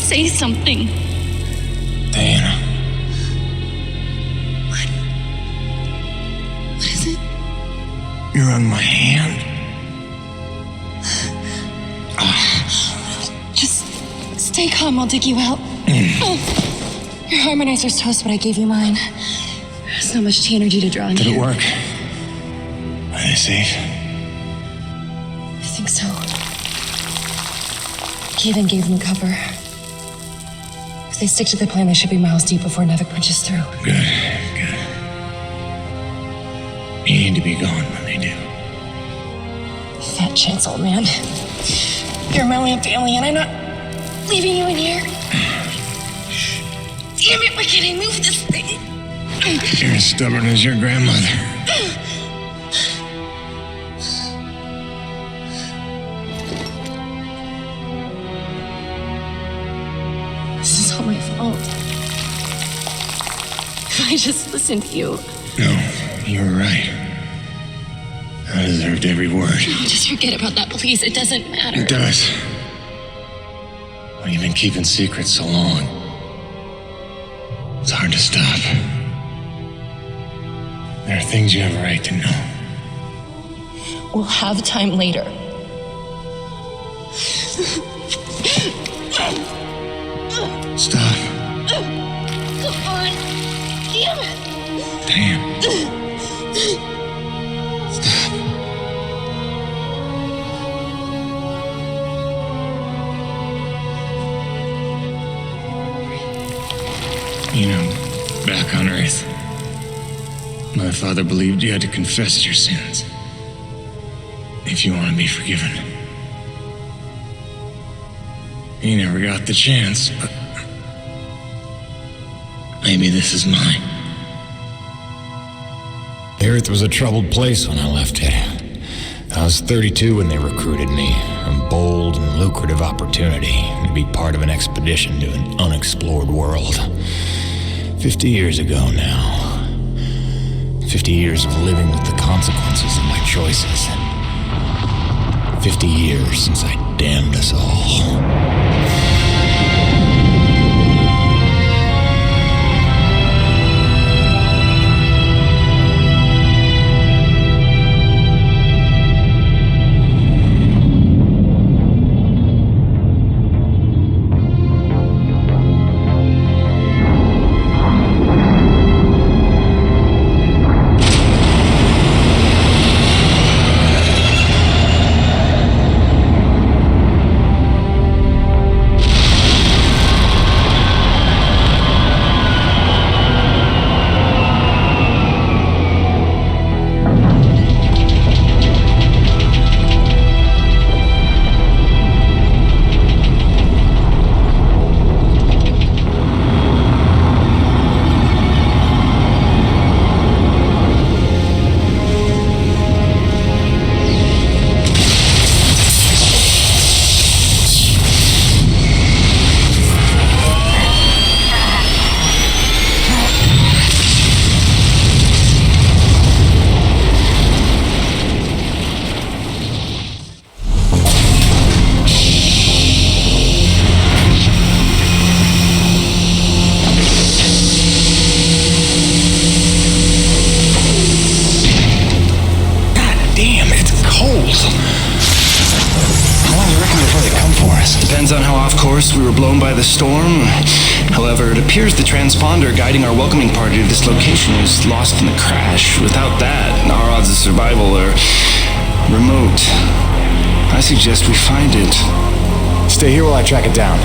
Say something. Diana. What is it? You're on my hand. Just stay calm, I'll dig you out. Your harmonizer's toast, but I gave you mine. There's not much energy to draw on. Did it work? Are they safe? I think so. Kevin gave them cover. If they stick to the plan, they should be miles deep before Nevik punches through. Good. You need to be gone when they do. Fat chance, old man. You're my only family, and I'm not leaving you in here. Damn it, why can't I move this thing? You're as stubborn as your grandmother. This is all my fault. If I just listened to you. No, you were right. I deserved every word. No, just forget about that, please. It doesn't matter. It does. Well, you've been keeping secrets so long. It's hard to stop. There are things you have a right to know. We'll have time later. Stop. Come on. Damn it. Damn. Stop. You know, back on Earth, my father believed you had to confess your sins if you want to be forgiven. He never got the chance, but maybe this is mine. The Earth was a troubled place when I left it. I was 32 when they recruited me. A bold and lucrative opportunity to be part of an expedition to an unexplored world. 50 years ago now. 50 years of living with the consequences of my choices. 50 years since I damned us all. Depends on how off course we were blown by the storm. However, it appears the transponder guiding our welcoming party to this location is lost in the crash. Without that, our odds of survival are remote. I suggest we find it. Stay here while I track it down.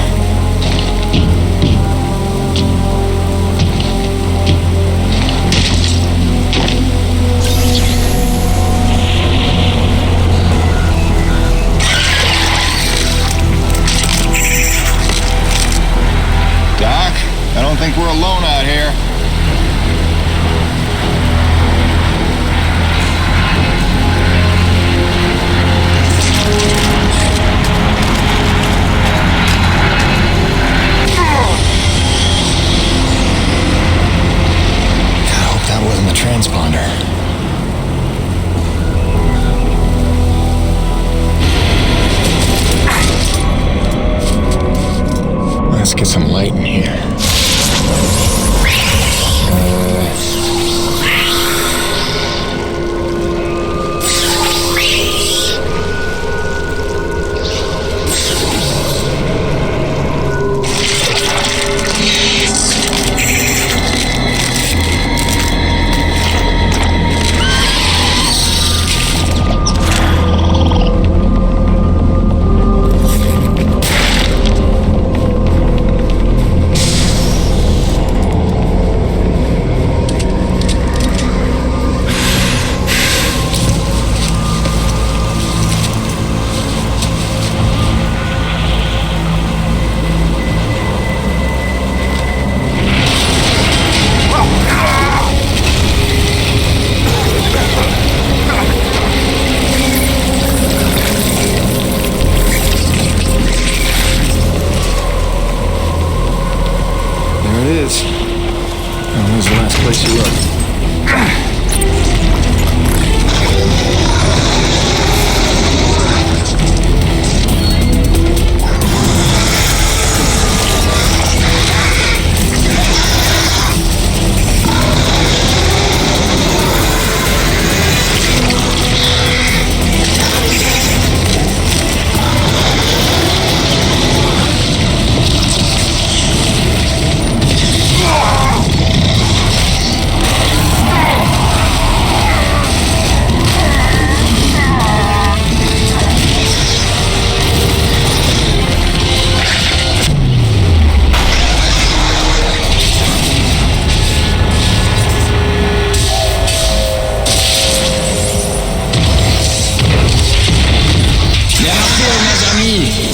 I don't think we're alone out here. I hope that wasn't the transponder. Let's get some light in here. Where's the last place you looked?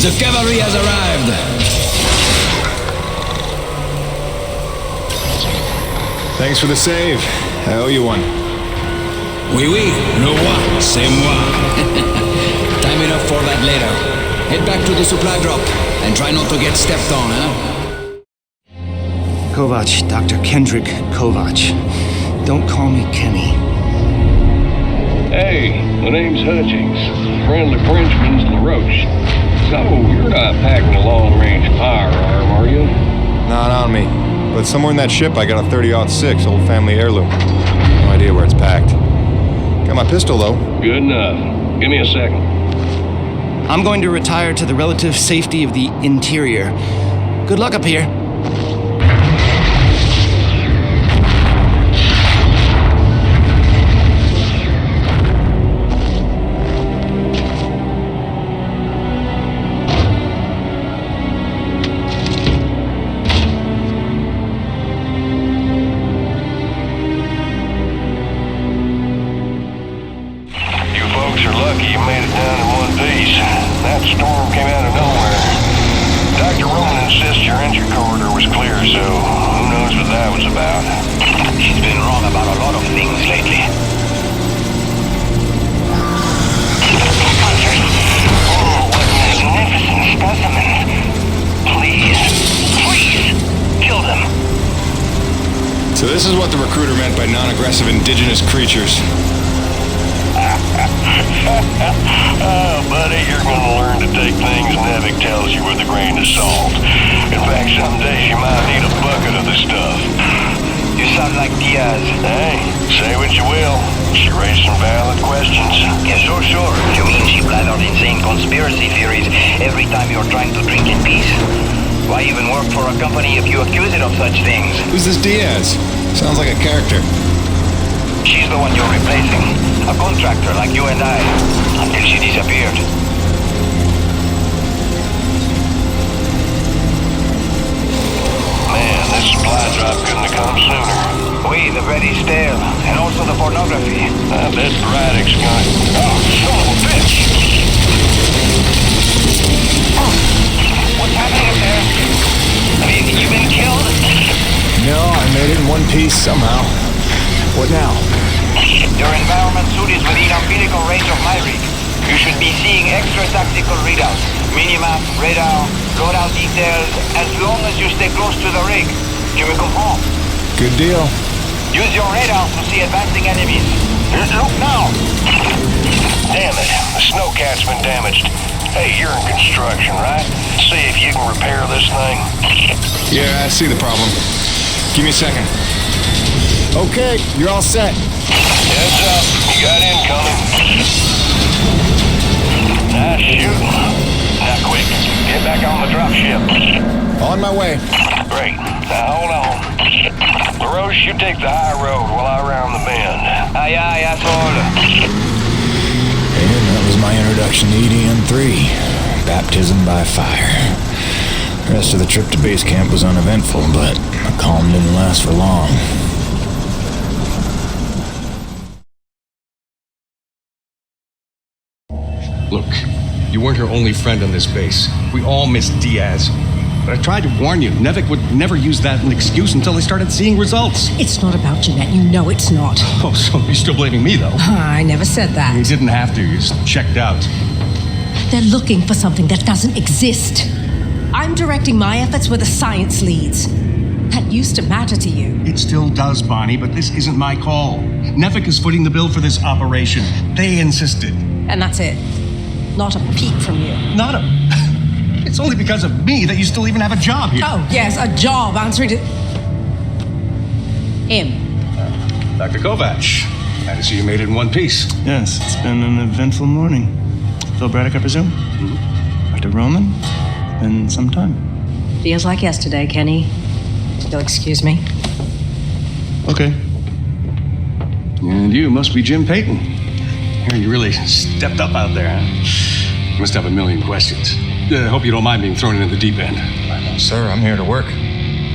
The cavalry has arrived. Thanks for the save. I owe you one. Oui, oui, le roi, c'est moi. Time enough for that later. Head back to the supply drop and try not to get stepped on, huh? Kovac, Dr. Kendrick Kovac. Don't call me Kenny. Hey, my name's Hutchings. Friendly Frenchman's LaRoche. So, you're not packing a long-range firearm, are you? Not on me. But somewhere in that ship, I got a 30-06 old family heirloom. No idea where it's packed. Got my pistol, though. Good enough. Give me a second. I'm going to retire to the relative safety of the interior. Good luck up here. That storm came out of nowhere. Dr. Roman insists your entry corridor was clear, so who knows what that was about. She's been wrong about a lot of things lately. Oh, what magnificent specimen. Please, kill them. So this is what the recruiter meant by non-aggressive indigenous creatures. Oh, buddy, you're gonna learn to take things Nevik tells you with a grain of salt. In fact, some days you might need a bucket of this stuff. You sound like Diaz. Hey, say what you will. She raised some valid questions. Yeah, sure. You mean she blathered insane conspiracy theories every time you're trying to drink in peace? Why even work for a company if you accuse it of such things? Who's this Diaz? Sounds like a character. She's the one you're replacing. A contractor like you and I. Until she disappeared. Man, this supply drop couldn't have come sooner. Oui, the bread is stale. And also the pornography. I bet Braddock's gonna... Oh, son of a bitch! Oh, what's happening up there? Have you been killed? No, I made it in one piece somehow. What now? Your environment suit is within umbilical range of my rig. You should be seeing extra tactical readouts. Minimap, radar, loadout details, as long as you stay close to the rig. Tu me comprends? Good deal. Use your radar to see advancing enemies. Look now! Damn it, the snowcat's been damaged. Hey, you're in construction, right? See if you can repair this thing. Yeah, I see the problem. Give me a second. Okay, you're all set. Heads up, you got incoming. Nice shooting. Now quick, get back on the dropship. On my way. Great. Now hold on. LaRoche, you take the high road while I round the bend. Aye, aye, asshole. And that was my introduction to EDN-3. Baptism by fire. The rest of the trip to base camp was uneventful, but the calm didn't last for long. Look, you weren't her only friend on this base. We all miss Diaz. But I tried to warn you. Nevik would never use that as an excuse until they started seeing results. It's not about Jeanette. You know it's not. Oh, so you're still blaming me, though? I never said that. You didn't have to. You just checked out. They're looking for something that doesn't exist. I'm directing my efforts where the science leads. That used to matter to you. It still does, Bonnie, but this isn't my call. Nevik is footing the bill for this operation. They insisted. And that's it. Not a peep from you. Not a... It's only because of me that you still even have a job here. Oh, yes, a job answering to... him. Dr. Kovac, glad to see you made it in one piece. Yes, it's been an eventful morning. Phil Braddock, I presume? Dr. Roman? Been some time. Feels like yesterday, Kenny. You'll excuse me. Okay. And you must be Jim Payton. You really stepped up out there, huh? You must have a million questions. I hope you don't mind being thrown into the deep end. Sir, I'm here to work.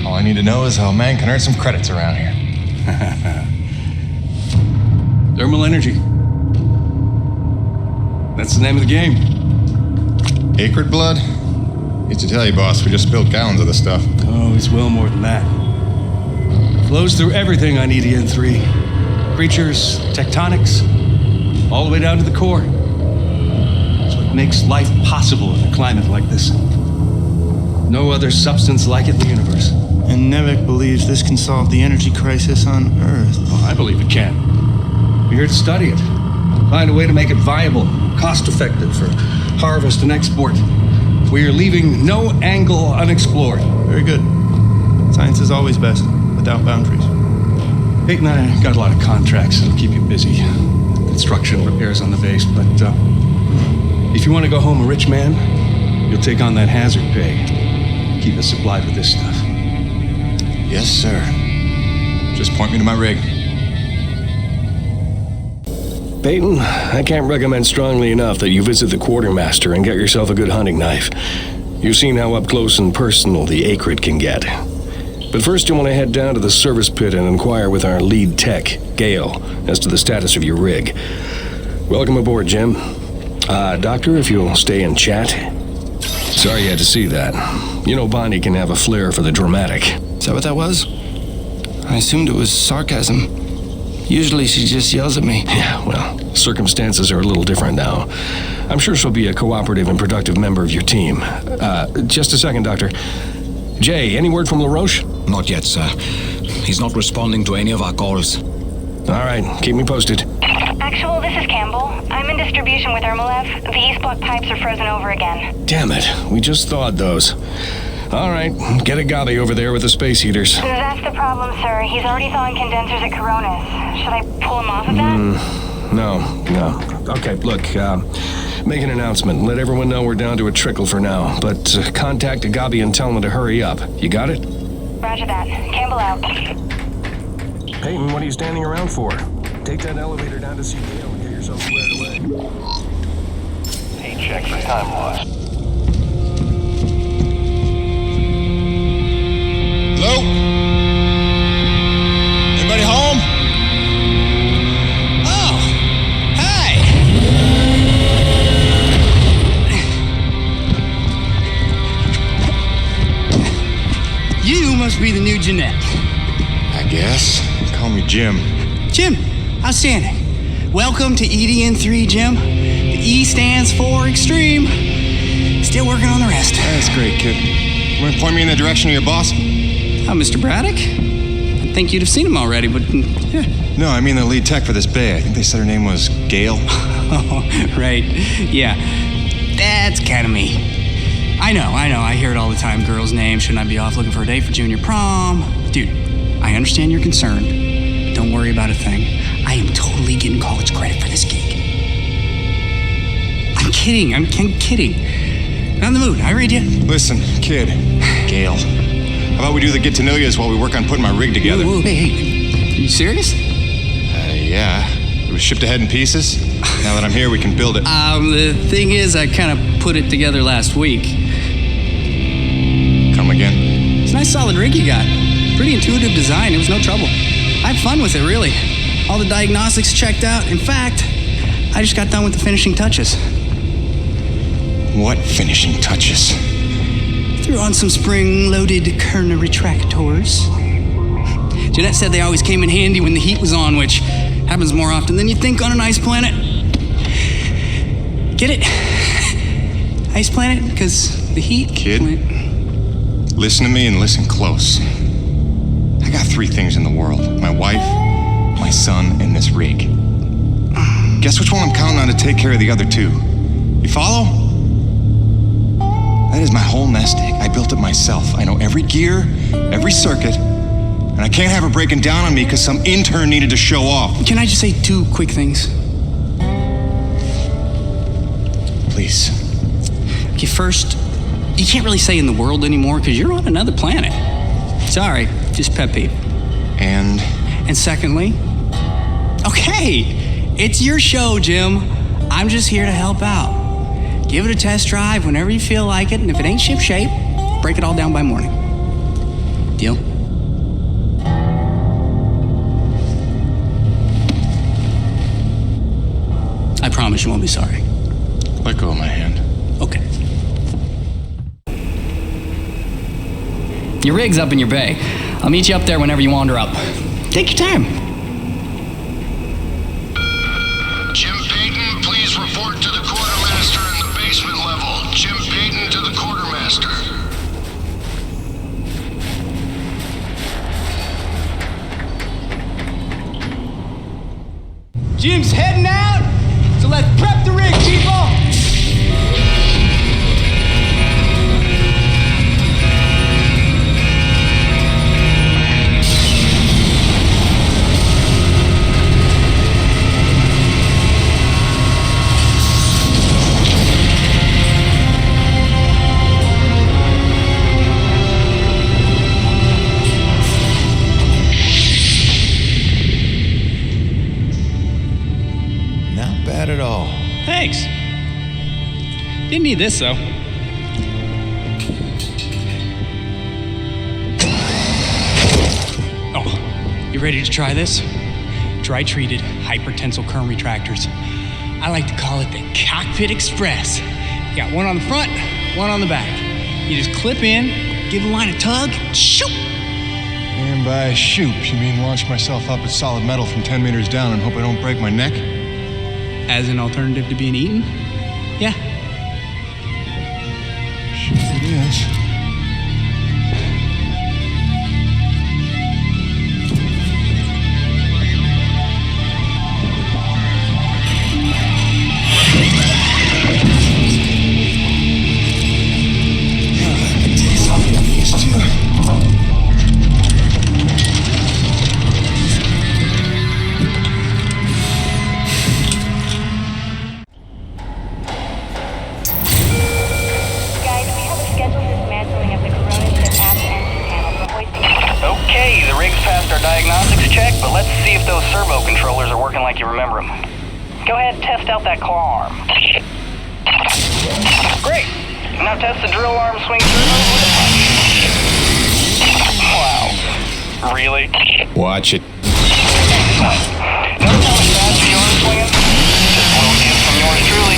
All I need to know is how a man can earn some credits around here. Thermal energy. That's the name of the game. Acrid blood? Hate to tell you, boss, we just spilled gallons of the stuff. Oh, it's well more than that. It flows through everything on EDN-3. Creatures, tectonics, all the way down to the core. It's what makes life possible in a climate like this. No other substance like it in the universe. And Nevik believes this can solve the energy crisis on Earth. Oh, I believe it can. We're here to study it. Find a way to make it viable, cost-effective for harvest and export. We are leaving no angle unexplored. Very good. Science is always best, without boundaries. Peyton and I got a lot of contracts that'll keep you busy. Construction, repairs on the base, but if you want to go home a rich man, you'll take on that hazard pay. Keep us supplied with this stuff. Yes, sir. Just point me to my rig. Peyton, I can't recommend strongly enough that you visit the quartermaster and get yourself a good hunting knife. You've seen how up close and personal the acrid can get. But first you want to head down to the service pit and inquire with our lead tech, Gale, as to the status of your rig. Welcome aboard, Jim. Doctor, if you'll stay and chat. Sorry you had to see that. You know Bonnie can have a flair for the dramatic. Is that what that was? I assumed it was sarcasm. Usually she just yells at me. Yeah, well, circumstances are a little different now. I'm sure she'll be a cooperative and productive member of your team. Just a second, Doctor. Jay, any word from LaRoche? Not yet, sir. He's not responding to any of our calls. All right, keep me posted. Actual, this is Campbell. I'm in distribution with Ermolev. The east block pipes are frozen over again. Damn it, we just thawed those. All right, get Agabe over there with the space heaters. That's the problem, sir. He's already thawing condensers at Coronas. Should I pull him off of that? No. Okay, look, make an announcement. Let everyone know we're down to a trickle for now. But contact Agabe and tell him to hurry up. You got it? Roger that. Campbell out. Peyton, what are you standing around for? Take that elevator down to see Gale and get yourself squared away. He checked for time loss. Hello? Anybody home? Oh! Hey! You must be the new Jeanette. I guess. Call me Jim. Jim, outstanding. Welcome to EDN-3, Jim. The E stands for extreme. Still working on the rest. That's great, kid. You want to point me in the direction of your boss? Mr. Braddock? I think you'd have seen him already, but yeah. No, I mean the lead tech for this bay. I think they said her name was Gale. Oh, right. Yeah. That's kind of me. I know. I hear it all the time. Girls' names. Shouldn't I be off looking for a date for junior prom? Dude, I understand you're concerned. But don't worry about a thing. I am totally getting college credit for this gig. I'm kidding. I'm kidding. Not in the mood. I read you. Listen, kid. Gail. How about we do the get-to-know-yous while we work on putting my rig together? Whoa, hey. You serious? Yeah. It was shipped ahead in pieces. Now that I'm here, we can build it. The thing is, I kind of put it together last week. Come again? It's a nice solid rig you got. Pretty intuitive design. It was no trouble. I had fun with it, really. All the diagnostics checked out. In fact, I just got done with the finishing touches. What finishing touches? Threw on some spring-loaded Kerner retractors. Jeanette said they always came in handy when the heat was on, which happens more often than you'd think on an ice planet. Get it? Ice planet? Because the heat... Kid, listen to me and listen close. I got 3 things in the world. My wife, my son, and this rig. Guess which one I'm counting on to take care of the other 2? You follow? That is my whole nest egg. I built it myself. I know every gear, every circuit, and I can't have her breaking down on me because some intern needed to show off. Can I just say 2 quick things? Please. Okay, first, you can't really say in the world anymore because you're on another planet. Sorry, just pet peeve. And secondly, okay, it's your show, Jim. I'm just here to help out. Give it a test drive whenever you feel like it, and if it ain't ship-shape, break it all down by morning. Deal? I promise you won't be sorry. Let go of my hand. Okay. Your rig's up in your bay. I'll meet you up there whenever you wander up. Take your time. Jim Payton, please report to the quartermaster in the basement level. Jim Payton to the quartermaster. Jim's heading out, so let's prep the rig, people! At all. Thanks. Didn't need this, though. Oh, you ready to try this? Dry-treated hypertensile current retractors. I like to call it the Cockpit Express. You got one on the front, one on the back. You just clip in, give the line a tug, shoot! And by shoot, you mean launch myself up at solid metal from 10 meters down and hope I don't break my neck? As an alternative to being eaten? Yeah. Sure it is. diagnostics check, but let's see if those servo controllers are working like you remember them. Go ahead and test out that claw arm. Great. Now test the drill arm swing through with a punch. Wow. Really? Watch it. Notice how much faster yours is swinging? Just a little gift from yours truly.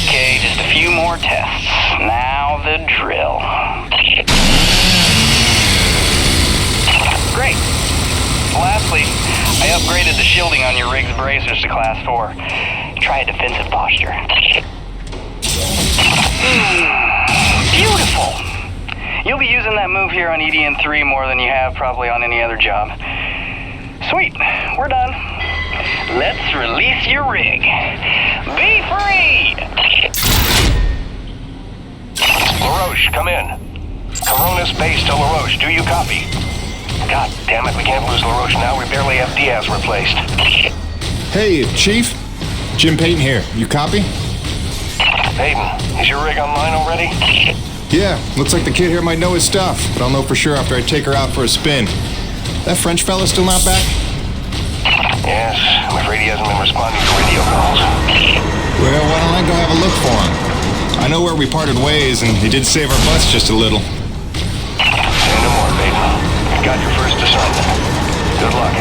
Okay, just a few more tests. Now the drill. Great. Lastly, I upgraded the shielding on your rig's bracers to Class 4. Try a defensive posture. Beautiful. You'll be using that move here on EDN3 more than you have probably on any other job. Sweet, we're done. Let's release your rig. Be free! LaRoche, come in. Coronis base to LaRoche. Do you copy? God damn it, we can't lose LaRoche now. We barely have Diaz replaced. Hey, Chief. Jim Payton here. You copy? Payton, is your rig online already? Yeah, looks like the kid here might know his stuff, but I'll know for sure after I take her out for a spin. That French fella still not back? Yes, I'm afraid he hasn't been responding to radio calls. Well, why don't I go have a look for him? I know where we parted ways, and he did save our butts just a little. Say no more, Payton. You got your first assignment. Good luck.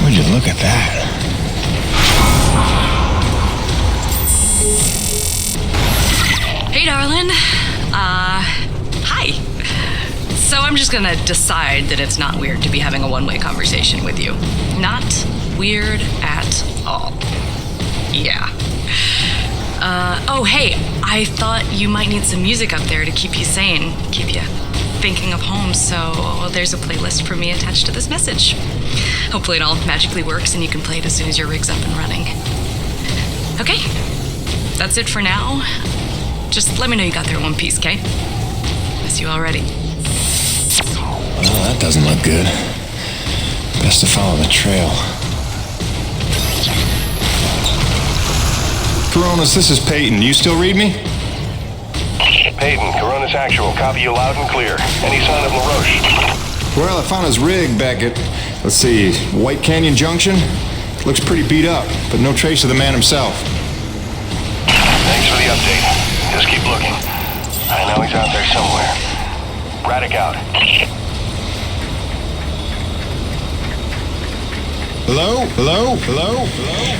Would you look at that? Hey, darling. Hi. So I'm just gonna decide that it's not weird to be having a one-way conversation with you. Not weird at all. Yeah. Oh, hey, I thought you might need some music up there to keep you sane, keep you thinking of home, so there's a playlist for me attached to this message. Hopefully it all magically works and you can play it as soon as your rig's up and running. Okay, that's it for now. Just let me know you got there in one piece, okay? Miss you already. Well, that doesn't look good. Best to follow the trail. Coronis, this is Peyton. You still read me? Payton, Coronis Actual. Copy you loud and clear. Any sign of LaRoche? Well, I found his rig back at, let's see, White Canyon Junction. Looks pretty beat up, but no trace of the man himself. Thanks for the update. Just keep looking. I know he's out there somewhere. Braddock out. Hello? Hello? Hello?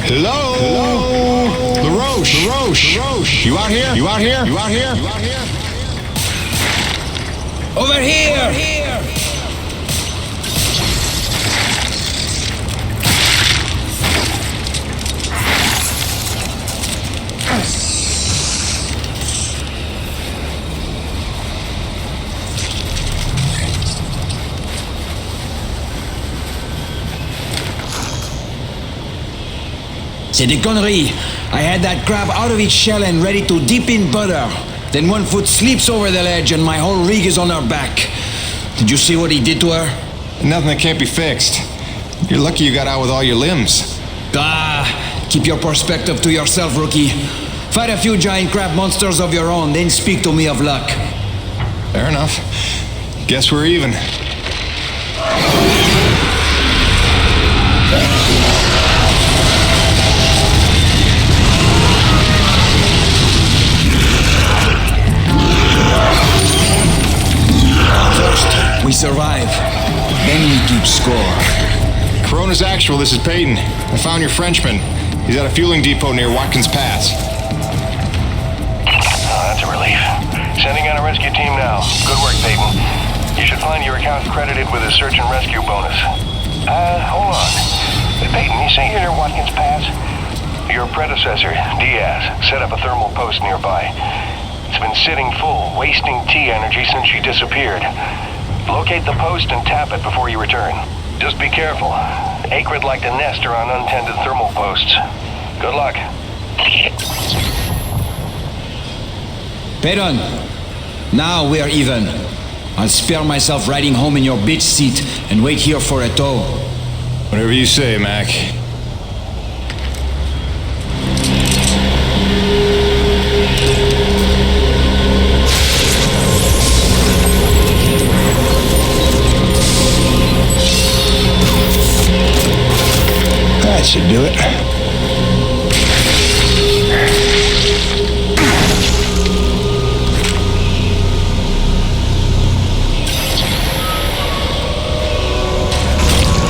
Hello? Hello? LaRoche? LaRoche? LaRoche? You out here? You out here? You out here? You out here? Over here! Over here! C'est des conneries. I had that crab out of its shell and ready to dip in butter. Then one foot slips over the ledge and my whole rig is on her back. Did you see what he did to her? Nothing that can't be fixed. You're lucky you got out with all your limbs. Keep your perspective to yourself, rookie. Fight a few giant crab monsters of your own, then speak to me of luck. Fair enough. Guess we're even. First, we survive. Then we keep score. Coronis Actual, this is Peyton. I found your Frenchman. He's at a fueling depot near Watkins Pass. Oh, that's a relief. Sending out a rescue team now. Good work, Peyton. You should find your account credited with a search and rescue bonus. Hold on. Peyton, you say you're near Watkins Pass? Your predecessor, Diaz, set up a thermal post nearby. It's been sitting full, wasting T energy since she disappeared. Locate the post and tap it before you return. Just be careful. Acrid like to nest around untended thermal posts. Good luck. Peyton, now we're even. I'll spare myself riding home in your bitch seat and wait here for a tow. Whatever you say, Mac. That should do it.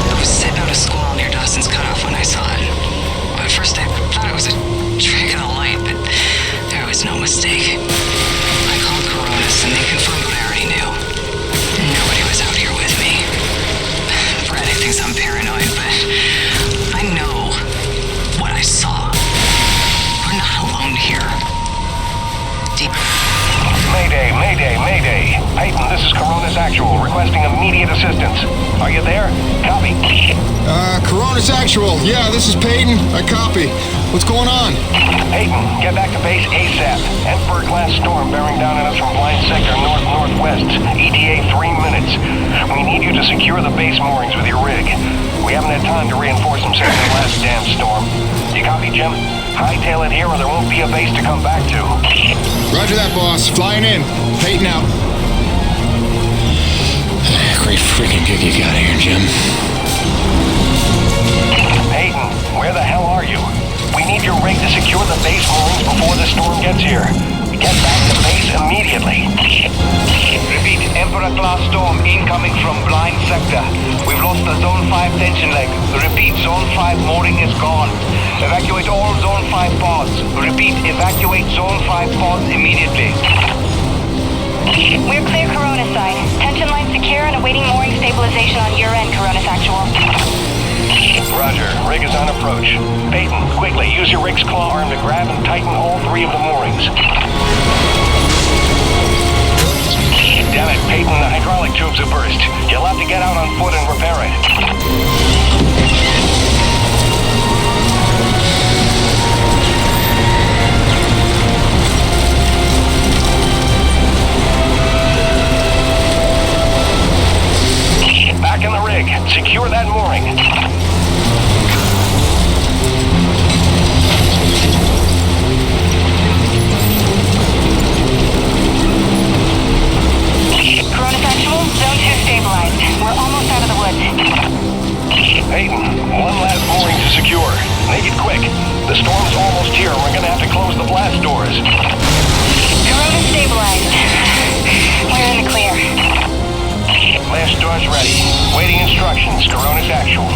I was sitting out a squall near Dawson's Cutoff when I saw it. At first I thought it was a trick of the light, but there was no mistake. I called Coronis and they confirmed what I already knew. Nobody was out here with me. Braddock thinks I'm paranoid, but I know Mayday, Mayday. Peyton, this is Coronis Actual, requesting immediate assistance. Are you there? Copy. Coronis Actual. Yeah, this is Peyton. I copy. What's going on? Peyton, get back to base ASAP. Edinburgh-class storm bearing down on us from blind sector north-northwest. ETA 3 minutes. We need you to secure the base moorings with your rig. We haven't had time to reinforce them since the last damn storm. You copy, Jim? Hightail it here or there won't be a base to come back to. Roger that, boss. Flying in. Peyton out. Great freaking gig you got here, Jim. Peyton, where the hell are you? We need your rig to secure the base moorings before the storm gets here. Get back to base immediately. Repeat, Emperor-class storm incoming from blind sector. We've lost the Zone 5 tension leg. Repeat, Zone 5 mooring is gone. Evacuate all Zone 5 pods. Repeat, evacuate Zone 5 pods immediately. We're clear Corona side. Tension line secure and awaiting mooring stabilization on your end, Coronis Actual. Roger. Rig is on approach. Peyton, quickly, use your rig's claw arm to grab and tighten all 3 of the moorings. Damn it, Peyton, the hydraulic tubes have burst. You'll have to get out on foot and repair it. Back in the rig. Secure that mooring. Coronis Actual, Zone 2 stabilized. We're almost out of the woods. Peyton, 1 last mooring to secure. Make it quick. The storm's almost here. We're gonna have to close the blast doors. Corona stabilized. We're in the clear. Blast doors ready. Waiting instructions. Coronis Actual.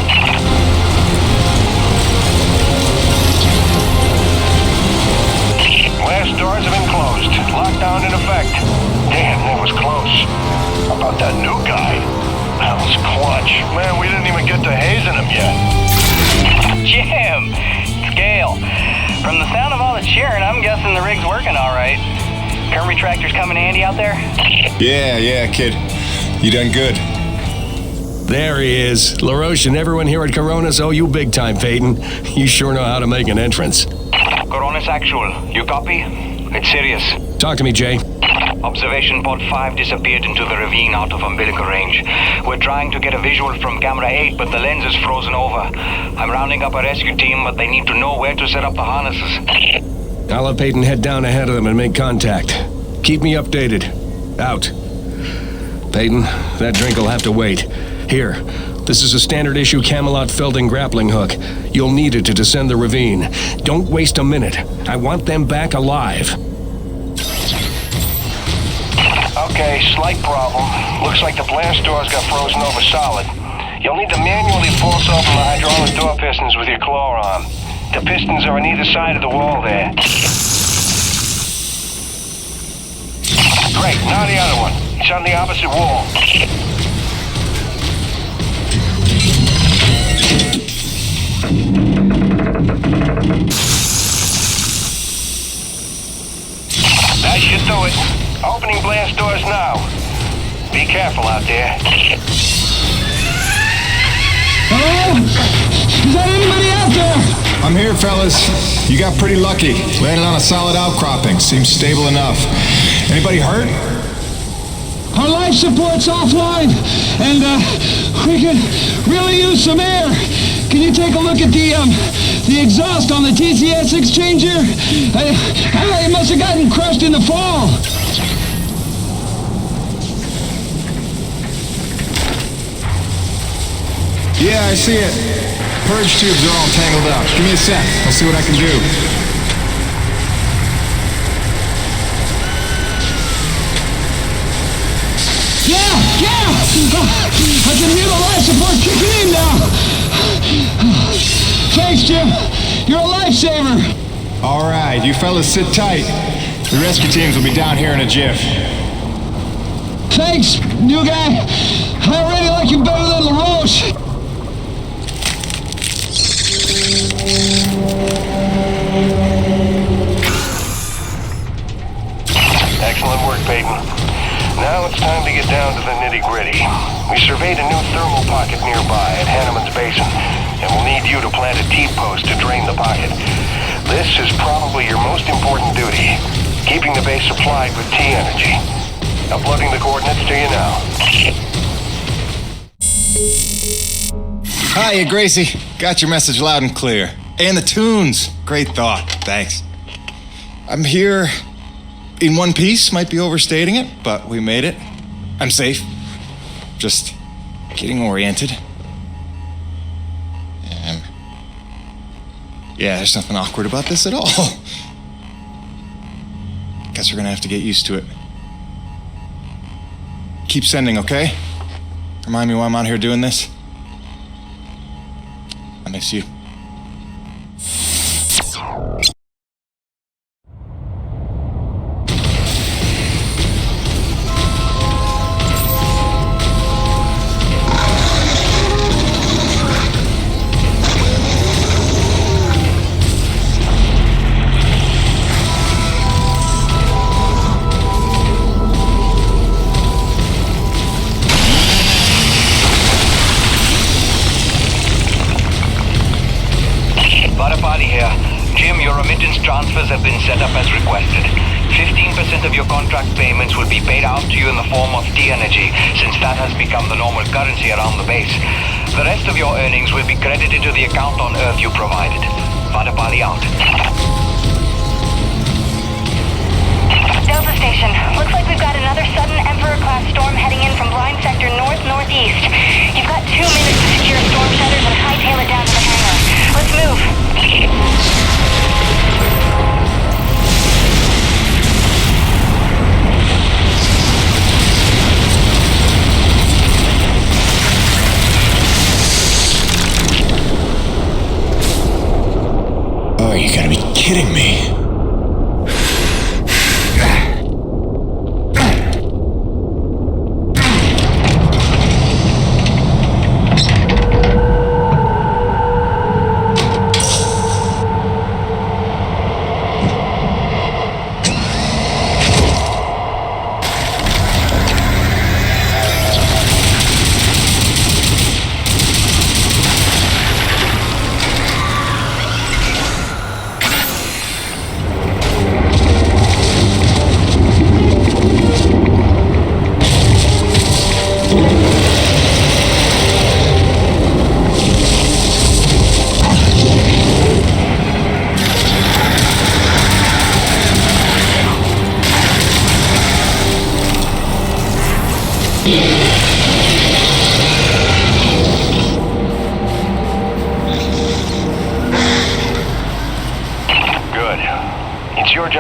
Blast doors have been closed. Lockdown in effect. Damn, that was close. How about that new guy? That was clutch. Man, we didn't even get to hazing him yet. Jim! Scale. From the sound of all the cheering, I'm guessing the rig's working all right. Current retractors coming handy out there? Yeah, kid. You done good. There he is. LaRoche and everyone here at Coronis owe you big time, Peyton. You sure know how to make an entrance. Coronis Actual, you copy? It's serious. Talk to me, Jay. Observation pod 5 disappeared into the ravine out of umbilical range. We're trying to get a visual from camera 8, but the lens is frozen over. I'm rounding up a rescue team, but they need to know where to set up the harnesses. I'll have Peyton head down ahead of them and make contact. Keep me updated. Out. Peyton, that drink will have to wait. Here, this is a standard issue Camelot Felding grappling hook. You'll need it to descend the ravine. Don't waste a minute. I want them back alive. Okay, slight problem. Looks like the blast doors got frozen over solid. You'll need to manually force open the hydraulic door pistons with your claw arm. The pistons are on either side of the wall there. Great, now the other one. It's on the opposite wall. That should do it. Opening blast doors now. Be careful out there. Hello? Is there anybody out there? I'm here, fellas. You got pretty lucky. Landed on a solid outcropping. Seems stable enough. Anybody hurt? Our life support's offline, and we could really use some air. Can you take a look at the exhaust on the TCS exchanger? It must have gotten crushed in the fall. Yeah, I see it. Purge tubes are all tangled up. Give me a sec. I'll see what I can do. Yeah! I can hear the life support kicking in now. Thanks, Jim. You're a lifesaver. All right, you fellas sit tight. The rescue teams will be down here in a jiff. Thanks, new guy. I already like you better than LaRoche. Excellent work, Peyton. Now it's time to get down to the nitty-gritty. We surveyed a new thermal pocket nearby at Hanneman's Basin, and we'll need you to plant a T-post to drain the pocket. This is probably your most important duty, keeping the base supplied with T-energy. Uploading the coordinates to you now. Hiya, Gracie. Got your message loud and clear. And the tunes. Great thought. Thanks. I'm here in one piece. Might be overstating it, but we made it. I'm safe. Just getting oriented. Yeah, there's nothing awkward about this at all. Guess we're gonna have to get used to it. Keep sending, okay? Remind me why I'm out here doing this. I miss you. Transfers have been set up as requested. 15% of your contract payments will be paid out to you in the form of T-energy, since that has become the normal currency around the base. The rest of your earnings will be credited to the account on Earth you provided. Vadapali out. Delta Station. Looks like we've got another sudden Emperor-class storm heading in from blind sector north-northeast. You've got 2 minutes to secure storm shutters and hightail it down to the hangar. Let's move. Oh, you gotta be kidding me.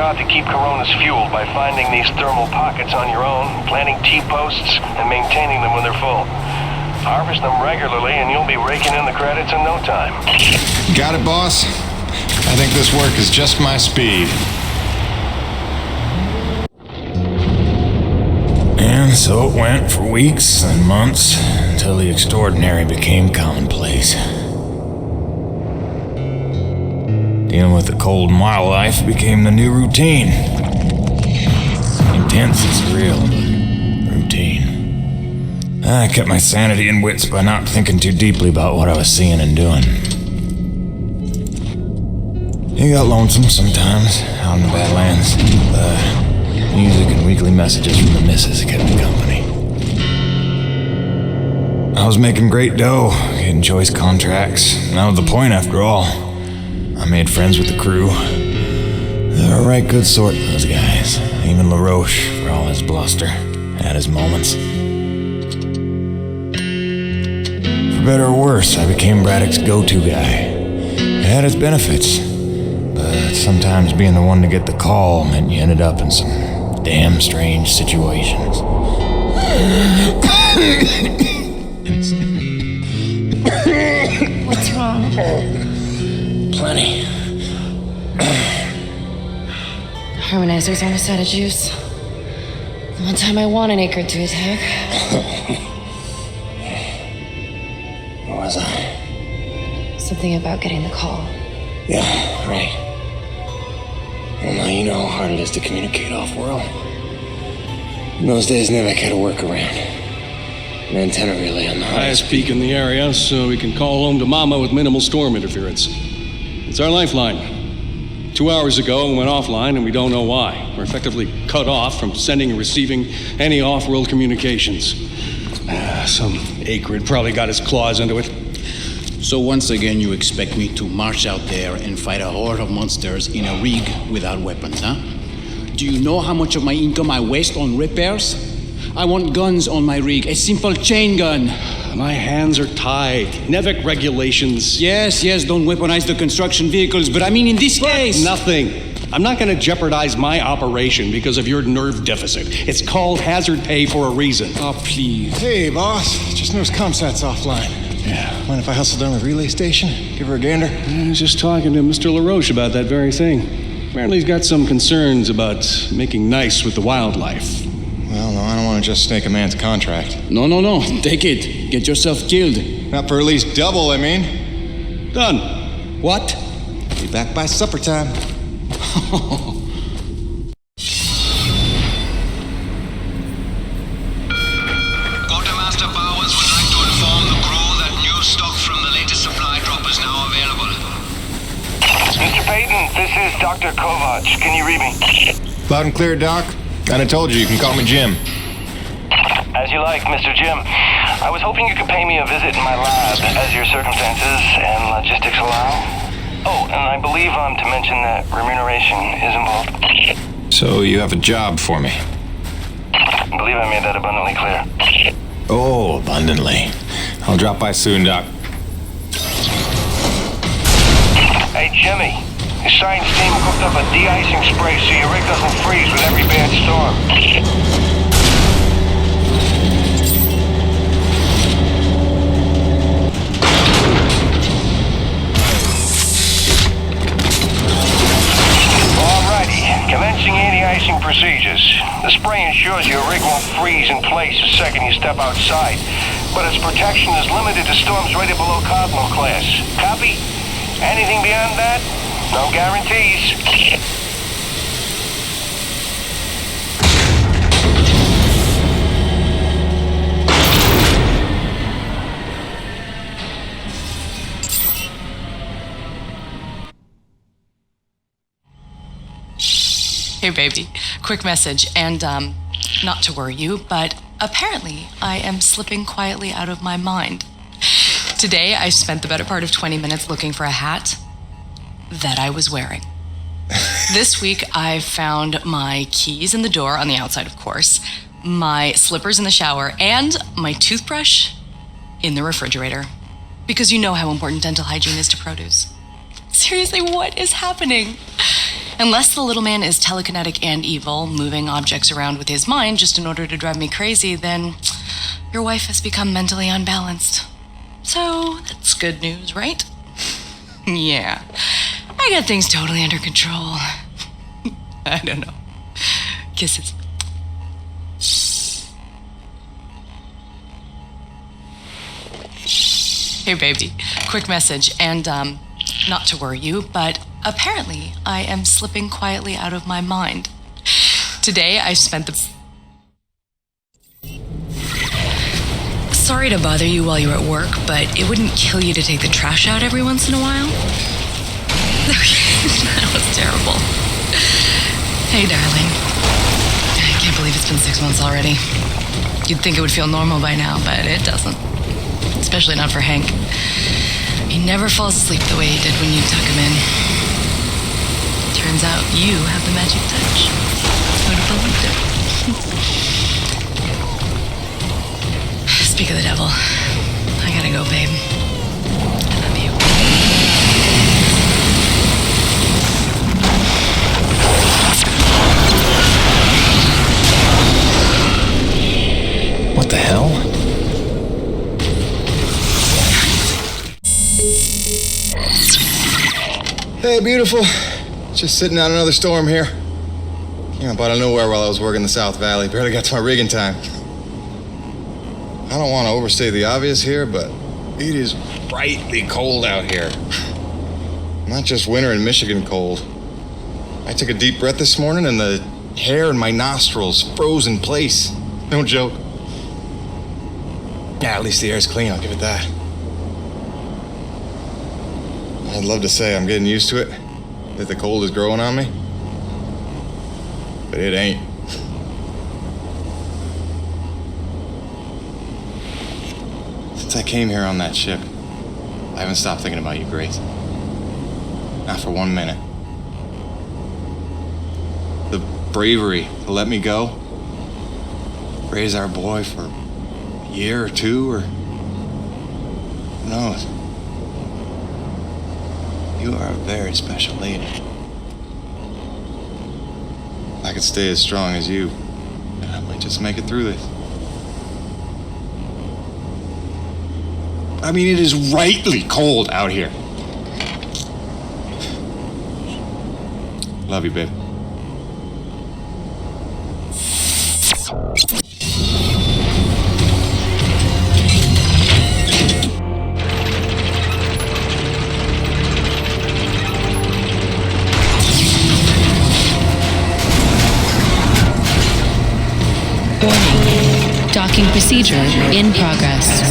To keep Coronas fueled by finding these thermal pockets on your own, planting T-posts, and maintaining them when they're full. Harvest them regularly and you'll be raking in the credits in no time. Got it, boss? I think this work is just my speed. And so it went for weeks and months until the extraordinary became commonplace. Dealing with the cold and wild life became the new routine. Intense and surreal, but routine. I kept my sanity and wits by not thinking too deeply about what I was seeing and doing. It got lonesome sometimes, out in the Badlands. Music and weekly messages from the missus kept me company. I was making great dough, getting choice contracts, and that was the point after all. I made friends with the crew. They were a right good sort, those guys. Even LaRoche, for all his bluster, had his moments. For better or worse, I became Braddock's go-to guy. It had its benefits, but sometimes being the one to get the call meant you ended up in some damn strange situations. What's wrong? Plenty. Harmonizer's almost out of juice. The one time I want an acre to attack. What was I? Something about getting the call. Yeah, right. Well, now you know how hard it is to communicate off-world. In those days, Nevek had a workaround. An antenna relay on the Highest peak in the area, so we can call home to Mama with minimal storm interference. It's our lifeline. 2 hours ago, it went offline, and we don't know why. We're effectively cut off from sending and receiving any off-world communications. Some acrid probably got his claws into it. So once again, you expect me to march out there and fight a horde of monsters in a rig without weapons, huh? Do you know how much of my income I waste on repairs? I want guns on my rig, a simple chain gun. My hands are tied. Nevek regulations. Yes, don't weaponize the construction vehicles, but I mean in this case. Nothing. I'm not going to jeopardize my operation because of your nerve deficit. It's called hazard pay for a reason. Oh, please. Hey, boss. Just noticed ComSat's offline. Yeah. Mind if I hustle down to the relay station? Give her a gander? I was just talking to Mr. LaRoche about that very thing. Apparently he's got some concerns about making nice with the wildlife. Well, no, I don't want to just snake a man's contract. No. Take it. Get yourself killed. Not for at least double, I mean. Done. What? Be back by supper time. Quartermaster Powers would like to inform the crew that new stock from the latest supply drop is now available. Mr. Payton, this is Dr. Kovac. Can you read me? Loud and clear, Doc. Kinda told you can call me Jim. As you like, Mr. Jim. I was hoping you could pay me a visit in my lab as your circumstances and logistics allow. Oh, and I believe I'm to mention that remuneration is involved. So you have a job for me? I believe I made that abundantly clear. Oh, abundantly. I'll drop by soon, Doc. Hey, Jimmy. Your science team cooked up a de-icing spray so your rig doesn't freeze with every bad storm. Commencing anti-icing procedures. The spray ensures your rig won't freeze in place the second you step outside, but its protection is limited to storms rated below Cosmo class. Copy? Anything beyond that? No guarantees. Hey, baby. Quick message, and, not to worry you, but apparently I am slipping quietly out of my mind. Today, I spent the better part of 20 minutes looking for a hat that I was wearing. This week, I found my keys in the door, on the outside, of course, my slippers in the shower, and my toothbrush in the refrigerator. Because you know how important dental hygiene is to produce. Seriously, what is happening? Unless the little man is telekinetic and evil, moving objects around with his mind just in order to drive me crazy, then your wife has become mentally unbalanced. So, that's good news, right? Yeah. I got things totally under control. I don't know. Kisses. Hey, baby. Quick message, and, not to worry you, but apparently I am slipping quietly out of my mind. Today, I spent the... Sorry to bother you while you're at work, but it wouldn't kill you to take the trash out every once in a while? That was terrible. Hey, darling. I can't believe it's been 6 months already. You'd think it would feel normal by now, but it doesn't. Especially not for Hank. He never falls asleep the way he did when you tuck him in. Turns out you have the magic touch. Who'd have believed it? Speak of the devil. I gotta go, babe. I love you. What the hell? Hey, beautiful. Just sitting out another storm here. Came up out of nowhere while I was working the South Valley. Barely got to my rig in time. I don't want to overstate the obvious here, but it is frightfully cold out here. Not just winter in Michigan cold. I took a deep breath this morning and the Hair in my nostrils froze in place. No joke. Yeah, at least the air's clean, I'll give it that. I'd love to say I'm getting used to it, that the cold is growing on me. But it ain't. Since I came here on that ship, I haven't stopped thinking about you, Grace. Not for 1 minute. The bravery to let me go, raise our boy for a year or two, or who knows? You are a very special lady. If I could stay as strong as you, I might just make it through this. I mean, it is rightly cold out here. Love you, babe. Warning. Docking procedure in progress.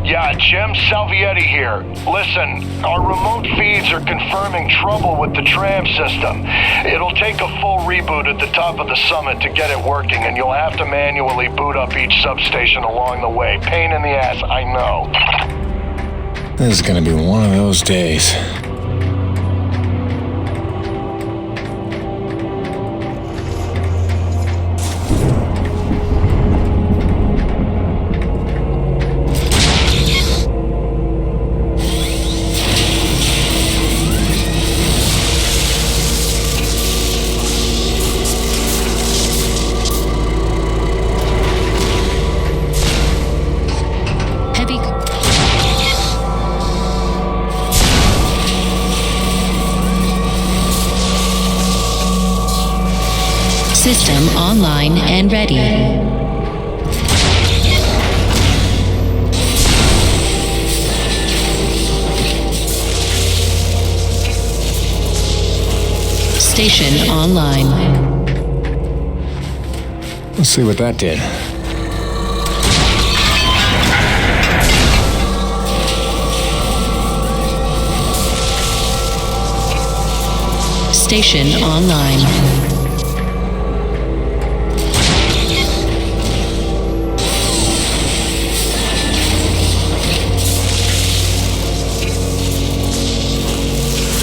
Yeah, Jim Salvietti here. Listen, our remote feeds are confirming trouble with the tram system. It'll take a full reboot at the top of the summit to get it working, and you'll have to manually boot up each substation along the way. Pain in the ass, I know. This is gonna be one of those days. System online and ready. Station online. Let's see what that did. Station online.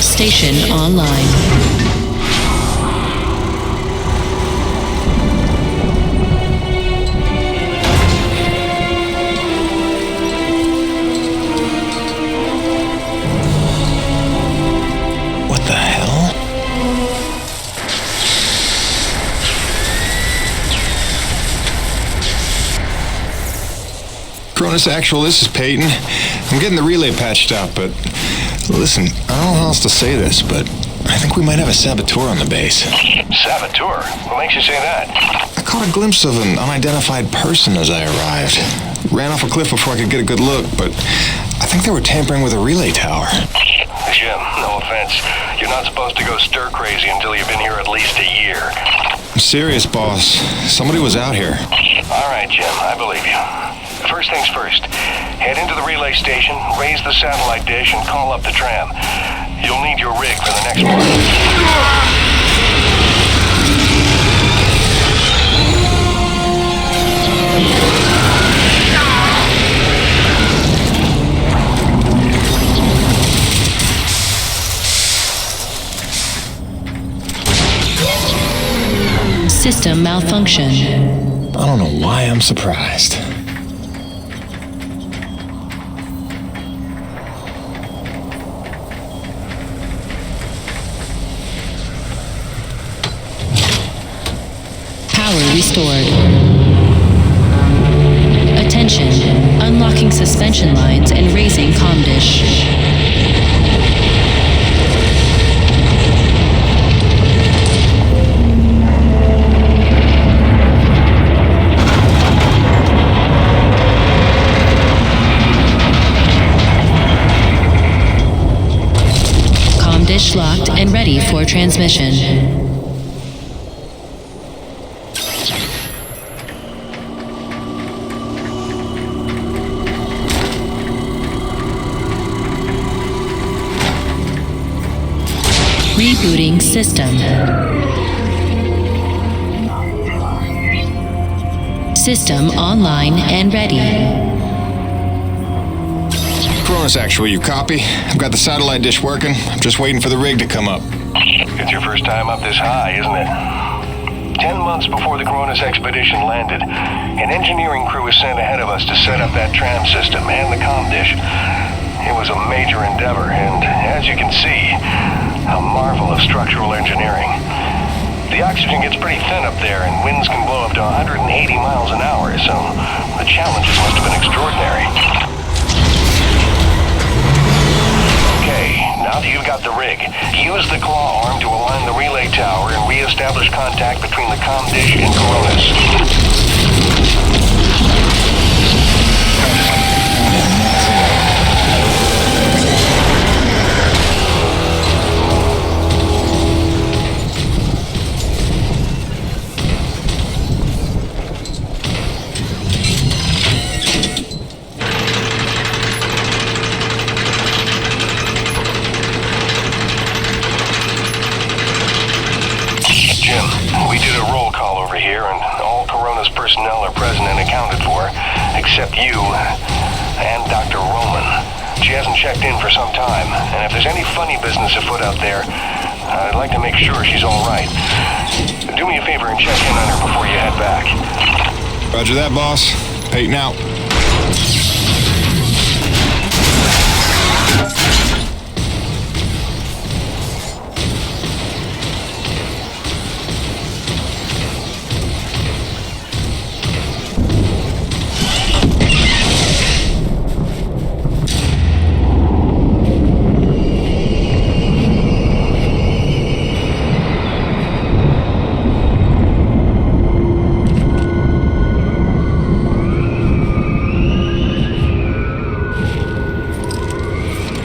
Station online. What the hell? Cronus Actual, this is Peyton. I'm getting the relay patched up, but listen, I don't know how else to say this, but I think we might have a saboteur on the base. Saboteur? What makes you say that? I caught a glimpse of an unidentified person as I arrived. Ran off a cliff before I could get a good look, but I think they were tampering with a relay tower. Jim, no offense. You're not supposed to go stir crazy until you've been here at least a year. I'm serious, boss. Somebody was out here. All right, Jim, I believe you. First things first, head into the relay station, raise the satellite dish, and call up the tram. You'll need your rig for the next one. System malfunction. I don't know why I'm surprised. Power restored. Attention. Unlocking suspension lines and raising comm dish. dish locked and ready for transmission. Rebooting system. System online and ready. Cronus Actual, you copy? I've got the satellite dish working. I'm just waiting for the rig to come up. It's your first time up this high, isn't it? 10 months before the Cronus expedition landed, an engineering crew was sent ahead of us to set up that tram system and the comm dish. It was a major endeavor, and as you can see, a marvel of structural engineering. The oxygen gets pretty thin up there, and winds can blow up to 180 miles an hour, so the challenges must have been extraordinary. Okay, now that you've got the rig, use the claw arm to align the relay tower and re-establish contact between the comm dish and Cronus. Personnel are present and accounted for, except you and Dr. Roman. She hasn't checked in for some time, and if there's any funny business afoot out there, I'd like to make sure she's all right. Do me a favor and check in on her before you head back. Roger that, boss. Peyton out.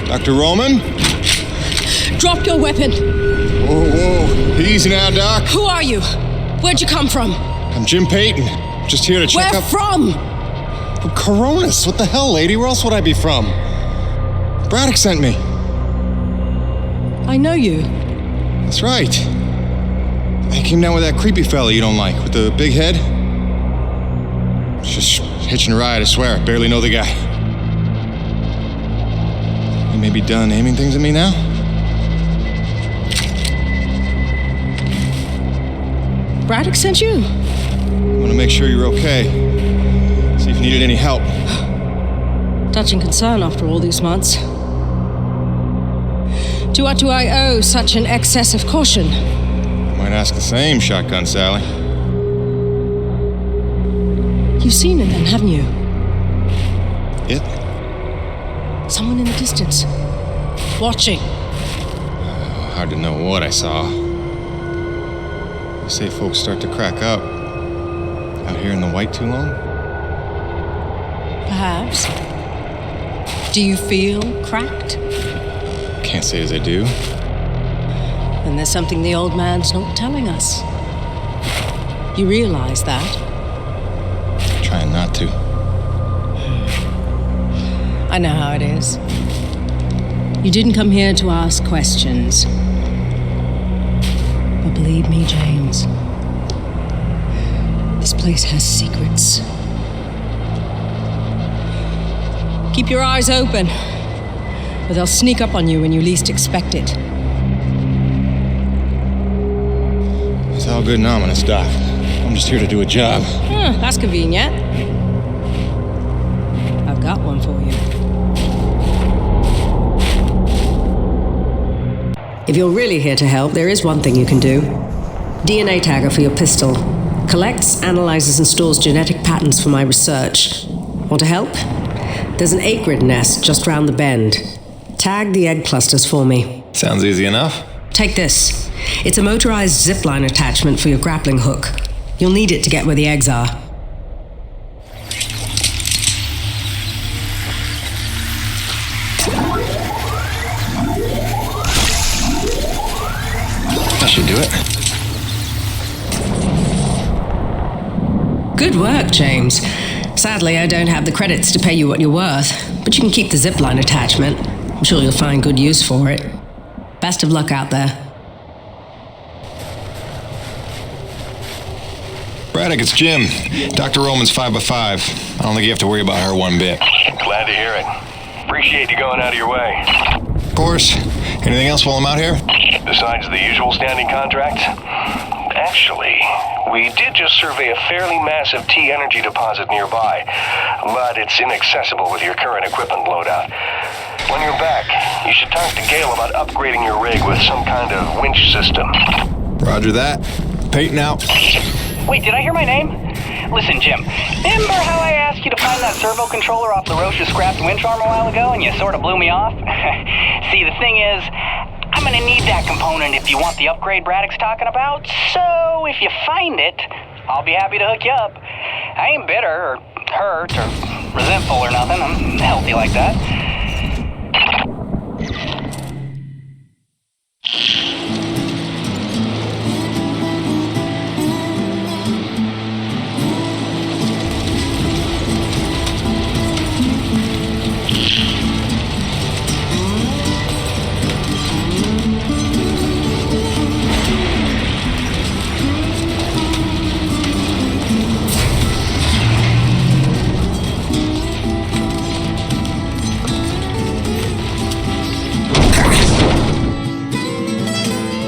Dr. Roman? Drop your weapon. Whoa. Easy now, Doc. Who are you? Where'd you come from? I'm Jim Peyton. Just here to check Where up... from? From Coronis. What the hell, lady? Where else would I be from? Braddock sent me. I know you. That's right. I came down with that creepy fella you don't like, with the big head. Just hitching a ride, I swear. Barely know the guy. You may be done aiming things at me now? Braddock sent you? I want to make sure you're okay. See if you needed any help. Touching concern after all these months. To what do I owe such an excess of caution? Might ask the same, Shotgun Sally. You've seen it then, haven't you? It? Someone in the distance. Watching. Hard to know what I saw. You say folks start to crack up. Out here in the white too long? Perhaps. Do you feel cracked? Can't say as I do. Then there's something the old man's not telling us. You realize that? Trying not to. I know how it is. You didn't come here to ask questions. But believe me, James, this place has secrets. Keep your eyes open, or they'll sneak up on you when you least expect it. It's all good and ominous, Doc. I'm just here to do a job. That's convenient. I've got one for you. If you're really here to help, there is one thing you can do. DNA tagger for your pistol. Collects, analyzes, and stores genetic patterns for my research. Want to help? There's an acrid nest just round the bend. Tag the egg clusters for me. Sounds easy enough. Take this. It's a motorized zipline attachment for your grappling hook. You'll need it to get where the eggs are. should do it. Good work, James. Sadly, I don't have the credits to pay you what you're worth, but you can keep the zipline attachment. I'm sure you'll find good use for it. Best of luck out there. Braddock, it's Jim. Dr. Roman's 5 by 5. I don't think you have to worry about her one bit. Glad to hear it. Appreciate you going out of your way. Of course. Anything else while I'm out here? Besides the usual standing contracts? Actually, we did just survey a fairly massive T-energy deposit nearby, but it's inaccessible with your current equipment loadout. When you're back, you should talk to Gale about upgrading your rig with some kind of winch system. Roger that. Peyton out. Wait, did I hear my name? Listen, Jim, remember how I asked you to find that servo controller off LaRoche's scrapped winch arm a while ago and you sort of blew me off? See, the thing is, I'm gonna need that component if you want the upgrade Braddock's talking about, so if you find it, I'll be happy to hook you up. I ain't bitter or hurt or resentful or nothing. I'm healthy like that.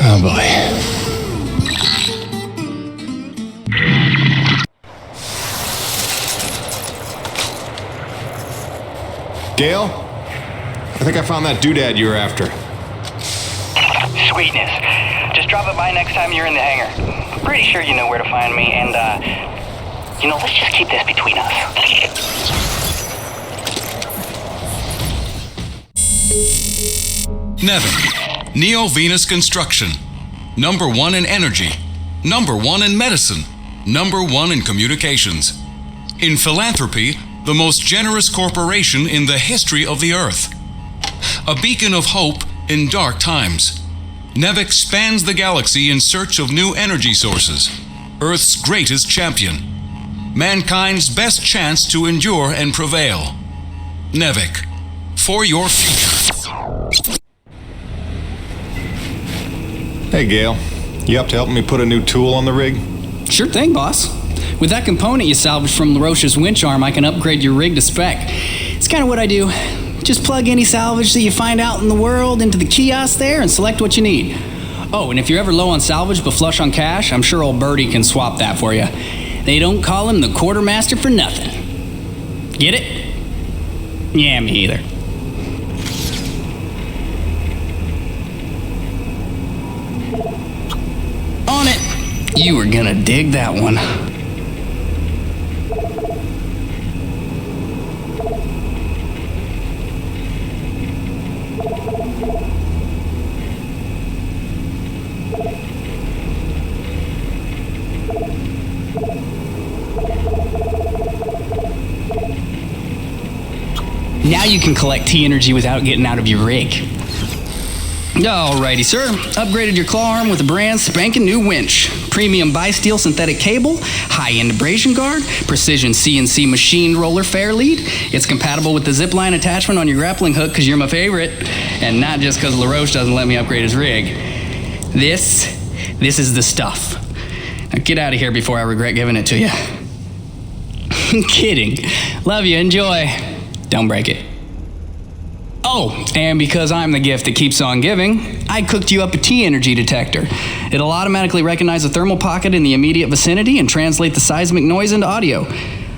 Oh boy. Gale? I think I found that doodad you were after. Sweetness. Just drop it by next time you're in the hangar. Pretty sure you know where to find me, and, let's just keep this between us. Nevin, Neo-Venus Construction. #1 in energy. #1 in medicine. #1 in communications. In philanthropy, the most generous corporation in the history of the Earth. A beacon of hope in dark times. Nevik spans the galaxy in search of new energy sources. Earth's greatest champion. Mankind's best chance to endure and prevail. Nevik, for your future. Hey, Gale. You up to helping me put a new tool on the rig? Sure thing, boss. With that component you salvaged from LaRoche's winch arm, I can upgrade your rig to spec. It's kind of what I do. Just plug any salvage that you find out in the world into the kiosk there and select what you need. Oh, and if you're ever low on salvage but flush on cash, I'm sure old Birdie can swap that for you. They don't call him the quartermaster for nothing. Get it? Yeah, me either. On it. You were gonna dig that one. Now you can collect T-energy without getting out of your rig. Alrighty, sir. Upgraded your claw arm with a brand spanking new winch. Premium bi-steel synthetic cable, high-end abrasion guard, precision CNC machined roller fair lead. It's compatible with the zipline attachment on your grappling hook because you're my favorite, and not just because LaRoche doesn't let me upgrade his rig. This is the stuff. Now get out of here before I regret giving it to you. Kidding. Love you. Enjoy. Don't break it. Oh, and because I'm the gift that keeps on giving, I cooked you up a T-energy detector. It'll automatically recognize a thermal pocket in the immediate vicinity and translate the seismic noise into audio.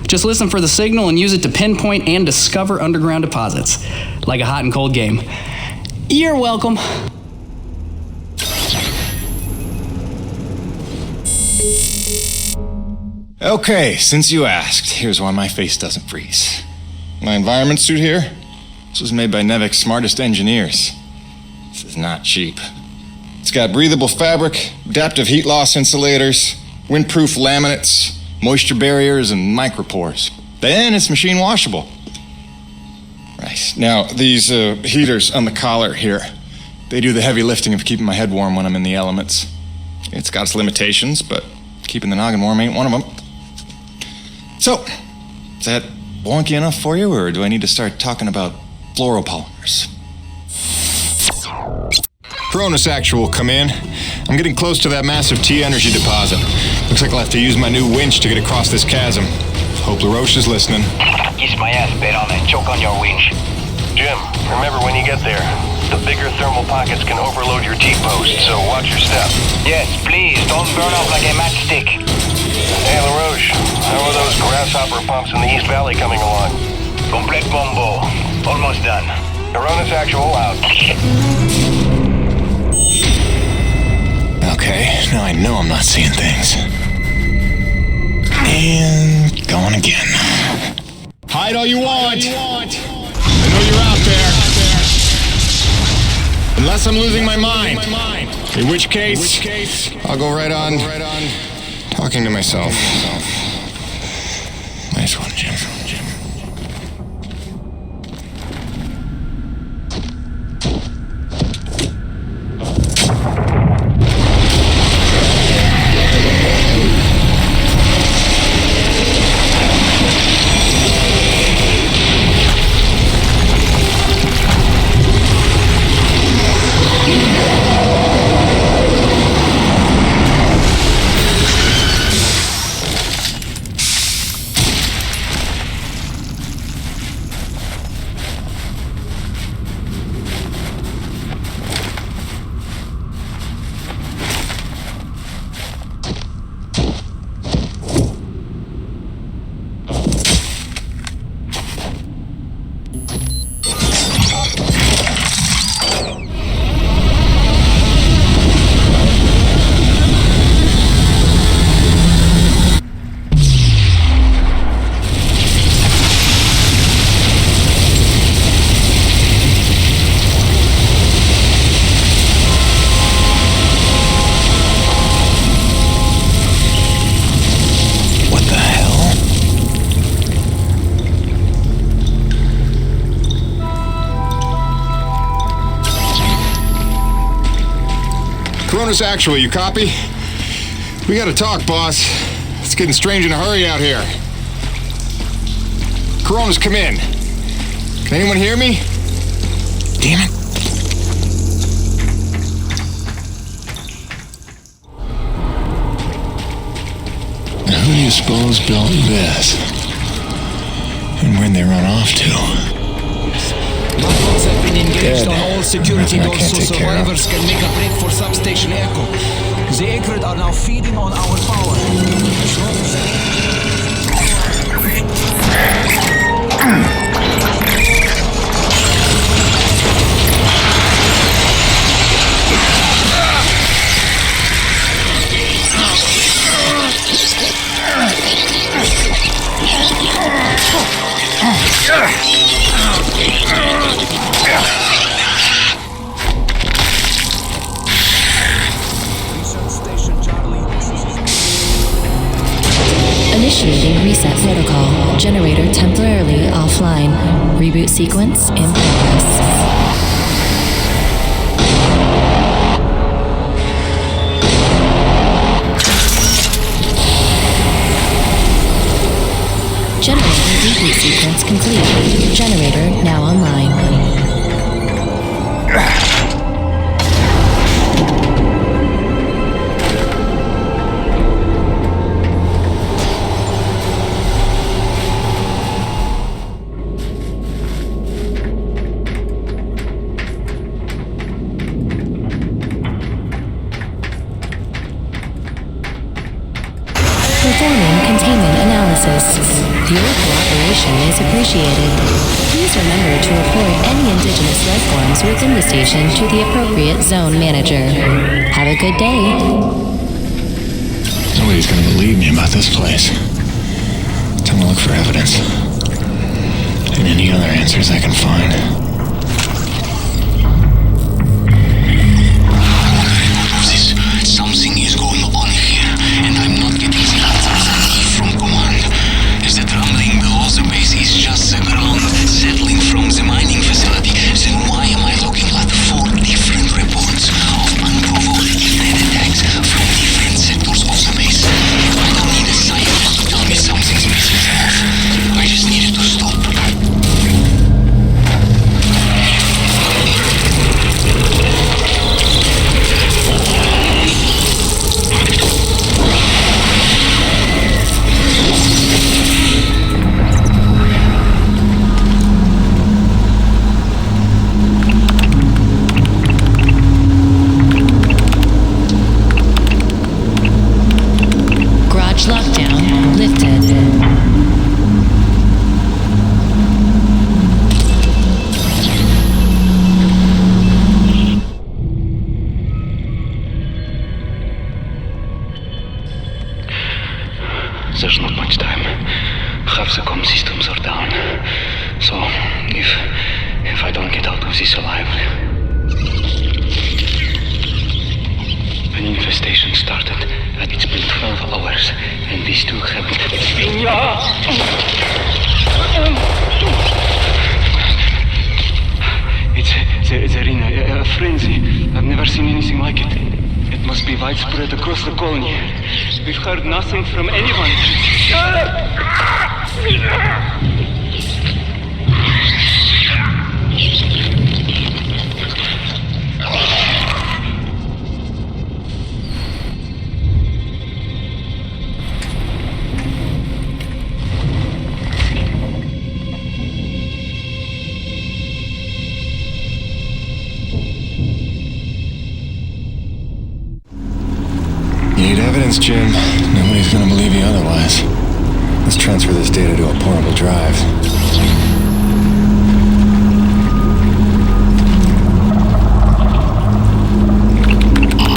Just listen for the signal and use it to pinpoint and discover underground deposits. Like a hot and cold game. You're welcome. Okay, since you asked, here's why my face doesn't freeze. My environment suit here, this was made by Nevik's smartest engineers. This is not cheap. It's got breathable fabric, adaptive heat loss insulators, windproof laminates, moisture barriers, and micropores. Then it's machine washable. Right, now these heaters on the collar here, they do the heavy lifting of keeping my head warm when I'm in the elements. It's got its limitations, but keeping the noggin warm ain't one of them. So, is that wonky enough for you, or do I need to start talking about fluoropolymers? Cronus Actual, come in. I'm getting close to that massive T-energy deposit. Looks like I'll have to use my new winch to get across this chasm. Hope LaRoche is listening. Kiss my ass, Baron, and choke on your winch. Jim, remember when you get there, the bigger thermal pockets can overload your T-post, so watch your step. Yes, please, don't burn up like a matchstick. Hey, LaRoche, how are those grasshopper pumps in the East Valley coming along? Complete bombo. Almost done. Cronus Actual out. Okay, now I know I'm not seeing things. And going again. Hide all you want. I know you're out there. Unless I'm losing my mind. In which case, I'll go right on talking to myself. Nice one, Jim. Cronus Actual, you copy? We gotta talk, boss. It's getting strange in a hurry out here. Cronus, come in. Can anyone hear me? Damn it. Now, who do you suppose built this? And where'd they run off to? Mufflers have been engaged on all security Nothing I doors can't so take care of. survivors can make a break for substation Echo. The Acrid are now feeding on our power. Initiating reset protocol. Generator temporarily offline. Reboot sequence in progress. Generator reboot sequence complete. Generator now online. Performing containment analysis. Your cooperation is appreciated. Please remember to report any indigenous life forms within the station to the appropriate zone manager. Have a good day. Nobody's gonna believe me about this place. Time to look for evidence. And any other answers I can find. Something is going on here, and I'm not getting the answers from command. If that rumbling below the base is just the ground settling from the mining facility, then why am I looking at 4 different reports of unprovoked internet attacks from different There's not much time. Half the comm systems are down. So, if I don't get out of this alive... An infestation started, and it's been 12 hours, and these two haven't... They're in a frenzy. I've never seen anything like it. It must be widespread across the colony. We've heard nothing from anyone. Evidence, Jim. Nobody's gonna believe you otherwise. Let's transfer this data to a portable drive.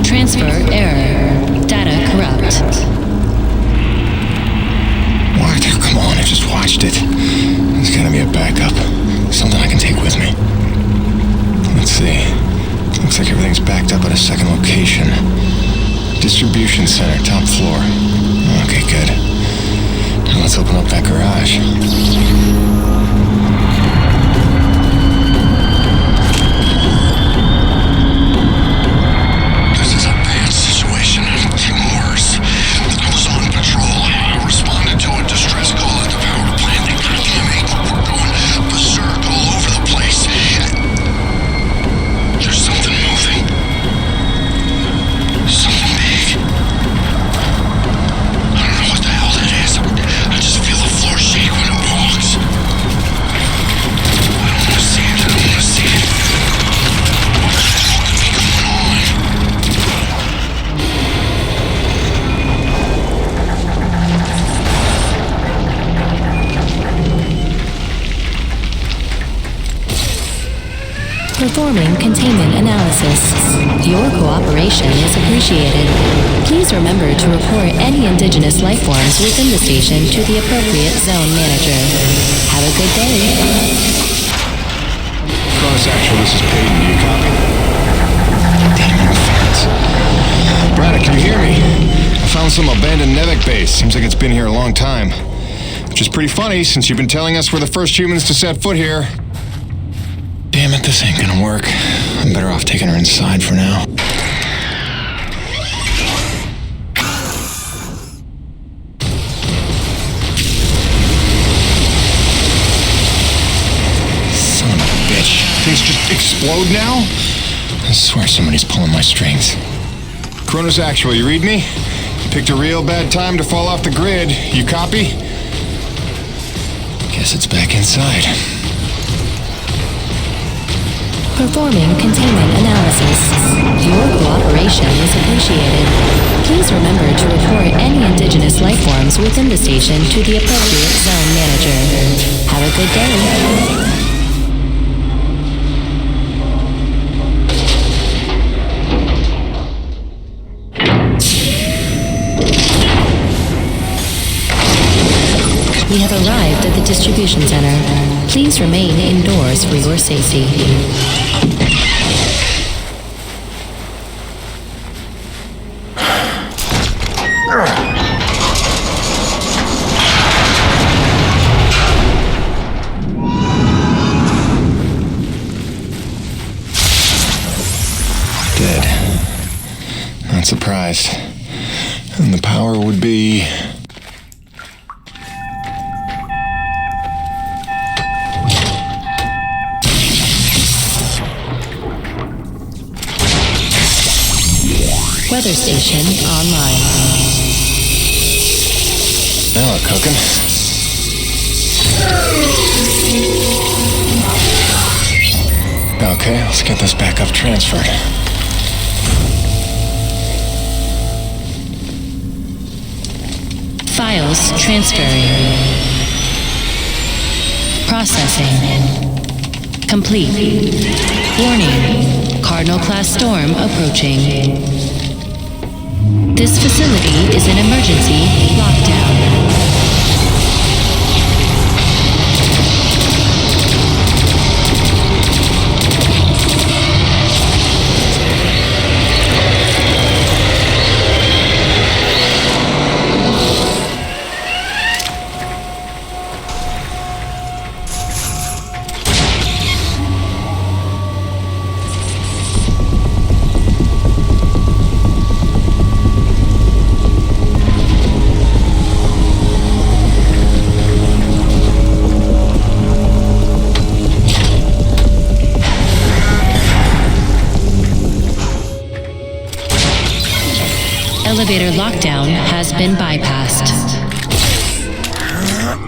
Transfer error. Data corrupt. What? Come on, I just watched it. There's gotta be a backup. Something I can take with me. Let's see. Looks like everything's backed up at a second location. Distribution center, top floor. Okay, good. Now let's open up that garage. This is a bad situation. Even worse. I was on patrol. I responded to a distress call at the power plant. They damn it, we're going berserk all over the place. There's something moving. Something big. I don't know what the hell that is. I just feel the floor shake when it walks. I don't want to see it. I don't want to see it. What the hell could be going on? Performing containment analysis. Your cooperation is appreciated. Please remember to report any indigenous life forms within the station to the appropriate zone manager. Have a good day. Cross Actual, this is Peyton. Do you copy? Damn interference. Braddock, can you hear me? I found some abandoned Nevek base. Seems like it's been here a long time. Which is pretty funny, since you've been telling us we're the first humans to set foot here. Damn it, this ain't gonna work. I'm better off taking her inside for now. Son of a bitch. Things just explode now? I swear somebody's pulling my strings. Kronos Actual, you read me? You picked a real bad time to fall off the grid. You copy? Guess it's back inside. Performing containment analysis. Your cooperation is appreciated. Please remember to report any indigenous life forms within the station to the appropriate zone manager. Have a good day. We have arrived at the distribution center. Please remain indoors for your safety. Dead. Not surprised. And the power would be... Weather station online. Now we're cooking. Okay, let's get this backup transferred. Files transferring. Processing. Complete. Warning. Cardinal class storm approaching. This facility is an emergency lockdown. elevator lockdown has been bypassed.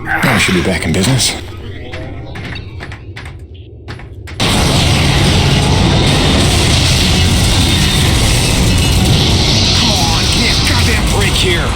Now I should be back in business. Come on, give me a goddamn break here.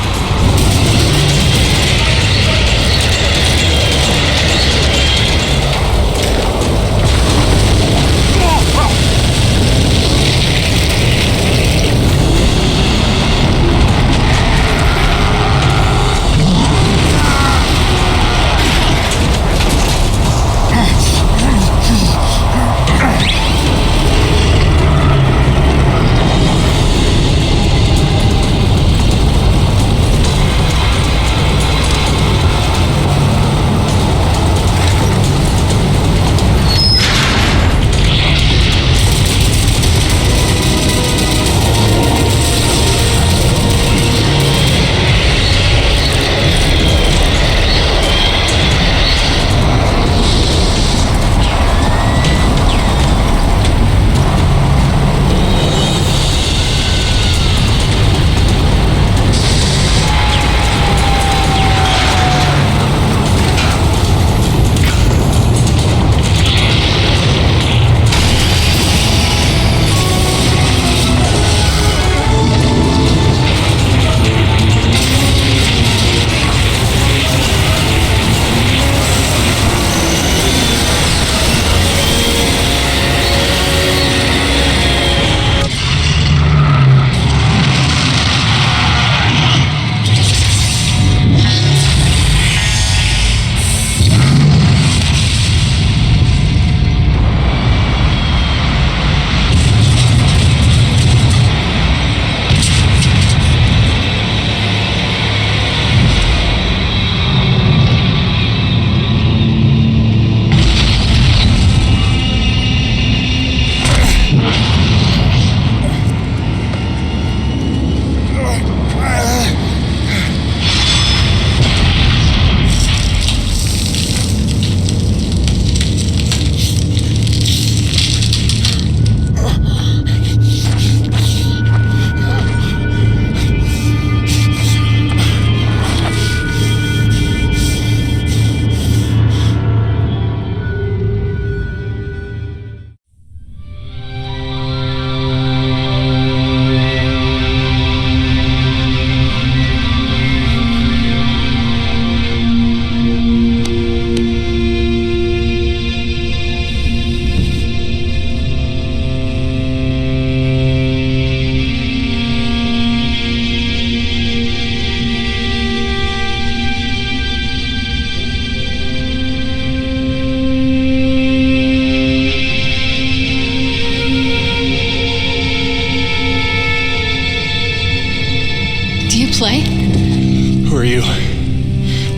Play? Who are you?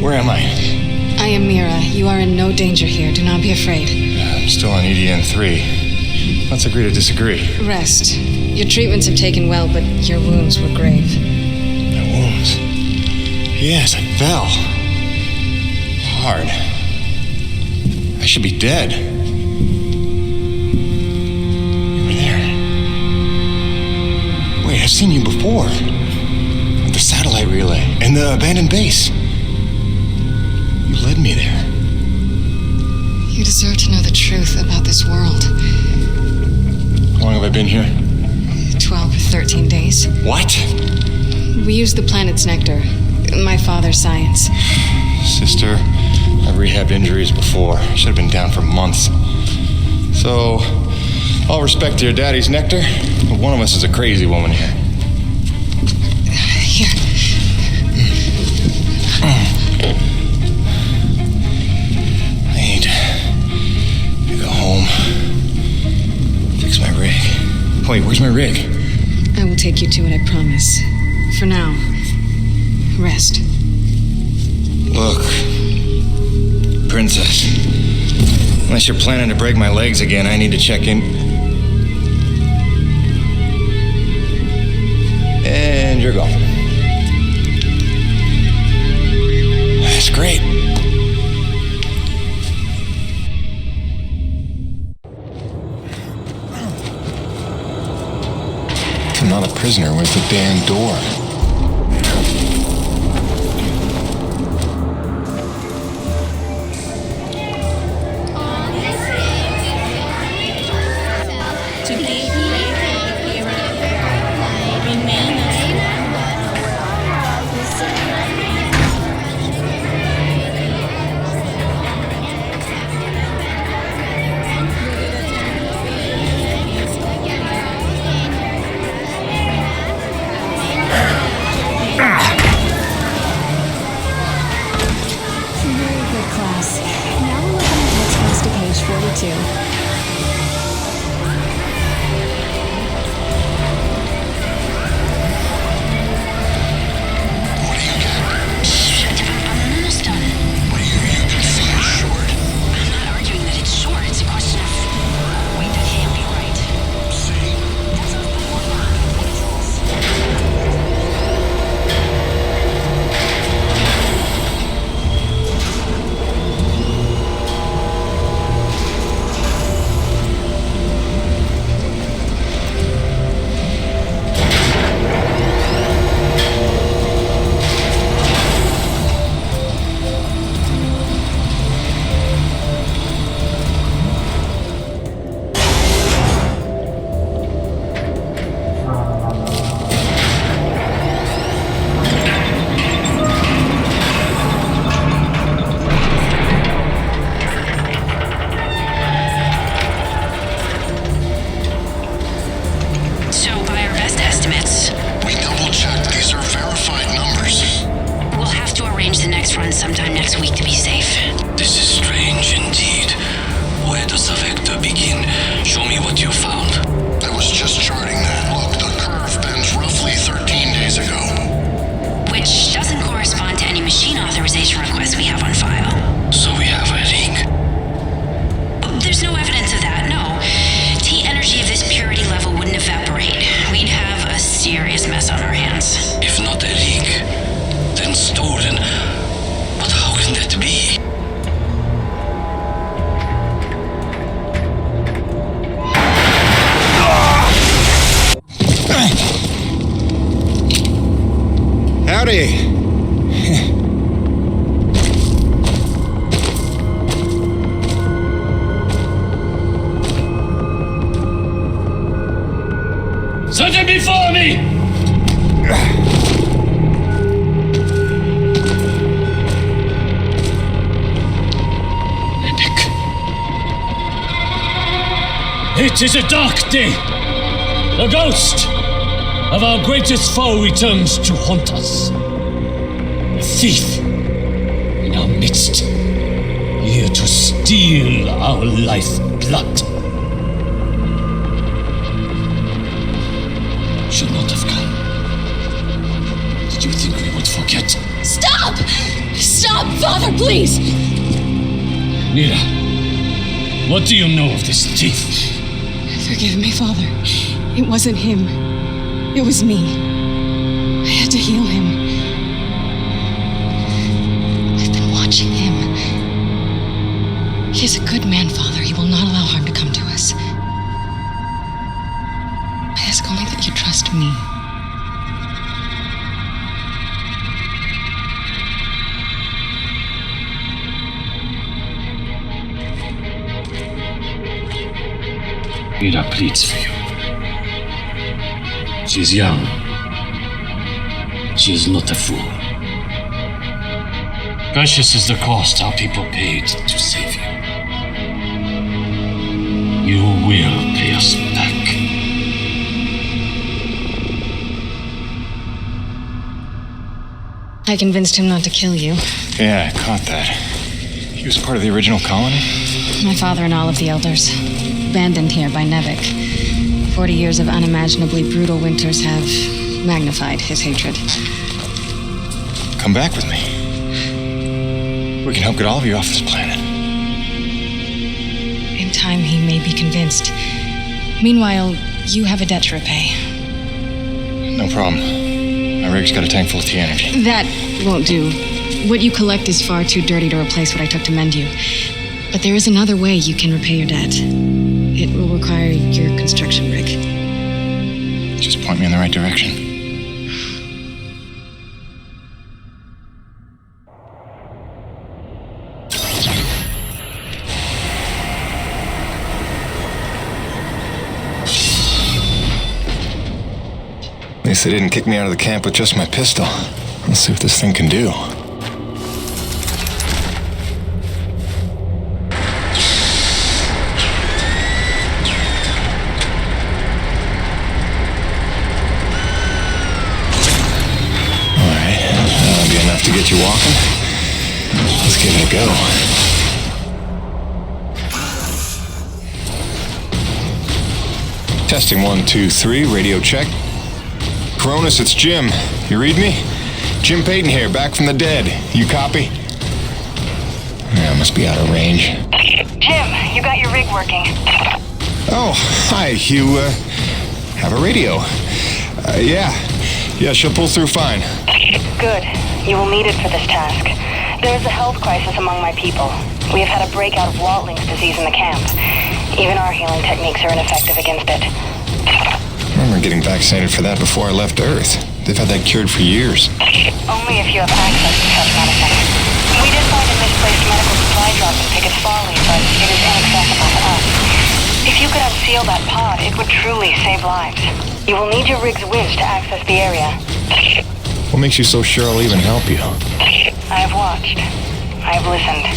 Where am I? I am Mira. You are in no danger here. Do not be afraid. I'm still on EDN 3. Let's agree to disagree. Rest. Your treatments have taken well, but your wounds were grave. My wounds? Yes, I fell. Hard. I should be dead. You were there. Wait, I've seen you before. The satellite relay and the abandoned base. You led me there. You deserve to know the truth about this world. How long have I been here? 12 or 13 days. What? We used the planet's nectar. My father's science. Sister, I've rehabbed injuries before. Should have been down for months. So, all respect to your daddy's nectar, but one of us is a crazy woman here. Here. I need to go home. Fix my rig. Wait, where's my rig? I will take you to it, I promise. For now, rest. Look, Princess. Unless you're planning to break my legs again, I need to check in. And you're gone. That's great. I'm not a prisoner. Where's the damn door? to. Sometime next week to be safe. This is strange indeed. Where does the vector begin? Show me what you found. I was just charting that. Look, the curve bends roughly 13 days ago. Which doesn't correspond to any machine authorization requests we have on file. So we have a leak? There's no evidence of that, no. T energy of this purity level wouldn't evaporate. We'd have a serious mess on our hands. If not a leak, then stolen. But how can that be? Howdy. Something before me! It is a dark day. The ghost of our greatest foe returns to haunt us. A thief in our midst, here to steal our lifeblood. Should not have come. Did you think we would forget? Stop! Stop, Father, please! Mira, what do you know of this thief? Forgive me, Father. It wasn't him. It was me. I had to heal him. I've been watching him. He is a good man, Father. He will not allow harm to come to us. I ask only that you trust me. Mira pleads for you. She's young. She is not a fool. Precious is the cost our people paid to save you. You will pay us back. I convinced him not to kill you. Yeah, I caught that. He was part of the original colony? My father and all of the elders. Abandoned here by Nevik. 40 years of unimaginably brutal winters have magnified his hatred. Come back with me. We can help get all of you off this planet. In time, he may be convinced. Meanwhile, you have a debt to repay. No problem. My rig's got a tank full of T energy. That won't do. What you collect is far too dirty to replace what I took to mend you. But there is another way you can repay your debt. It will require your construction rig. Just point me in the right direction. At least they didn't kick me out of the camp with just my pistol. Let's see what this thing can do. To get you walking? Let's give it a go. Testing 1, 2, 3. Radio check. Cronus, it's Jim. You read me? Jim Payton here, back from the dead. You copy? Yeah, must be out of range. Jim, you got your rig working. Oh, hi. You, have a radio. Yeah, she'll pull through fine. Good. You will need it for this task. There is a health crisis among my people. We have had a breakout of Watling's disease in the camp. Even our healing techniques are ineffective against it. I remember getting vaccinated for that before I left Earth. They've had that cured for years. Only if you have access to such medicine. We did find a misplaced medical supply drop in Pickett's Folly, but it is inaccessible to us. If you could unseal that pod, it would truly save lives. You will need your rig's winch to access the area. What makes you so sure I'll even help you? I have watched. I have listened.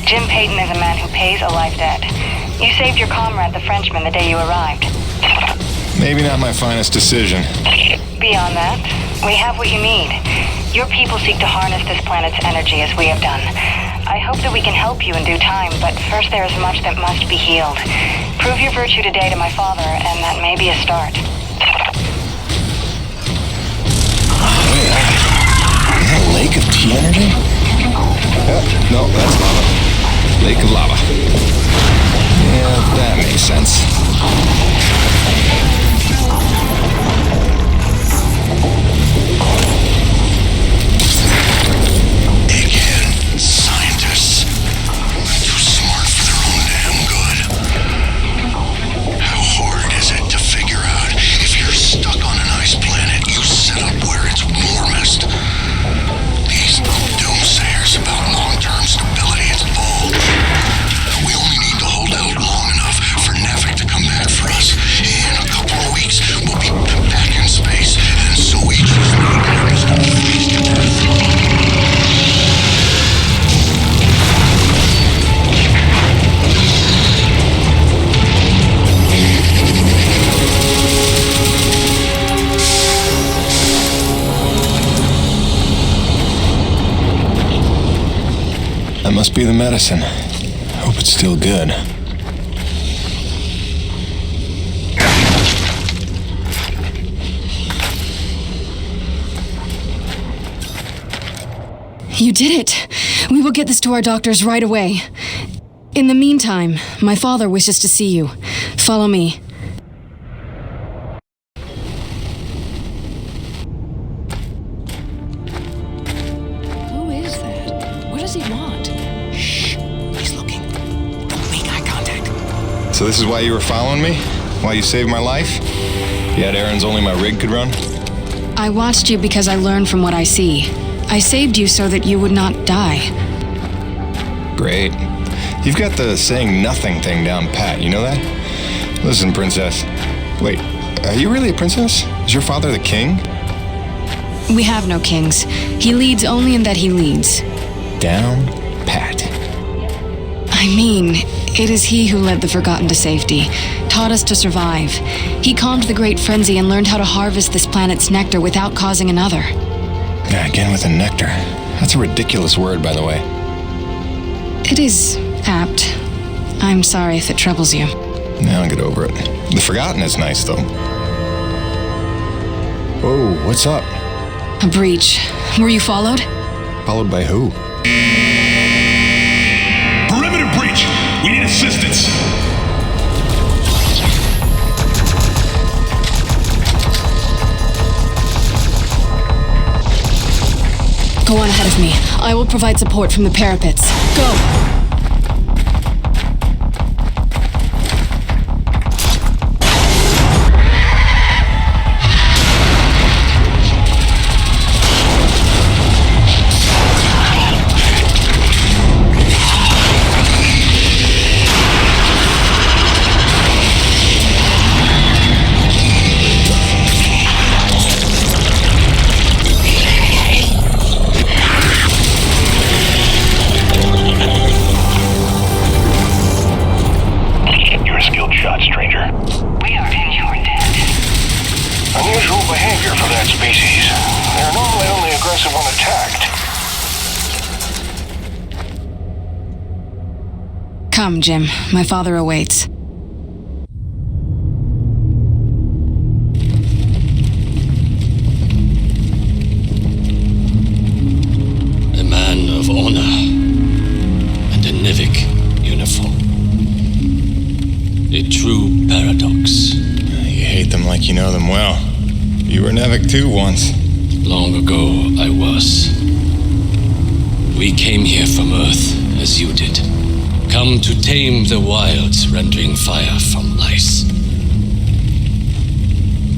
Jim Payton is a man who pays a life debt. You saved your comrade, the Frenchman, the day you arrived. Maybe not my finest decision. Beyond that, we have what you need. Your people seek to harness this planet's energy as we have done. I hope that we can help you in due time, but first there is much that must be healed. Prove your virtue today to my father, and that may be a start. Is that a lake of tea energy? No, that's lava. Lake of lava. Yeah, that makes sense. Again, scientists. Too smart for their own damn good. How hard is it to figure out if you're stuck on an ice planet, you set up where it's warmest? These doomsayers about long-term stability, it's bull. We only need to hold out long enough for Navik to come back for us. In a couple of weeks, we'll be back in space, and so we just need to face to death. That must be the medicine. Hope it's still good. You did it! We will get this to our doctors right away. In the meantime, my father wishes to see you. Follow me. Who is that? What does he want? Shh. He's looking. Don't make eye contact. So this is why you were following me? Why you saved my life? You had errands only my rig could run? I watched you because I learned from what I see. I saved you so that you would not die. Great. You've got the saying nothing thing down pat, you know that? Listen, princess. Wait, are you really a princess? Is your father the king? We have no kings. He leads only in that he leads. Down pat. I mean, it is he who led the Forgotten to safety, taught us to survive. He calmed the Great Frenzy and learned how to harvest this planet's nectar without causing another. Yeah, again with the nectar. That's a ridiculous word, by the way. It is apt. I'm sorry if it troubles you. Now I'll get over it. The Forgotten is nice, though. Whoa, what's up? A breach. Were you followed? Followed by who? Perimeter breach! We need assistance! Go on ahead of me. I will provide support from the parapets. Go! Come, Jim. My father awaits. Nevik too once. Long ago, I was. We came here from Earth, as you did. Come to tame the wilds, rendering fire from ice.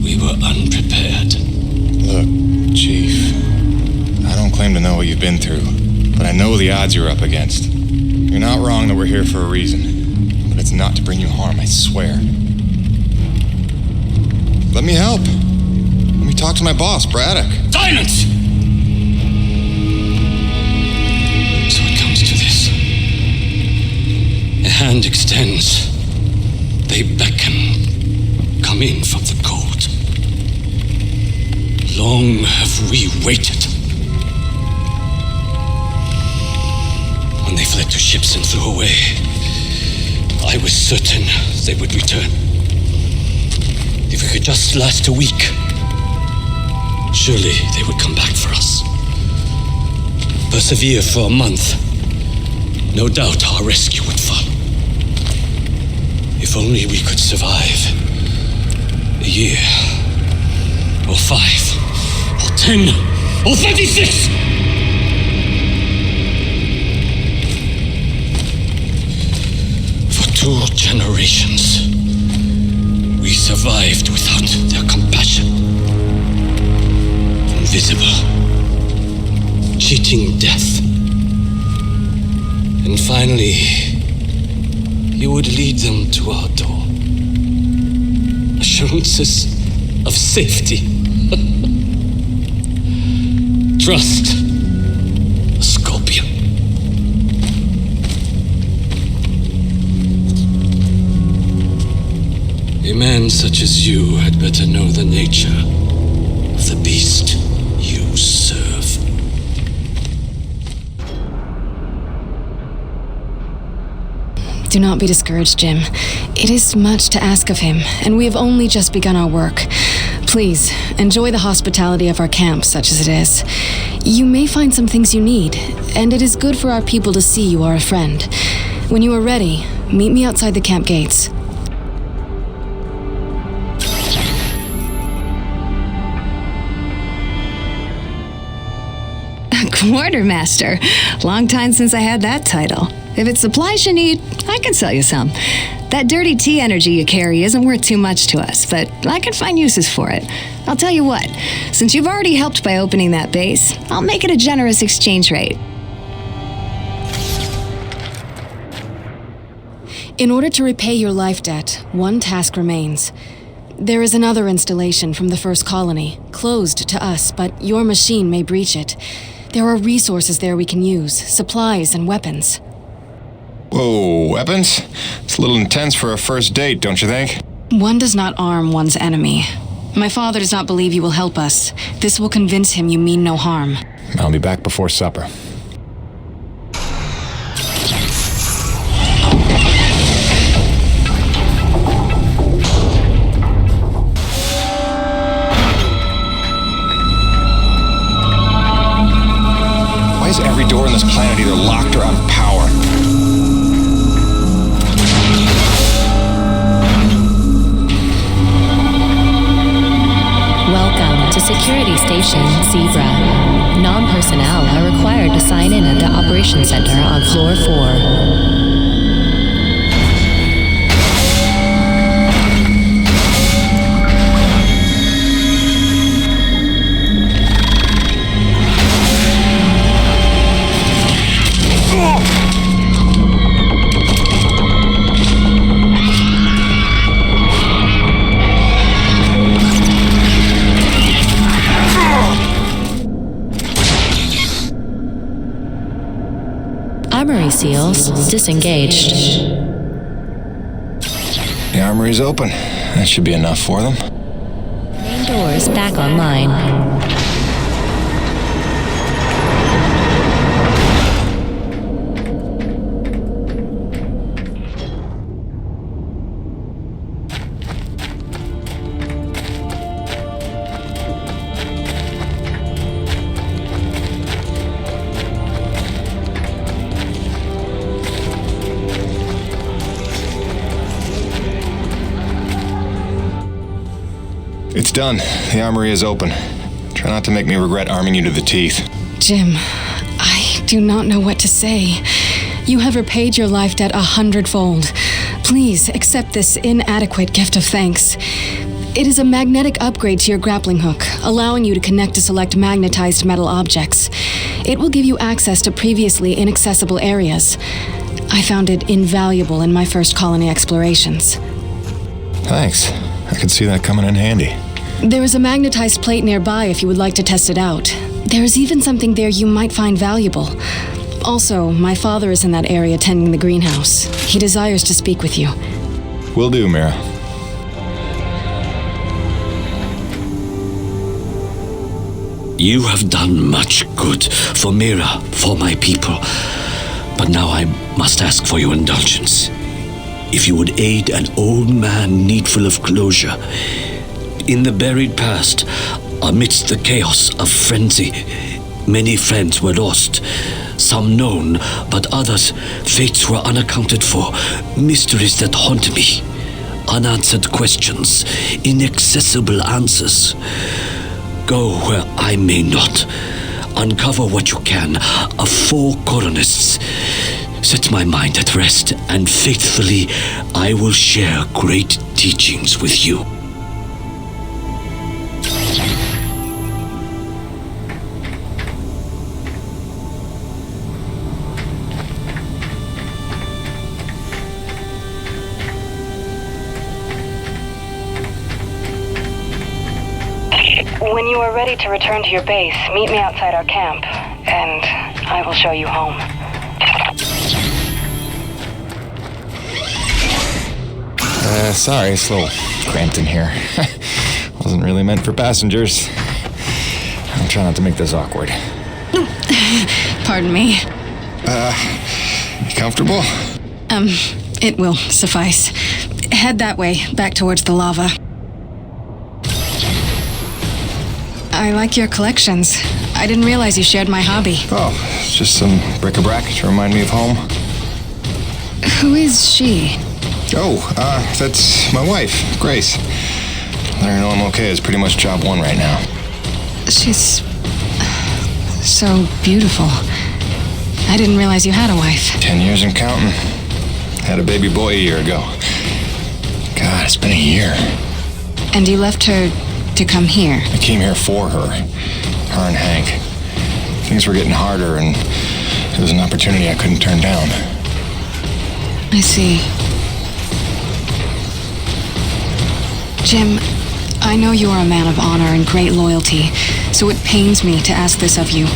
We were unprepared. Look, Chief, I don't claim to know what you've been through, but I know the odds you're up against. You're not wrong that we're here for a reason, but it's not to bring you harm, I swear. Let me help. Let me talk to my boss, Braddock. Silence! So it comes to this. A hand extends. They beckon. Come in from the cold. Long have we waited. When they fled to ships and flew away, I was certain they would return. If we could just last a week, surely they would come back for us. Persevere for a month. No doubt our rescue would follow. If only we could survive. A year. Or 5. Or 10. Or 36! For 2 generations, we survived without their compassion. Invisible. Cheating death. And finally, he would lead them to our door. Assurances of safety. Trust. A scorpion. A man such as you had better know the nature of the beast you serve. Do not be discouraged, Jim. It is much to ask of him, and we have only just begun our work. Please, enjoy the hospitality of our camp, such as it is. You may find some things you need, and it is good for our people to see you are a friend. When you are ready, meet me outside the camp gates. Quartermaster. Long time since I had that title. If it's supplies you need, I can sell you some. That dirty tea energy you carry isn't worth too much to us, but I can find uses for it. I'll tell you what, since you've already helped by opening that base, I'll make it a generous exchange rate. In order to repay your life debt, one task remains. There is another installation from the first colony, closed to us, but your machine may breach it. There are resources there we can use, supplies and weapons. Whoa, weapons? It's a little intense for a first date, don't you think? One does not arm one's enemy. My father does not believe you will help us. This will convince him you mean no harm. I'll be back before supper. Why is every door on this planet either locked or out of power? Welcome to Security Station Zebra. Non-personnel are required to sign in at the Operations Center on Floor 4. Armory seals disengaged. The armory's open. That should be enough for them. Main doors back online. It's done. The armory is open. Try not to make me regret arming you to the teeth. Jim, I do not know what to say. You have repaid your life debt 100-fold. Please accept this inadequate gift of thanks. It is a magnetic upgrade to your grappling hook, allowing you to connect to select magnetized metal objects. It will give you access to previously inaccessible areas. I found it invaluable in my first colony explorations. Thanks. I could see that coming in handy. There is a magnetized plate nearby if you would like to test it out. There is even something there you might find valuable. Also, my father is in that area tending the greenhouse. He desires to speak with you. Will do, Mira. You have done much good for Mira, for my people. But now I must ask for your indulgence. If you would aid an old man needful of closure. In the buried past, amidst the chaos of frenzy, many friends were lost. Some known, but others, fates were unaccounted for. Mysteries that haunt me. Unanswered questions, inaccessible answers. Go where I may not. Uncover what you can of 4 colonists. Set my mind at rest, and faithfully I will share great teachings with you. When you are ready to return to your base, meet me outside our camp, and I will show you home. Sorry, it's a little cramped in here. Wasn't really meant for passengers. I'm trying not to make this awkward. Pardon me. You comfortable? It will suffice. Head that way, back towards the lava. I like your collections. I didn't realize you shared my hobby. Oh, it's just some bric-a-brac to remind me of home. Who is she? Oh, that's my wife, Grace. Let her know I'm okay. It's pretty much job 1 right now. She's so beautiful. I didn't realize you had a wife. 10 years and counting. Had a baby boy a year ago. God, it's been a year. And you left her to come here? I came here for her. Her and Hank. Things were getting harder, and it was an opportunity I couldn't turn down. I see. Jim, I know you are a man of honor and great loyalty, so it pains me to ask this of you.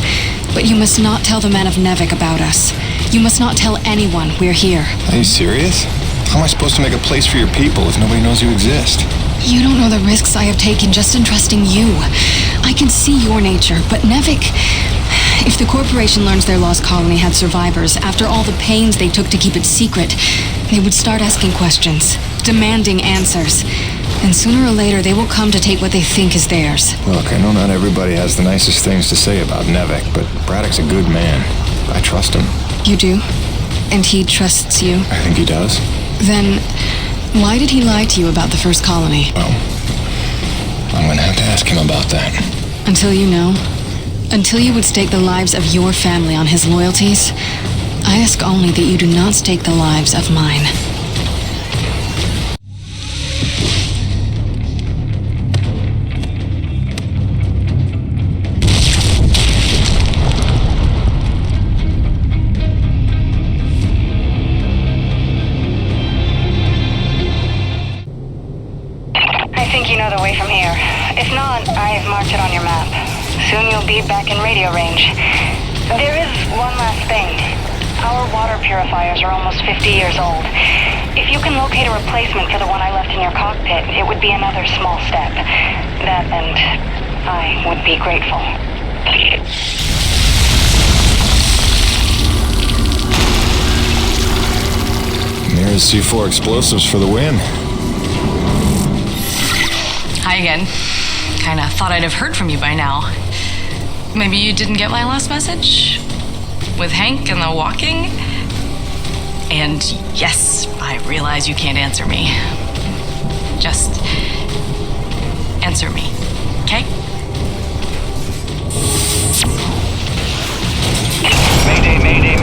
But you must not tell the men of Nevik about us. You must not tell anyone we're here. Are you serious? How am I supposed to make a place for your people if nobody knows you exist? You don't know the risks I have taken just in trusting you. I can see your nature, but Nevik... If the corporation learns their lost colony had survivors, after all the pains they took to keep it secret, they would start asking questions, demanding answers. And sooner or later, they will come to take what they think is theirs. Look, I know not everybody has the nicest things to say about Nevik, but Braddock's a good man. I trust him. You do? And he trusts you? I think he does. Then, why did he lie to you about the first colony? Well, I'm gonna have to ask him about that. Until you know? Until you would stake the lives of your family on his loyalties, I ask only that you do not stake the lives of mine. I think you know the way from here. If not, I've marked it on your map. Soon you'll be back in radio range. There is one last thing. Our water purifiers are almost 50 years old. If you can locate a replacement for the one I left in your cockpit, it would be another small step. That and I would be grateful. Mira's C4 explosives for the win. Hi again. Kinda thought I'd have heard from you by now. Maybe you didn't get my last message? With Hank and the walking? And yes, I realize you can't answer me. Just answer me, okay?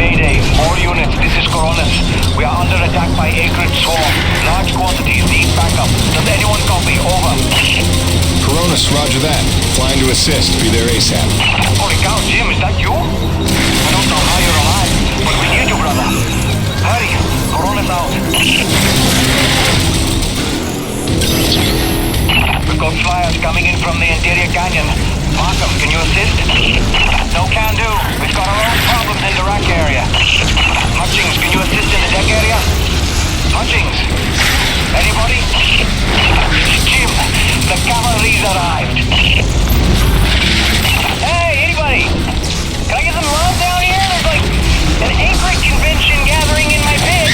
Mayday. All units, this is Coronis. We are under attack by Acrid Swarm. Large quantities need backup. Does anyone copy? Over. Coronis, roger that. Flying to assist. Be there ASAP. Holy cow, Jim, is that you? I don't know how you're alive, but we need you, brother. Hurry, Coronis out. We've got flyers coming in from the interior canyon. Markham, can you assist? No can do. We've got our own problems in the rack area. Hutchings, can you assist in the deck area? Hutchings? Anybody? Jim, the cavalry's arrived. Hey, anybody? Can I get some love down here? There's like an Acrid convention gathering in my pit.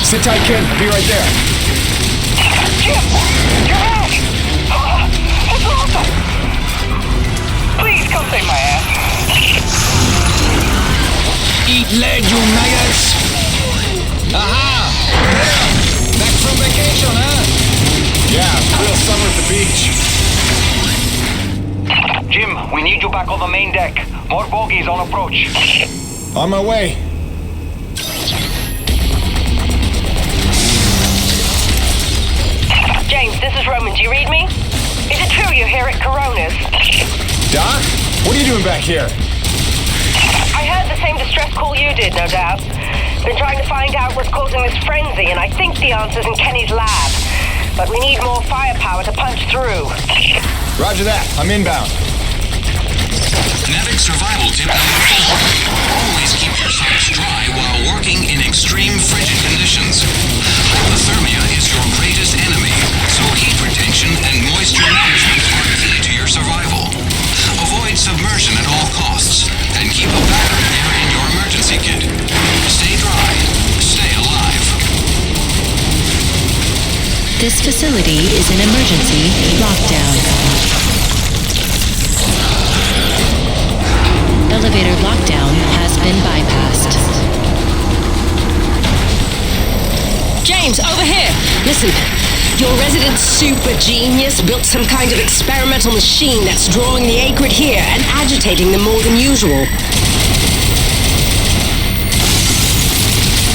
Sit tight, kid. Be right there. Jim, you're back! That's awesome! Please come save my ass. Eat lead, you maggots! Aha! Back from vacation, huh? Yeah, real summer at the beach. Jim, we need you back on the main deck. More bogies on approach. On my way. James, this is Roman. Do you read me? Is it true you're here at Coronis? Doc? What are you doing back here? I heard the same distress call you did, no doubt. Been trying to find out what's causing this frenzy, and I think the answer's in Kenny's lab. But we need more firepower to punch through. Roger that. I'm inbound. Navic survival tip number 4. Always keep your socks dry while working in extreme frigid conditions. Hypothermia is your greatest enemy, so heat retention and moisture management are key to your survival. Avoid submersion at all costs, and keep a backup air in your emergency kit. Stay dry. Stay alive. This facility is an emergency lockdown. Elevator lockdown has been bypassed. James, over here! Listen, your resident super genius built some kind of experimental machine that's drawing the Acrid here and agitating them more than usual.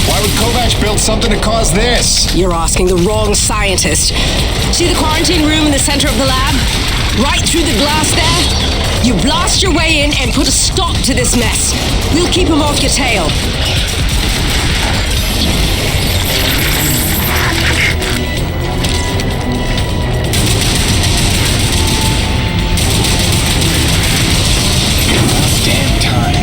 Why would Kovacs build something to cause this? You're asking the wrong scientist. See the quarantine room in the center of the lab? Right through the glass there? You blast your way in and put a stop to this mess. We'll keep him off your tail. Damn time.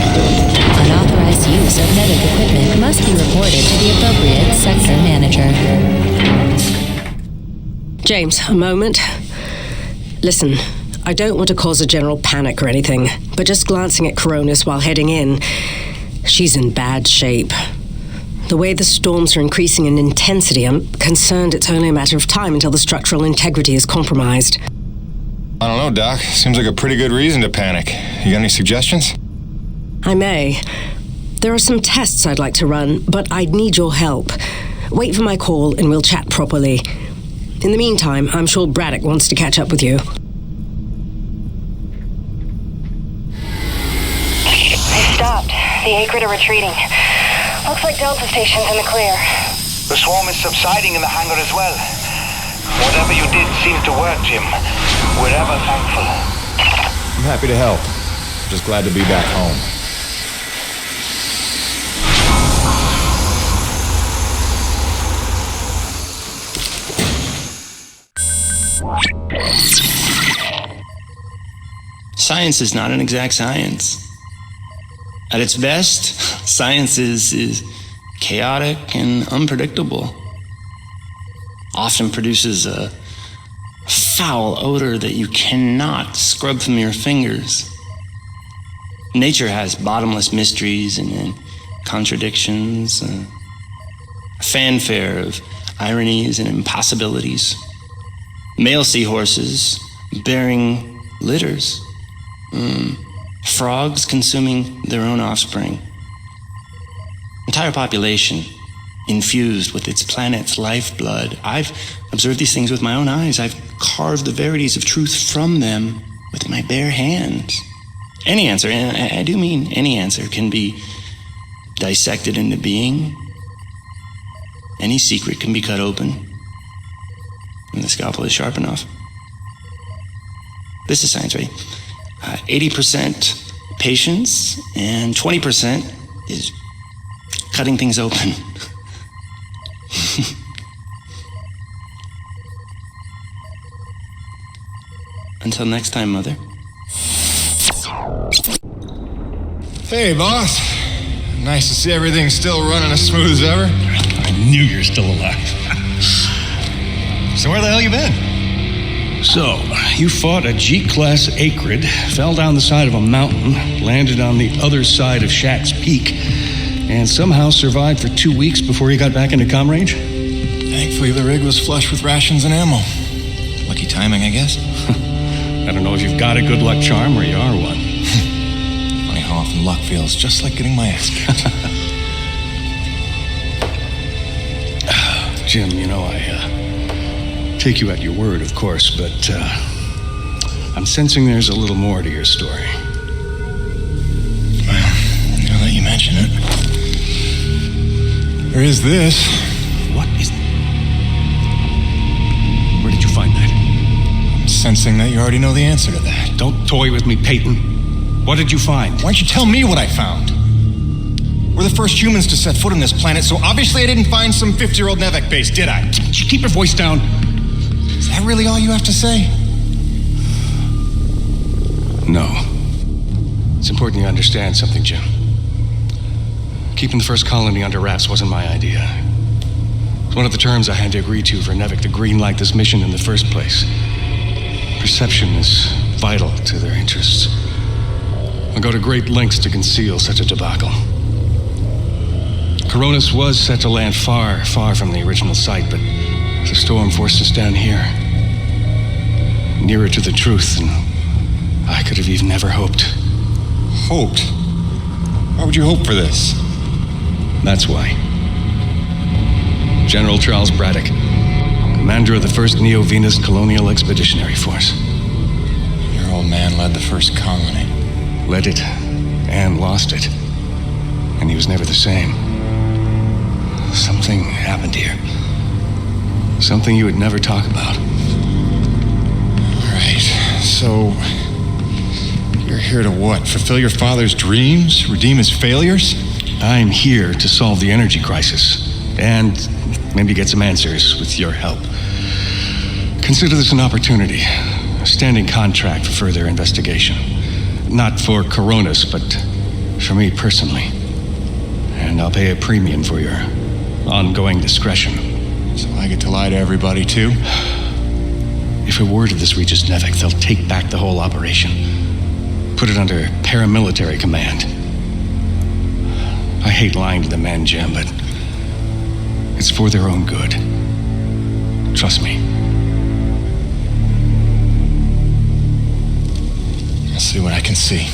Unauthorized use of medic equipment must be reported to the appropriate sector manager. James, a moment. Listen, I don't want to cause a general panic or anything, but just glancing at Coronis while heading in, she's in bad shape. The way the storms are increasing in intensity, I'm concerned it's only a matter of time until the structural integrity is compromised. I don't know, Doc. Seems like a pretty good reason to panic. You got any suggestions? I may. There are some tests I'd like to run, but I'd need your help. Wait for my call and we'll chat properly. In the meantime, I'm sure Braddock wants to catch up with you. They stopped. The Acrid are retreating. Looks like Delta Station's in the clear. The swarm is subsiding in the hangar as well. Whatever you did seemed to work, Jim. We're ever thankful. I'm happy to help. Just glad to be back home. Science is not an exact science. At its best, science is chaotic and unpredictable. Often produces a foul odor that you cannot scrub from your fingers. Nature has bottomless mysteries and contradictions, a fanfare of ironies and impossibilities. Male seahorses bearing litters. Frogs consuming their own offspring. Entire population infused with its planet's lifeblood. I've observed these things with my own eyes. I've carved the verities of truth from them with my bare hands. Any answer, and I do mean any answer, can be dissected into being. Any secret can be cut open, and the scalpel is sharp enough. This is science, right? 80% patience and 20% is cutting things open. Until next time, Mother. Hey, boss. Nice to see everything still running as smooth as ever. I knew you're still alive. So where the hell you been? So, you fought a G-class acrid, fell down the side of a mountain, landed on the other side of Shack's Peak, and somehow survived for 2 weeks before you got back into comm range? Thankfully, the rig was flush with rations and ammo. Lucky timing, I guess. I don't know if you've got a good luck charm or you are one. Funny how often luck feels just like getting my ass kicked. Jim, you know, I take you at your word, of course, but I'm sensing there's a little more to your story. Well, now that you mention it, there is this. What is... Where did you find that? I'm sensing that you already know the answer to that. Don't toy with me, Peyton. What did you find? Why don't you tell me what I found? We're the first humans to set foot on this planet, so obviously I didn't find some 50-year-old Nevek base, did I? Keep your voice down. Is that really all you have to say? No. It's important you understand something, Jim. Keeping the first colony under wraps wasn't my idea. It was one of the terms I had to agree to for Nevek to greenlight this mission in the first place. Perception is vital to their interests. I'll go to great lengths to conceal such a debacle. Coronis was set to land far, far from the original site, but the storm forced us down here. Nearer to the truth than I could have even ever hoped. Hoped? Why would you hope for this? That's why. General Charles Braddock, commander of the 1st Neo-Venus Colonial Expeditionary Force. Your old man led the first colony. Led it, and lost it. And he was never the same. Something happened here. Something you would never talk about. All right, so you're here to what? Fulfill your father's dreams? Redeem his failures? I'm here to solve the energy crisis. And maybe get some answers with your help. Consider this an opportunity. A standing contract for further investigation. Not for Coronis, but for me personally. And I'll pay a premium for your ongoing discretion. So I get to lie to everybody, too? If a word of this reaches Nevek, they'll take back the whole operation. Put it under paramilitary command. I hate lying to the men, Jim, but it's for their own good. Trust me. I'll see what I can see.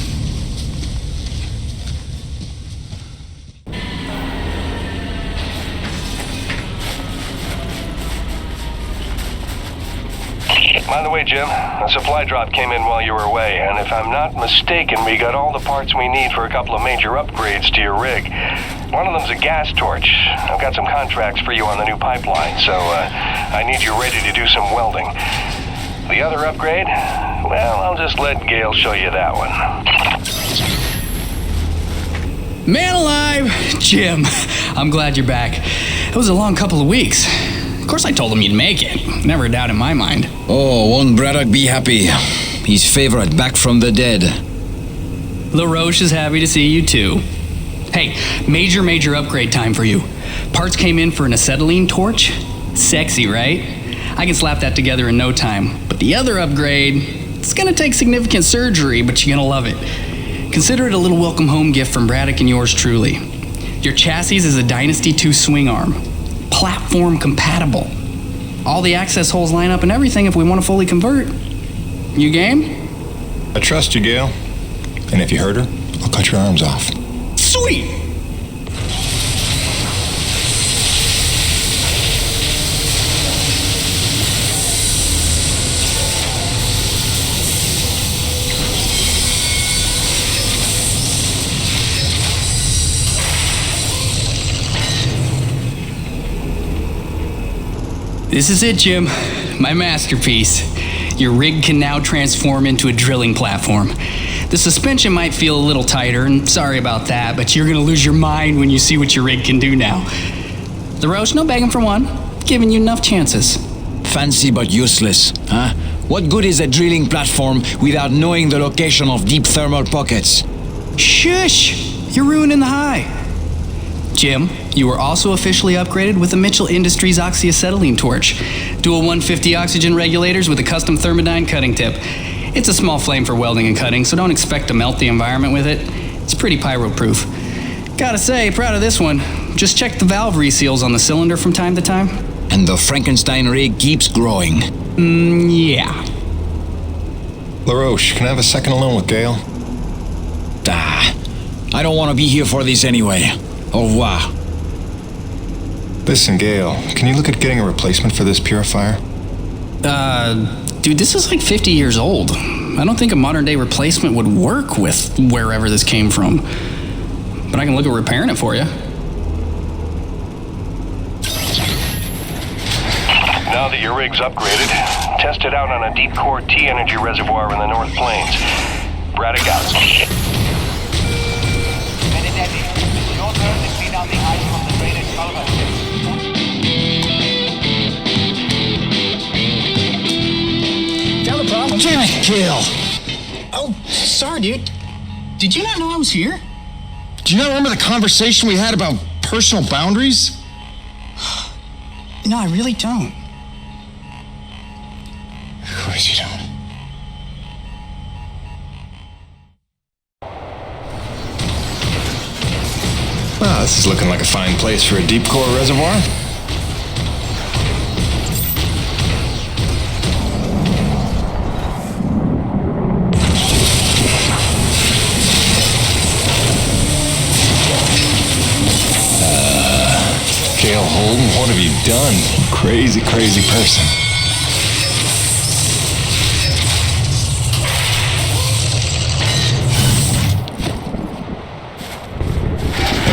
By the way, Jim, a supply drop came in while you were away, and if I'm not mistaken, we got all the parts we need for a couple of major upgrades to your rig. One of them's a gas torch. I've got some contracts for you on the new pipeline, so I need you ready to do some welding. The other upgrade? Well, I'll just let Gale show you that one. Man alive! Jim, I'm glad you're back. It was a long couple of weeks. Of course I told him you'd make it. Never a doubt in my mind. Oh, won't Braddock be happy? His favorite back from the dead. LaRoche is happy to see you too. Hey, major upgrade time for you. Parts came in for an acetylene torch. Sexy, right? I can slap that together in no time. But the other upgrade, it's gonna take significant surgery, but you're gonna love it. Consider it a little welcome home gift from Braddock and yours truly. Your chassis is a Dynasty 2 swing arm. Platform compatible. All the access holes line up and everything if we want to fully convert. You game? I trust you, Gale. And if you hurt her, I'll cut your arms off. Sweet! This is it, Jim. My masterpiece. Your rig can now transform into a drilling platform. The suspension might feel a little tighter, and sorry about that, but you're gonna lose your mind when you see what your rig can do now. LaRoche, no begging for one. Giving you enough chances. Fancy but useless, huh? What good is a drilling platform without knowing the location of deep thermal pockets? Shush! You're ruining the high. Jim, you were also officially upgraded with the Mitchell Industries oxyacetylene torch. Dual 150 oxygen regulators with a custom thermodyne cutting tip. It's a small flame for welding and cutting, so don't expect to melt the environment with it. It's pretty pyro-proof. Gotta say, proud of this one. Just check the valve reseals on the cylinder from time to time. And the Frankenstein rig keeps growing. Yeah. LaRoche, can I have a second alone with Gale? I don't want to be here for this anyway. Au revoir. Listen, Gale, can you look at getting a replacement for this purifier? Dude, this is like 50 years old. I don't think a modern-day replacement would work with wherever this came from. But I can look at repairing it for you. Now that your rig's upgraded, test it out on a deep core T-energy reservoir in the North Plains. Braddock out. Your turn to clean out the ice from the drainage culvert. Damn it, Gale! Oh, sorry, dude. Did you not know I was here? Do you not remember the conversation we had about personal boundaries? No, I really don't. Of course you don't. Wow, this is looking like a fine place for a deep core reservoir. Gale Holden, what have you done? Crazy, crazy person.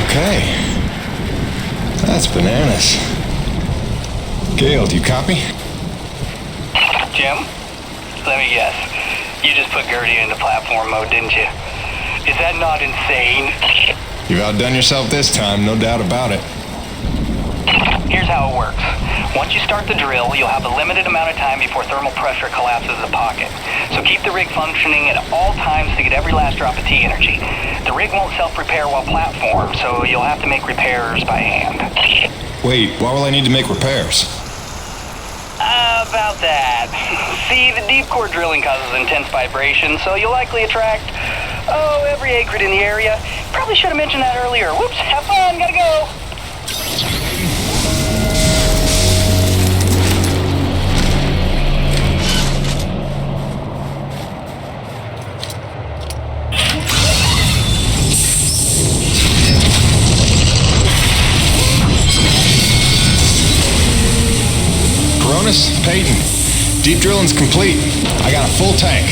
Okay. That's bananas. Gale, do you copy? Jim, let me guess. You just put Gertie into platform mode, didn't you? Is that not insane? You've outdone yourself this time, no doubt about it. Here's how it works. Once you start the drill, you'll have a limited amount of time before thermal pressure collapses the pocket. So keep the rig functioning at all times to get every last drop of T-energy. The rig won't self-repair while platformed, so you'll have to make repairs by hand. Wait, why will I need to make repairs? About that. See, the deep core drilling causes intense vibration, so you'll likely attract, every acrid in the area. Probably should have mentioned that earlier. Whoops, have fun, gotta go. Peyton, deep drilling's complete. I got a full tank.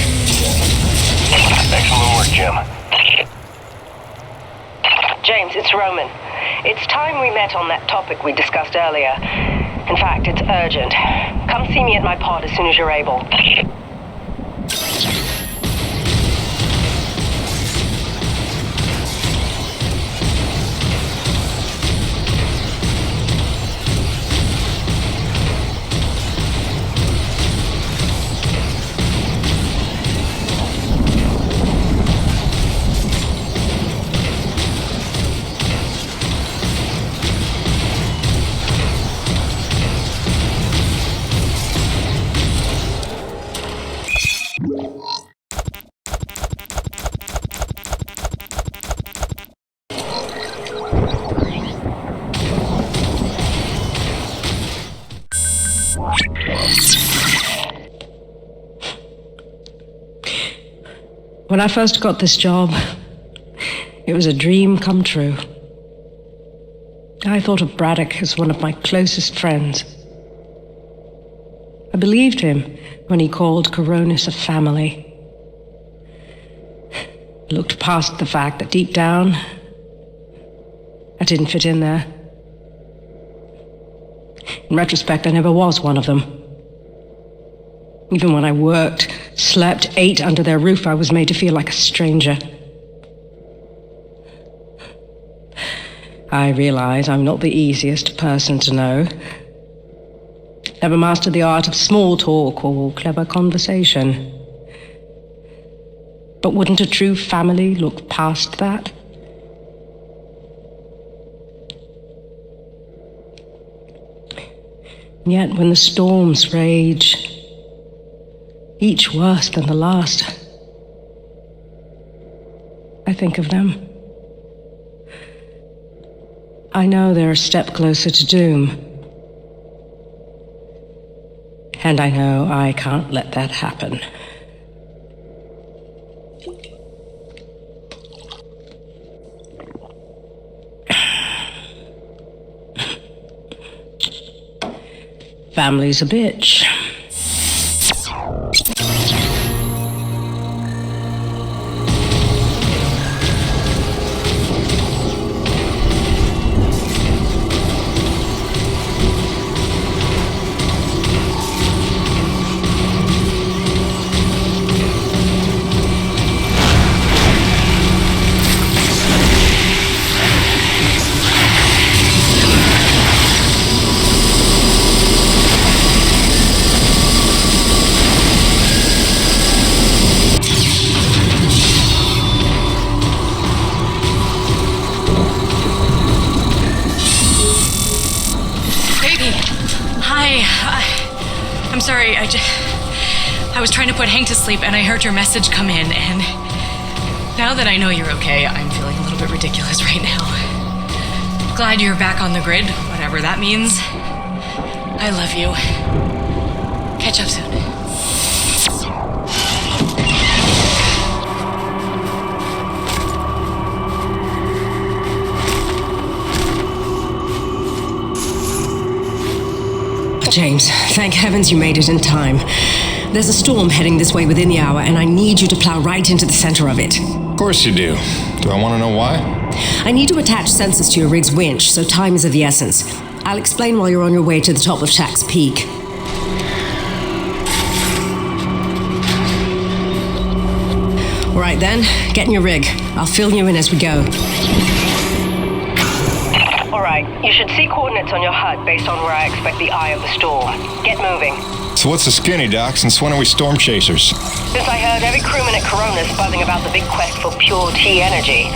Excellent work, Jim. James, it's Roman. It's time we met on that topic we discussed earlier. In fact, it's urgent. Come see me at my pod as soon as you're able. When I first got this job, it was a dream come true. I thought of Braddock as one of my closest friends. I believed him when he called Coronis a family. Looked past the fact that deep down, I didn't fit in there. In retrospect, I never was one of them. Even when I worked, slept, ate under their roof, I was made to feel like a stranger. I realize I'm not the easiest person to know. Never mastered the art of small talk or clever conversation. But wouldn't a true family look past that? Yet when the storms rage, each worse than the last, I think of them. I know they're a step closer to doom. And I know I can't let that happen. Family's a bitch. I'm sorry, I was trying to put Hank to sleep and I heard your message come in, and now that I know you're okay, I'm feeling a little bit ridiculous right now. Glad you're back on the grid, whatever that means. I love you. Catch up soon. James, thank heavens you made it in time. There's a storm heading this way within the hour, and I need you to plow right into the center of it. Of course you do. Do I want to know why? I need to attach sensors to your rig's winch, so time is of the essence. I'll explain while you're on your way to the top of Shack's Peak. All right then, get in your rig. I'll fill you in as we go. Alright, you should see coordinates on your HUD based on where I expect the eye of the storm. Get moving. So what's the skinny, Doc? Since when are we storm chasers? Since I heard every crewman at Corona's buzzing about the big quest for pure T energy.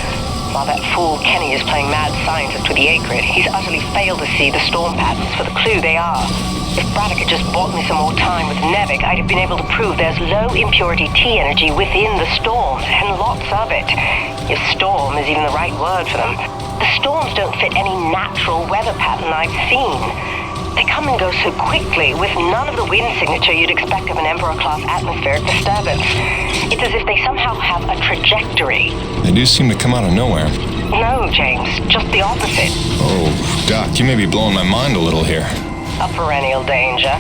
While that fool Kenny is playing mad scientist with the 8-grid, he's utterly failed to see the storm patterns for the clue they are. If Braddock had just bought me some more time with Nevik, I'd have been able to prove there's low impurity T energy within the storm, and lots of it. If storm is even the right word for them. The storms don't fit any natural weather pattern I've seen. They come and go so quickly, with none of the wind signature you'd expect of an Emperor-class atmospheric disturbance. It's as if they somehow have a trajectory. They do seem to come out of nowhere. No, James, just the opposite. Oh, Doc, you may be blowing my mind a little here. A perennial danger.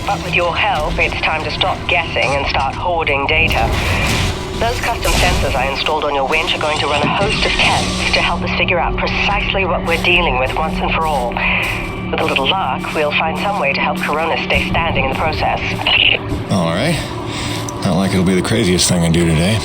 But with your help, it's time to stop guessing and start hoarding data. Those custom sensors I installed on your winch are going to run a host of tests to help us figure out precisely what we're dealing with once and for all. With a little luck, we'll find some way to help Corona stay standing in the process. All right. Not like it'll be the craziest thing I do today.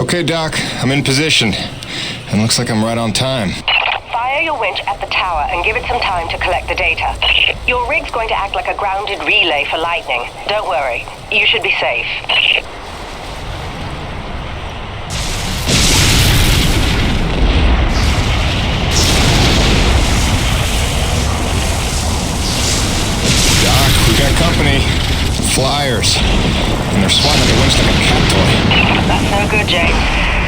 Okay, Doc, I'm in position. And looks like I'm right on time. Fire your winch at the tower and give it some time to collect the data. Your rig's going to act like a grounded relay for lightning. Don't worry, you should be safe. Doc, we got company. Flyers. And they're swatting the winch like a cat toy. That's no good, James.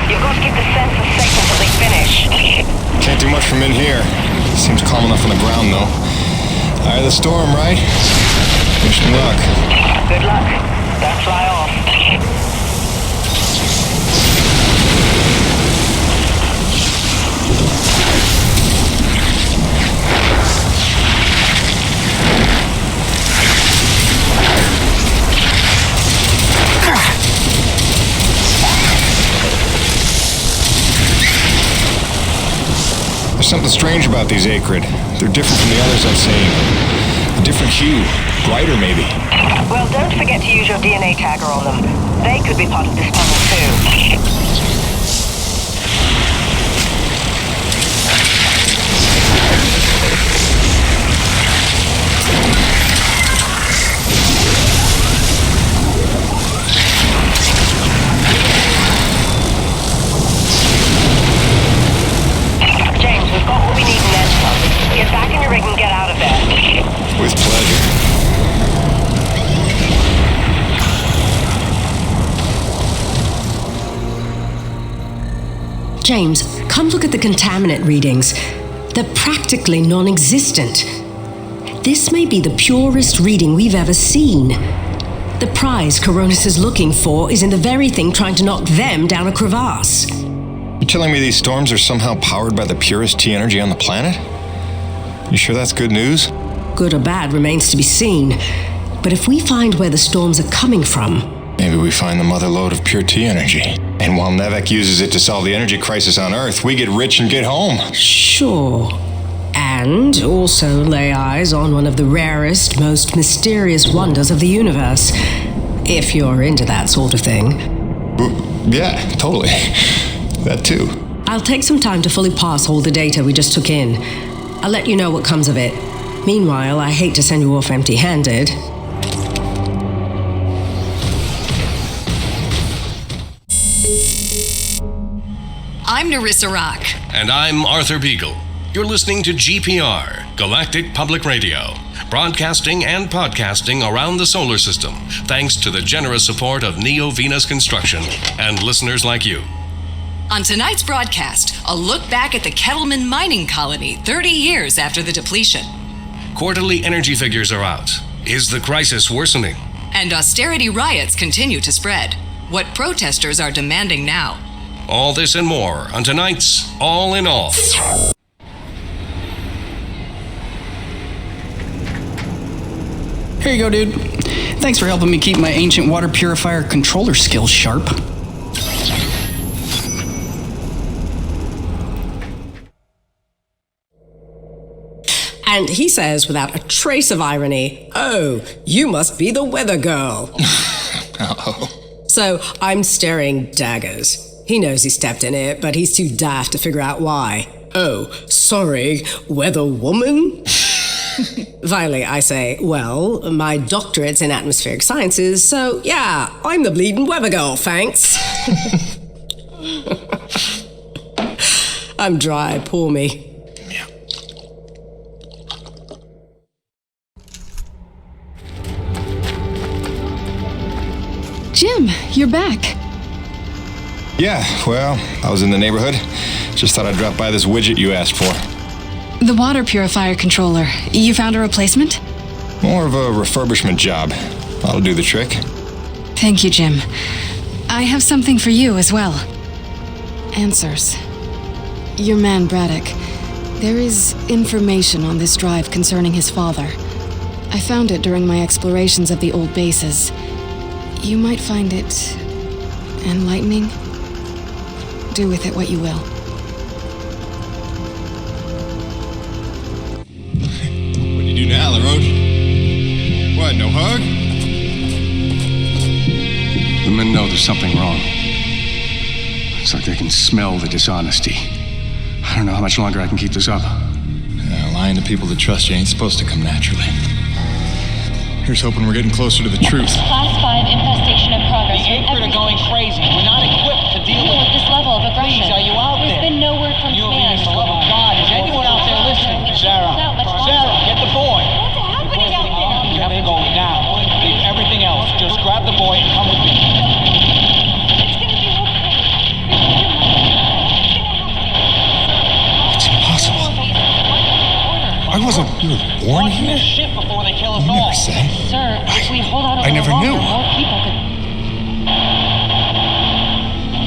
You've got to keep the sensors safe until they finish. Can't do much from in here. Seems calm enough on the ground, though. Eye of the storm, right? Wish me luck. Good luck. Don't fly off. There's something strange about these Acrid. They're different from the others I've seen. A different hue. Brighter, maybe. Well, don't forget to use your DNA tagger on them. They could be part of this puzzle, too. We've got what we need and then some. Get back in your rig and get out of there. With pleasure. James, come look at the contaminant readings. They're practically non-existent. This may be the purest reading we've ever seen. The prize Coronis is looking for is in the very thing trying to knock them down a crevasse. You're telling me these storms are somehow powered by the purest T energy on the planet? You sure that's good news? Good or bad remains to be seen. But if we find where the storms are coming from... Maybe we find the mother lode of pure T energy. And while Nevek uses it to solve the energy crisis on Earth, we get rich and get home. Sure. And also lay eyes on one of the rarest, most mysterious wonders of the universe. If you're into that sort of thing. Yeah, totally. That too. I'll take some time to fully parse all the data we just took in. I'll let you know what comes of it. Meanwhile, I hate to send you off empty-handed. I'm Narissa Rock. And I'm Arthur Beagle. You're listening to GPR, Galactic Public Radio, broadcasting and podcasting around the solar system, thanks to the generous support of Neo Venus Construction and listeners like you. On tonight's broadcast, a look back at the Kettleman mining colony 30 years after the depletion. Quarterly energy figures are out. Is the crisis worsening? And austerity riots continue to spread. What protesters are demanding now. All this and more on tonight's All in All. Here you go, dude. Thanks for helping me keep my ancient water purifier controller skills sharp. And he says, without a trace of irony, "Oh, you must be the weather girl." Oh. So I'm staring daggers. He knows he stepped in it, but he's too daft to figure out why. "Oh, sorry, weather woman?" Finally, I say, "Well, my doctorate's in atmospheric sciences, so yeah, I'm the bleeding weather girl, thanks." I'm dry, poor me. Jim, you're back. Yeah, well, I was in the neighborhood. Just thought I'd drop by this widget you asked for. The water purifier controller. You found a replacement? More of a refurbishment job. That'll do the trick. Thank you, Jim. I have something for you as well. Answers. Your man, Braddock. There is information on this drive concerning his father. I found it during my explorations of the old bases. You might find it enlightening. Do with it what you will. What do you do now, LaRoche? What, no hug? The men know there's something wrong. It's like they can smell the dishonesty. I don't know how much longer I can keep this up. Lying to people that trust you ain't supposed to come naturally. Here's hoping we're getting closer to the truth. Class 5 infestation in progress. The Acrid are going crazy. We're not equipped to deal with this level of aggression. Please, are you out There's there? been no word from command. For the love of God, is anyone out there listening? Sarah, get the boy. What's happening out there? You have to go now. Leave everything else. Just grab the boy and come with me. It's impossible. I wasn't born Watch here. this shit before they kill us You all. never said. Sir, if we hold out a I little never longer, knew. more people could...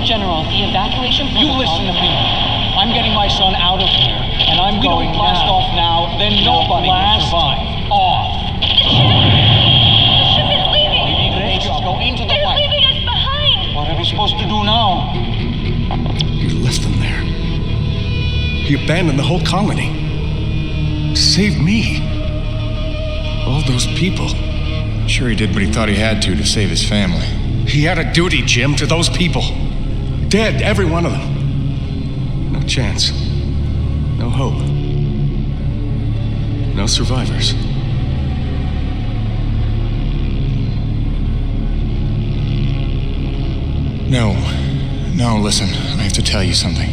General, the evacuation You listen to me. I'm getting my son out of here, and I'm going to blast off now, then nobody will survive. Off. The ship is leaving! Go into the They're light. leaving us behind! What are we supposed to do now? You left them there. He abandoned the whole colony. Saved me. All those people. Sure, he did what he thought he had to save his family. He had a duty, Jim, to those people. Dead, every one of them. No chance. No hope. No survivors. No, listen. I have to tell you something.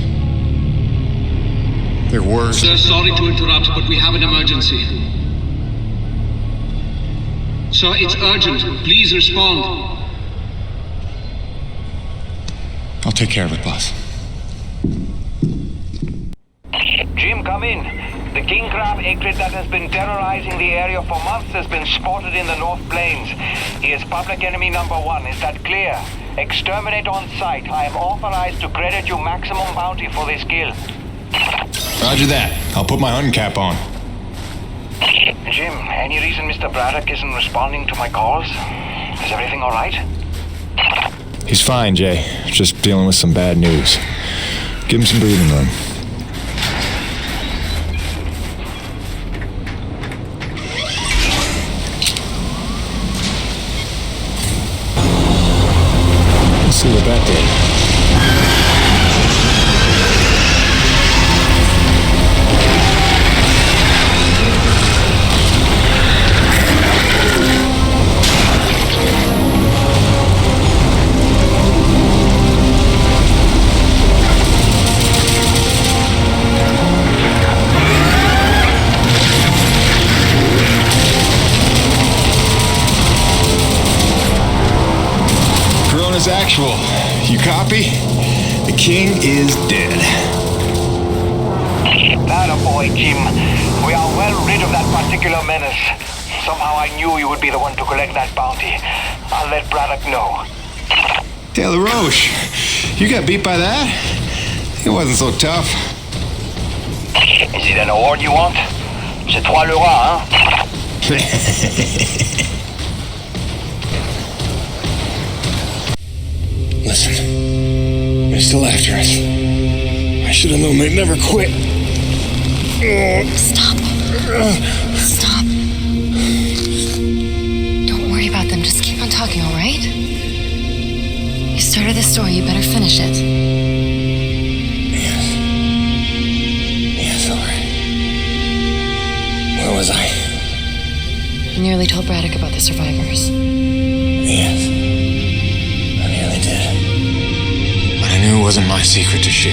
There were... Sir, sorry to interrupt, but we have an emergency. Sir, it's urgent. Please respond. I'll take care of it, boss. Jim, come in. The king crab acrid that has been terrorizing the area for months has been spotted in the North Plains. He is public enemy number 1. Is that clear? Exterminate on sight. I am authorized to credit you maximum bounty for this kill. Roger that. I'll put my hunting cap on. Jim, any reason Mr. Braddock isn't responding to my calls? Is everything all right? He's fine, Jay. Just dealing with some bad news. Give him some breathing room. Let's see what that did. Actual. You copy? The king is dead. Attaboy, Jim. We are well rid of that particular menace. Somehow I knew you would be the one to collect that bounty. I'll let Braddock know. Taylor Roche, you got beat by that? It wasn't so tough. Is it an award you want? C'est toi le roi, hein? Listen, they're still after us. I should have known they'd never quit. Stop. Stop. Don't worry about them. Just keep on talking, all right? You started this story. You better finish it. Yes, all right. Where was I? You nearly told Braddock about the survivors. Yes. I nearly did. But I knew it wasn't my secret to share.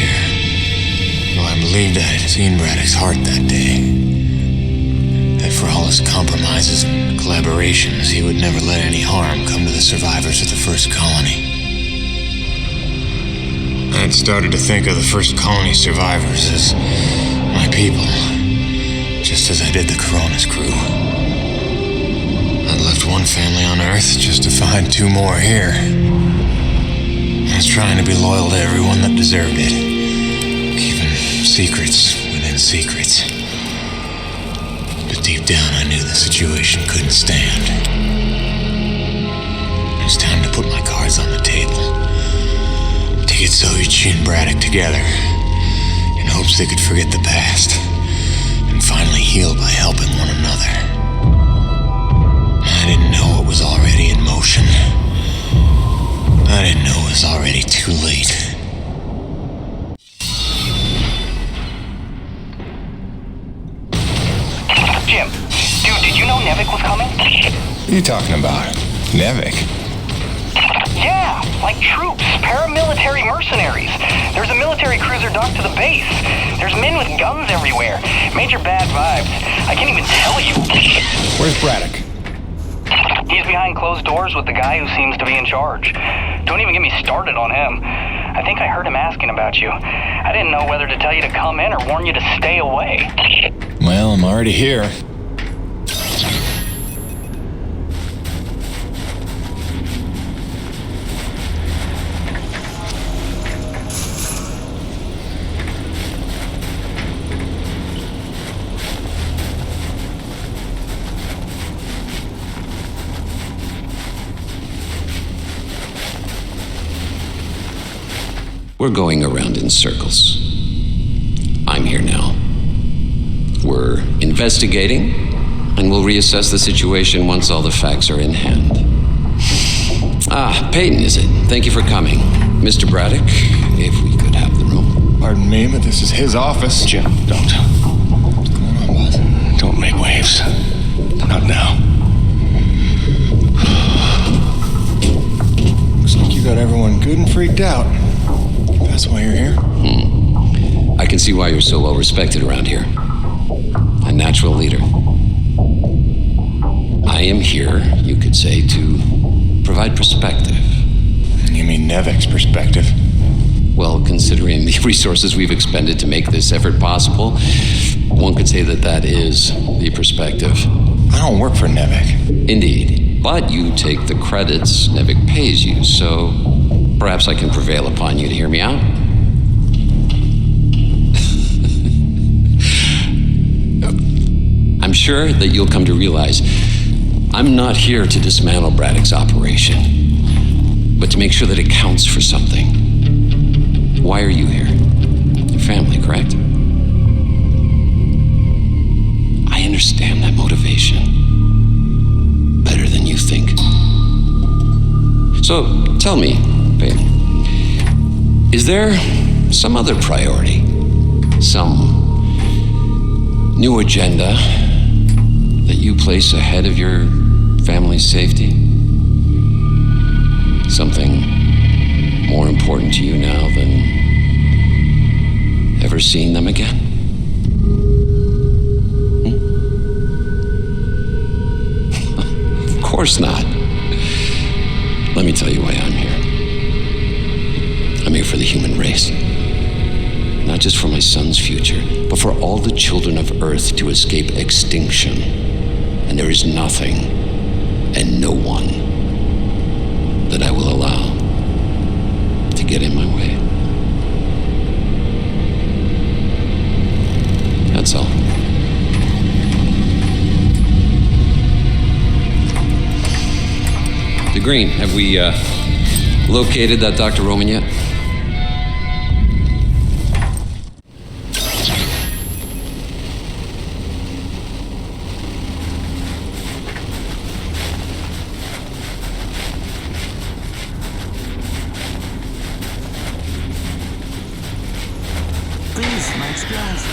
Though I believed I had seen Braddock's heart that day. That for all his compromises and collaborations, he would never let any harm come to the survivors of the first colony. I had started to think of the first colony survivors as my people, just as I did the Corona's crew. I'd left one family on Earth just to find two more here. I was trying to be loyal to everyone that deserved it, keeping secrets within secrets. But deep down I knew the situation couldn't stand. It was time to put my cards on the table. To get Soichi and Braddock together, in hopes they could forget the past, and finally heal by helping one another. I didn't know what was already in motion. I didn't know it was already too late. know Nevik was coming? What are you talking about? Nevik? Yeah, like troops, paramilitary mercenaries. There's a military cruiser docked to the base. There's men with guns everywhere. Major bad vibes. I can't even tell you. Where's Braddock? He's behind closed doors with the guy who seems to be in charge. Don't even get me started on him. I think I heard him asking about you. I didn't know whether to tell you to come in or warn you to stay away. Well, I'm already here. We're going around in circles. I'm here now. We're investigating, and we'll reassess the situation once all the facts are in hand. Ah, Peyton, is it? Thank you for coming. Mr. Braddock, if we could have the room. Pardon me, but this is his office. Jim, don't. Don't make waves. Not now. Looks like you got everyone good and freaked out. That's why you're here? I can see why you're so well respected around here. A natural leader. I am here, you could say, to provide perspective. You mean Nevik's perspective? Well, considering the resources we've expended to make this effort possible, one could say that that is the perspective. I don't work for Nevik. Indeed. But you take the credits Nevik pays you, so perhaps I can prevail upon you to hear me out. I'm sure that you'll come to realize I'm not here to dismantle Braddock's operation, but to make sure that it counts for something. Why are you here? Your family, correct? I understand that motivation better than you think. So tell me, babe, is there some other priority? Some new agenda that you place ahead of your family's safety? Something more important to you now than ever seeing them again? Of course not. Let me tell you why I'm here. I'm here for the human race. Not just for my son's future, but for all the children of Earth to escape extinction. And there is nothing and no one that I will allow to get in my way. That's all. Green, have we located that Dr. Roman yet? Please, my experience.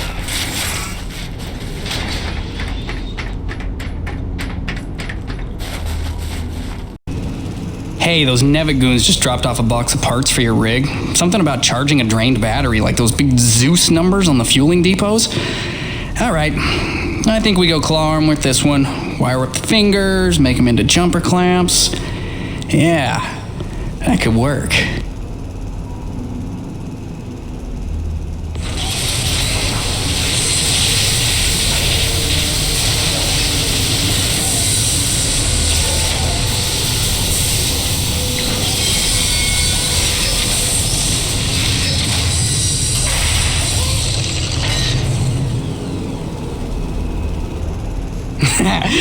Hey, those Nevik goons just dropped off a box of parts for your rig. Something about charging a drained battery, like those big Zeus numbers on the fueling depots. All right, I think we go claw arm with this one. Wire up the fingers, make them into jumper clamps. Yeah, that could work.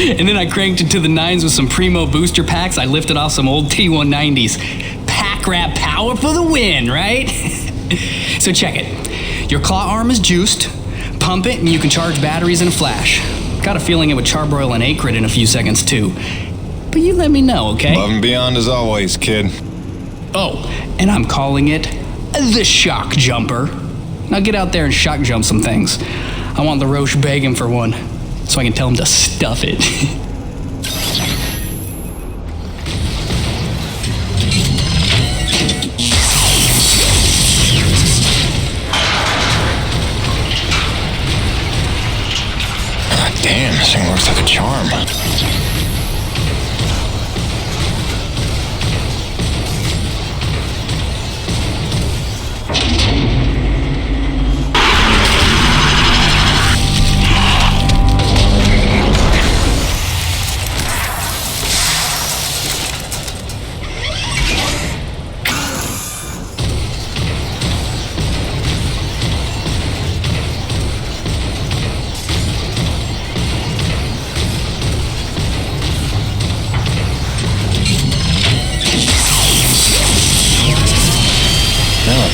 And then I cranked it to the nines with some primo booster packs. I lifted off some old T190s. Pack rat power for the win, right? So check it. Your claw arm is juiced. Pump it and you can charge batteries in a flash. Got a feeling it would charbroil an acrid in a few seconds too. But you let me know, okay? Above and beyond as always, kid. Oh, and I'm calling it the shock jumper. Now get out there and shock jump some things. I want the Roche begging for one, so I can tell him to stuff it. This thing works like a charm.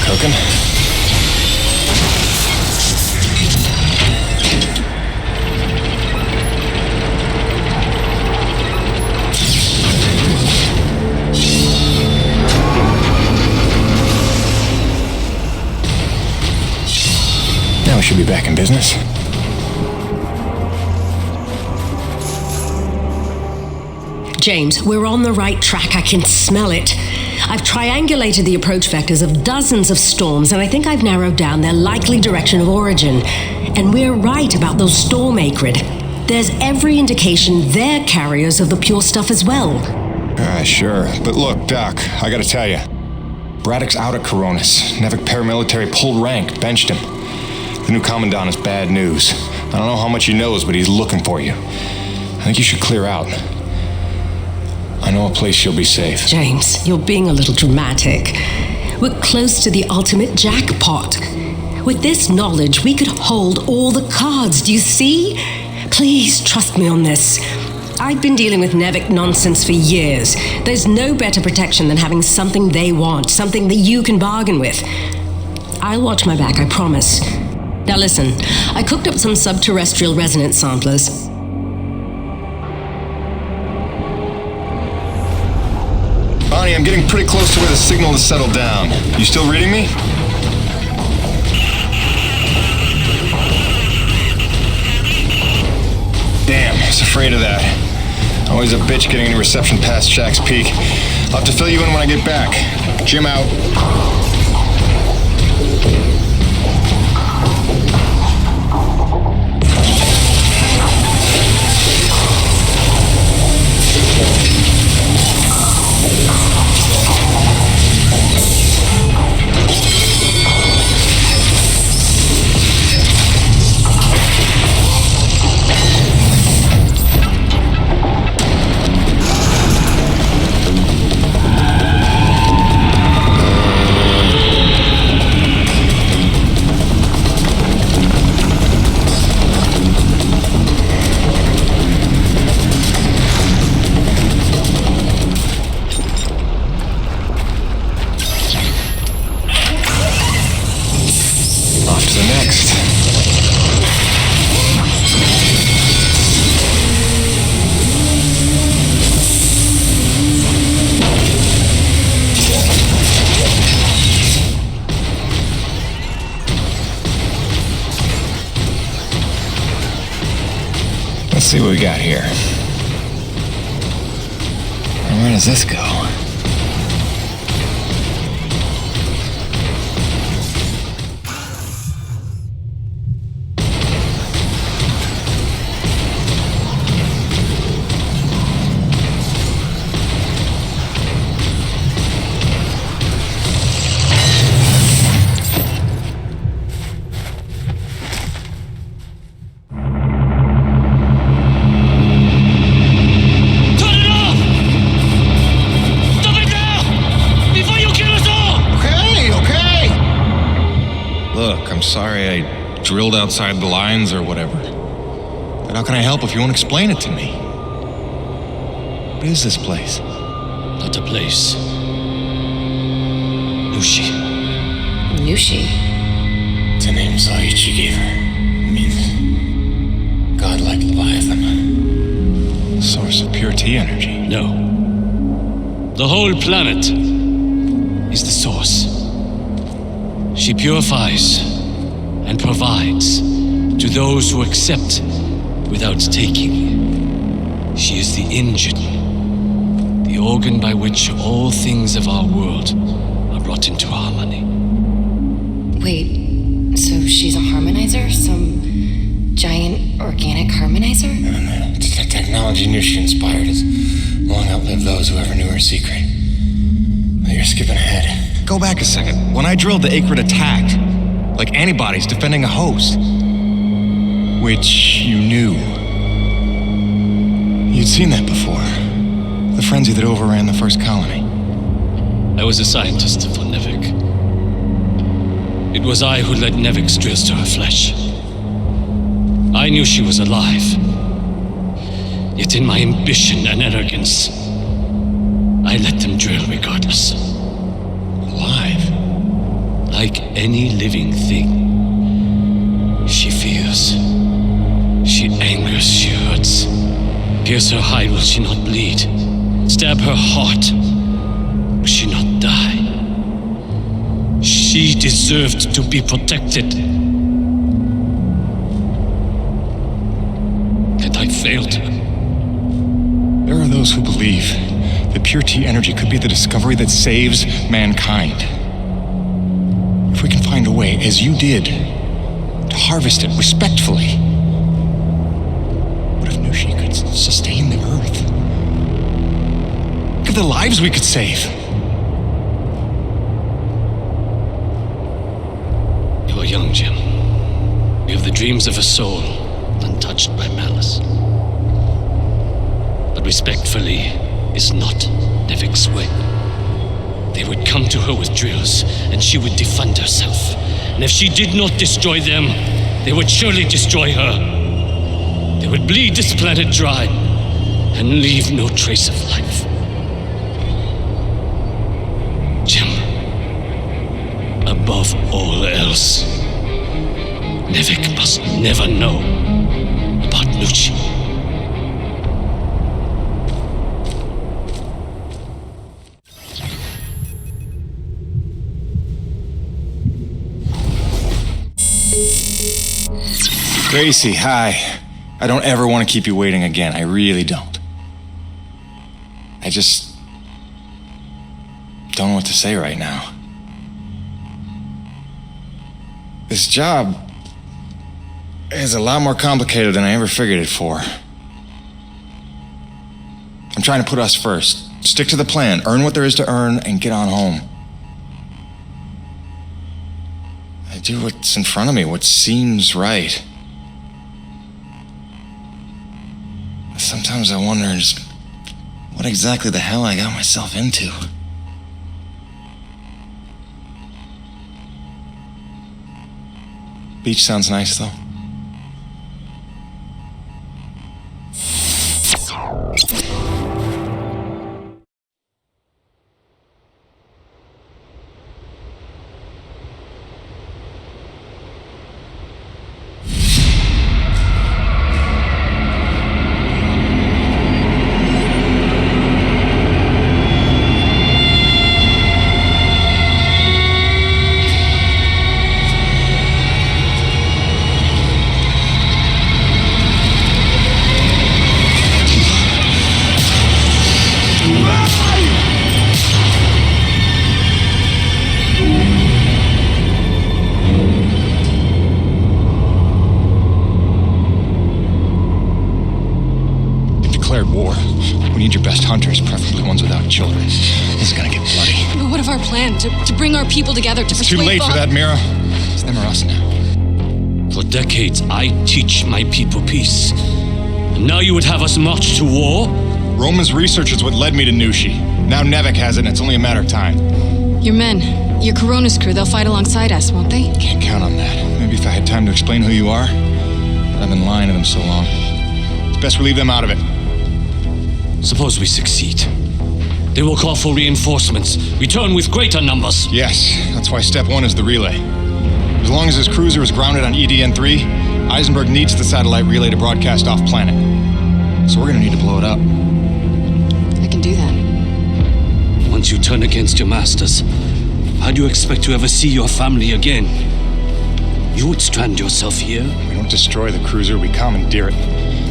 Cooking. Now we should be back in business. James, we're on the right track. I can smell it. I've triangulated the approach vectors of dozens of storms, and I think I've narrowed down their likely direction of origin. And we're right about those storm acrid. There's every indication they're carriers of the pure stuff as well. Sure. But look, Doc, I gotta tell you. Braddock's out at Coronis. Nevik paramilitary pulled rank, benched him. The new commandant is bad news. I don't know how much he knows, but he's looking for you. I think you should clear out. I know a place you'll be safe. James, you're being a little dramatic. We're close to the ultimate jackpot. With this knowledge, we could hold all the cards, do you see? Please trust me on this. I've been dealing with Nevik nonsense for years. There's no better protection than having something they want, something that you can bargain with. I'll watch my back, I promise. Now listen, I cooked up some subterrestrial resonance samplers. Bonnie, I'm getting pretty close to where the signal has settled down. You still reading me? Damn, I was afraid of that. Always a bitch getting any reception past Shack's Peak. I'll have to fill you in when I get back. Jim out. Let's see what we got here. And where does this go? I'm sorry I drilled outside the lines or whatever. But how can I help if you won't explain it to me? What is this place? Not a place. Nushi. Nushi? It's a name Saichi gave her. It means godlike Leviathan. Source of pure T energy. No. The whole planet is the source. She purifies and provides to those who accept without taking. She is the engine, the organ by which all things of our world are brought into harmony. Wait, so she's a harmonizer? Some giant organic harmonizer? No. The technology Nushi inspired has long outlived those who ever knew her secret. But you're skipping ahead. Go back a second. When I drilled, the Acrid attacked. Like antibodies defending a host. Which you knew. You'd seen that before. The frenzy that overran the first colony. I was a scientist for Nevik. It was I who led Nevik's drills to her flesh. I knew she was alive. Yet in my ambition and arrogance, I let them drill regardless. Alive? Like any living thing. She fears. She angers, she hurts. Pierce her hide, will she not bleed? Stab her heart, will she not die? She deserved to be protected. And I failed her. There are those who believe that pure T energy could be the discovery that saves mankind. If we can find a way, as you did, to harvest it respectfully. What if Nushi could sustain the Earth? Look at the lives we could save. You're young, Jim. You have the dreams of a soul, untouched by malice. But respectfully is not Nevik's way. They would come to her with drills, and she would defend herself. And if she did not destroy them, they would surely destroy her. They would bleed this planet dry, and leave no trace of life. Jim, above all else, Nevik must never know about Nushi. Gracie, hi. I don't ever want to keep you waiting again. I really don't. I just don't know what to say right now. This job is a lot more complicated than I ever figured it for. I'm trying to put us first. Stick to the plan, earn what there is to earn, and get on home. I do what's in front of me, what seems right. Sometimes I wonder just what exactly the hell I got myself into. Beach sounds nice, though. War. We need your best hunters, preferably ones without children. This is gonna get bloody. But what of our plan? To bring our people together, to It's persuade too late for that, Mira. It's them or us now. For decades, I teach my people peace. And now you would have us march to war? Roman's research is what led me to Nushi. Now Nevik has it, and it's only a matter of time. Your men, your Corona's crew, they'll fight alongside us, won't they? Can't count on that. Maybe if I had time to explain who you are. But I've been lying to them so long. It's best we leave them out of it. Suppose we succeed. They will call for reinforcements. Return with greater numbers. Yes, that's why step one is the relay. As long as his cruiser is grounded on EDN-3, Eisenberg needs the satellite relay to broadcast off-planet. So we're gonna need to blow it up. I can do that. Once you turn against your masters, how do you expect to ever see your family again? You would strand yourself here? We don't destroy the cruiser, we commandeer it.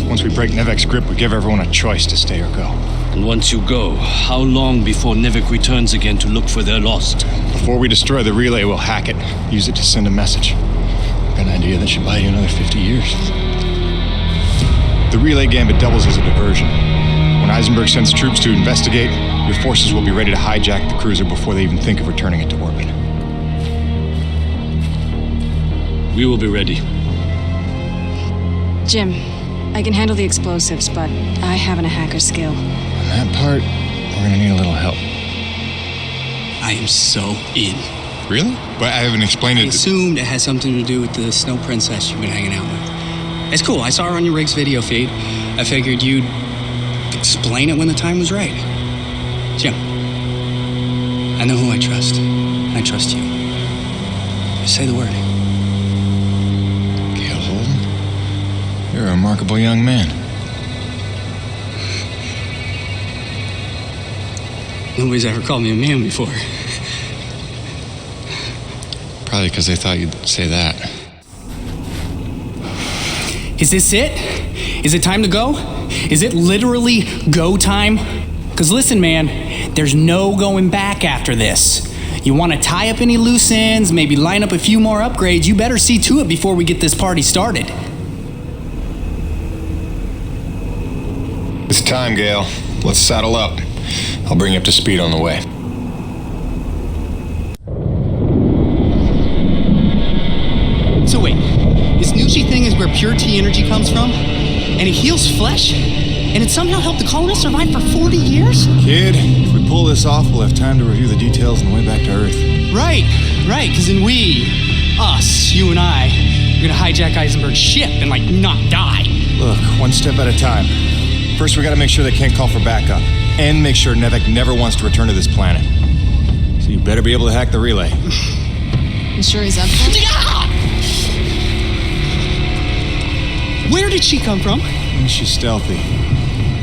Once we break Nevik's grip, we give everyone a choice to stay or go. And once you go, how long before Nevik returns again to look for their lost? Before we destroy the relay, we'll hack it, use it to send a message. Got an idea that should buy you another 50 years. The relay gambit doubles as a diversion. When Eisenberg sends troops to investigate, your forces will be ready to hijack the cruiser before they even think of returning it to orbit. We will be ready. Jim, I can handle the explosives, but I haven't a hacker's skill. On that part, we're gonna need a little help. I am so in. Really? But I haven't explained I it. assumed it had something to do with the snow princess you've been hanging out with. It's cool. I saw her on your rig's video feed. I figured you'd explain it when the time was right. Jim, I know who I trust. I trust you. Just say the word. Gale Holden? You're a remarkable young man. Nobody's ever called me a man before. Probably because they thought you'd say that. Is this it? Is it time to go? Is it literally go time? Because listen, man, there's no going back after this. You want to tie up any loose ends, maybe line up a few more upgrades, you better see to it before we get this party started. It's time, Gale. Let's saddle up. I'll bring you up to speed on the way. So wait, this Nushi thing is where pure T energy comes from? And it heals flesh? And it somehow helped the colonists survive for 40 years? Kid, if we pull this off, we'll have time to review the details on the way back to Earth. Right, because then us, you and I, are gonna hijack Eisenberg's ship and, not die. Look, one step at a time. First, we gotta make sure they can't call for backup. And make sure Nevek never wants to return to this planet. So you better be able to hack the relay. You sure he's up for it? Yeah! Where did she come from? She's stealthy.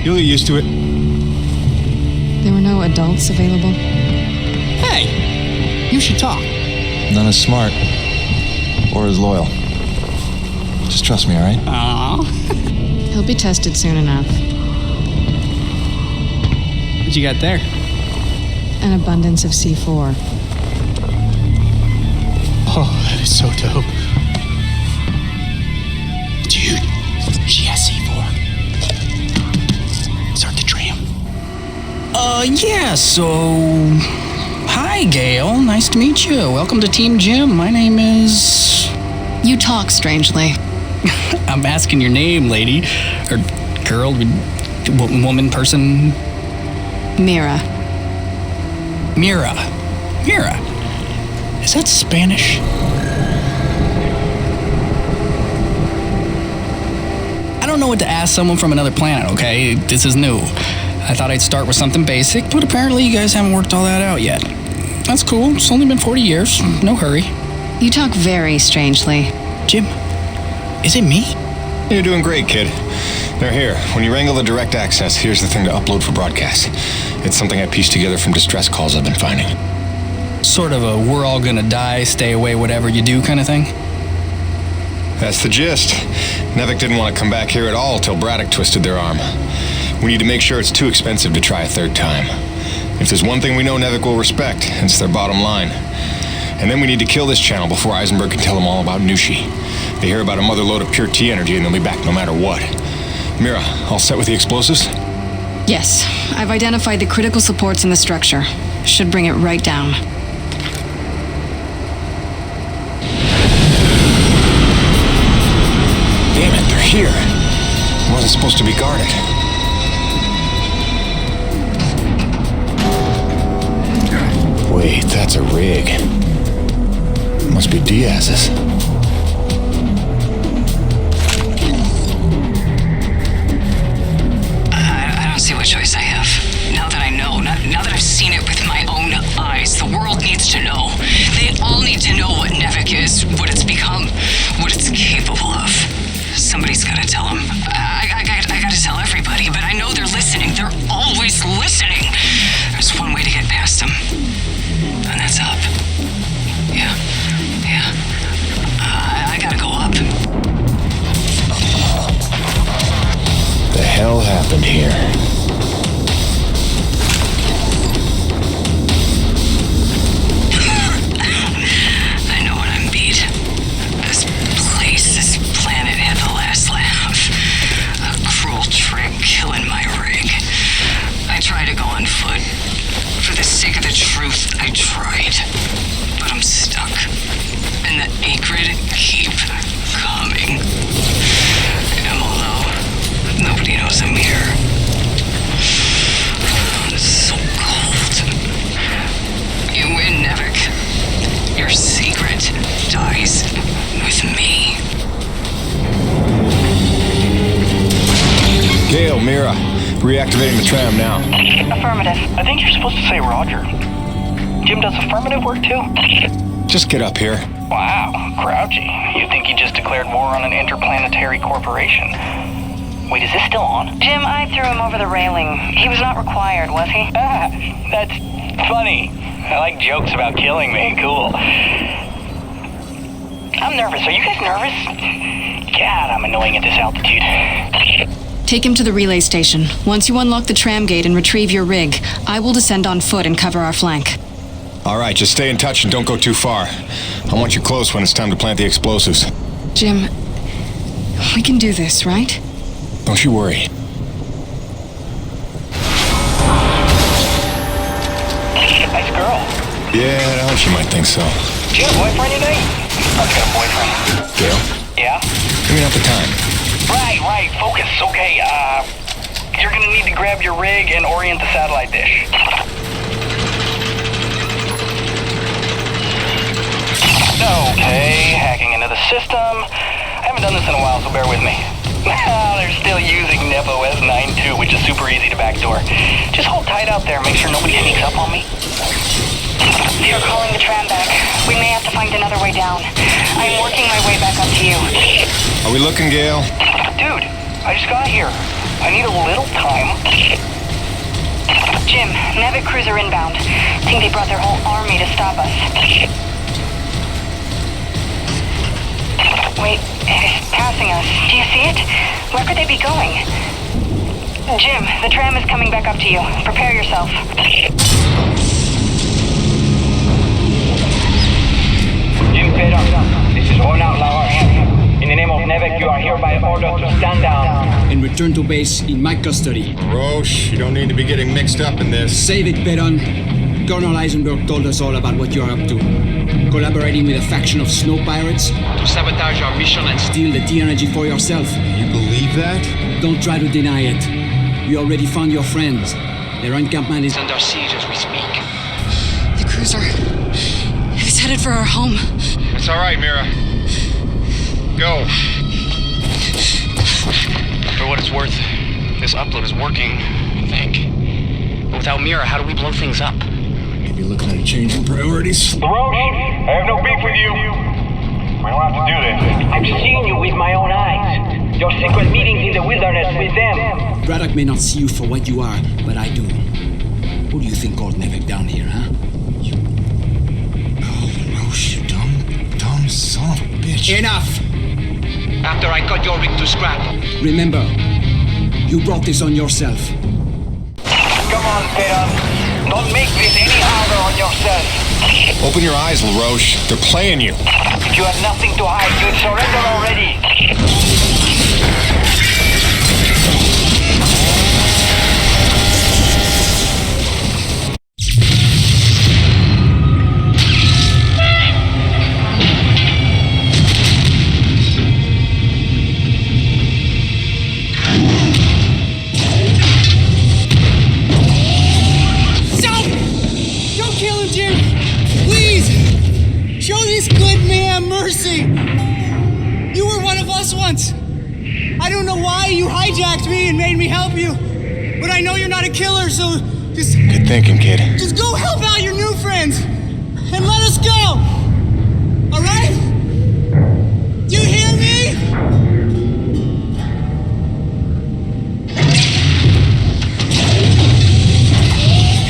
You'll get used to it. There were no adults available? Hey, you should talk. None as smart. Or as loyal. Just trust me, all right? Aww. He'll be tested soon enough. What you got there? An abundance of C4. Oh, that is so dope. Dude, she has C4. Start the tram. Yeah, so... Hi, Gale. Nice to meet you. Welcome to Team Jim. My name is... You talk strangely. I'm asking your name, lady. Or girl, woman, person... Mira. Mira. Is that Spanish? I don't know what to ask someone from another planet, okay? This is new. I thought I'd start with something basic, but apparently you guys haven't worked all that out yet. That's cool. It's only been 40 years. No hurry. You talk very strangely. Jim, is it me? You're doing great, kid. Now here, when you wrangle the direct access, here's the thing to upload for broadcast. It's something I pieced together from distress calls I've been finding. Sort of a we're all gonna die, stay away, whatever you do kind of thing? That's the gist. Nevek didn't want to come back here at all till Braddock twisted their arm. We need to make sure it's too expensive to try a third time. If there's one thing we know Nevek will respect, it's their bottom line. And then we need to kill this channel before Eisenberg can tell them all about Nushi. They hear about a mother load of pure T energy and they'll be back no matter what. Mira, all set with the explosives? Yes, I've identified the critical supports in the structure. Should bring it right down. Damn it, they're here. It wasn't supposed to be guarded. Wait, that's a rig. Must be Diaz's. I don't see what choice I have. Now that I know, now that I've seen it with my own eyes, the world needs to know. They all need to know what Nevek is, what it's become, what it's capable of. Somebody's gotta tell them. I gotta tell everybody, but I know they're listening. They're always listening. There's one way to get past them, and that's up. Yeah. I gotta go up. The hell happened here? I know what I'm beat. This planet had the last laugh. A Reactivating the tram now. Affirmative. I think you're supposed to say Roger. Jim does affirmative work too? Just get up here. Wow, grouchy. You'd think he just declared war on an interplanetary corporation. Wait, is this still on? Jim, I threw him over the railing. He was not required, was he? Ah, that's funny. I like jokes about killing me. Cool. I'm nervous. Are you guys nervous? God, I'm annoying at this altitude. Take him to the relay station. Once you unlock the tram gate and retrieve your rig, I will descend on foot and cover our flank. All right, just stay in touch and don't go too far. I want you close when it's time to plant the explosives. Jim, we can do this, right? Don't you worry. Nice girl. Yeah, she might think so. Do you have a boyfriend, you think? I've got a boyfriend. Gail? Yeah? Give me not the time. Right. Focus. Okay, you're gonna need to grab your rig and orient the satellite dish. Okay, hacking into the system. I haven't done this in a while, so bear with me. They're still using NEPOS 9.2, which is super easy to backdoor. Just hold tight out there, make sure nobody sneaks up on me. They're calling the tram back. We may have to find another way down. I'm working my way back up to you. Are we looking, Gail? Dude, I just got here. I need a little time. Jim, Navic cruiser inbound. Think they brought their whole army to stop us. Wait, it's passing us. Do you see it? Where could they be going? Jim, the tram is coming back up to you. Prepare yourself. Jim Pedro, this is Ron Outlaw. In the name of Navic, you are hereby ordered to stand down. And return to base in my custody. Roche, you don't need to be getting mixed up in this. Save it, Pedon. Colonel Eisenberg told us all about what you are up to. Collaborating with a faction of snow pirates to sabotage our mission and steal the T-energy for yourself. You believe that? Don't try to deny it. You already found your friends. Their encampment is under siege as we speak. The cruiser is headed for our home. It's all right, Mira. Go. For what it's worth, this upload is working, I think. But without Mira, how do we blow things up? Maybe looking at a change in priorities. Roche, I have no beef with you. We don't have to do this. I've seen you with my own eyes. Your secret meetings in the wilderness with them. Braddock may not see you for what you are, but I do. Who do you think called Navic down here, huh? Oh, Roche, you dumb son of a bitch. Enough! After I cut your rig to scrap. Remember, you brought this on yourself. Come on, Pedon. Don't make this any harder on yourself. Open your eyes, LaRoche. They're playing you. If you had nothing to hide, you'd surrender already. I don't know why you hijacked me and made me help you, but I know you're not a killer, so just... Good thinking, kid. Just go help out your new friends, and let us go! All right? Do you hear me?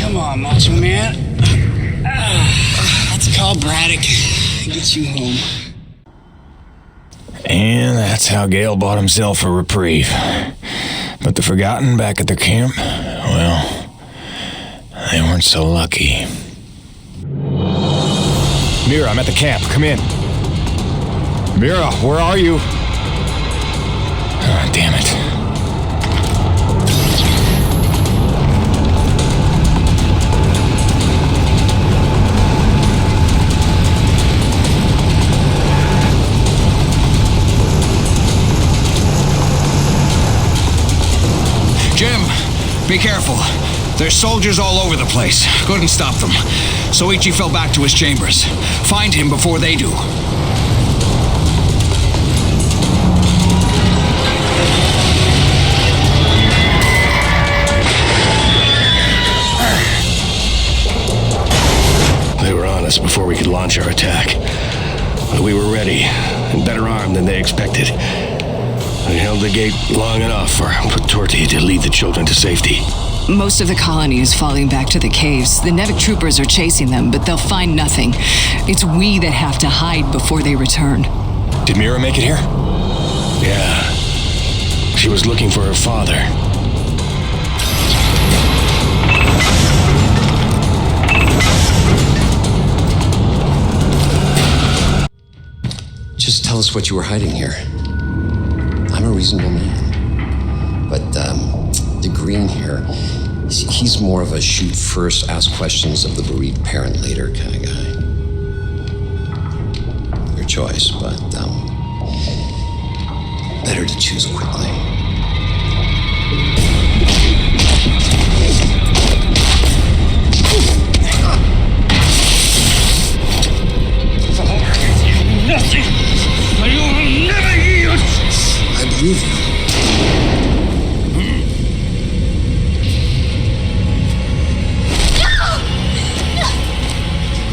Come on, Macho Man. Let's call Braddock. Get you home. And that's how Gale bought himself a reprieve. But the Forgotten back at their camp, well, they weren't so lucky. Mira, I'm at the camp. Come in. Mira, where are you? Oh, damn it. Jim, be careful. There's soldiers all over the place. Couldn't stop them. Soichi fell back to his chambers. Find him before they do. launch our attack. But we were ready, and better armed than they expected. We held the gate long enough for Patorti to lead the children to safety. Most of the colony is falling back to the caves. The Nevik troopers are chasing them, but they'll find nothing. It's we that have to hide before they return. Did Mira make it here? Yeah. She was looking for her father. Just tell us what you were hiding here. I'm a reasonable man. But, the Green here, he's more of a shoot first, ask questions of the bereaved parent later kind of guy. Your choice, but, better to choose quickly. Nothing! You will never yield! I believe you.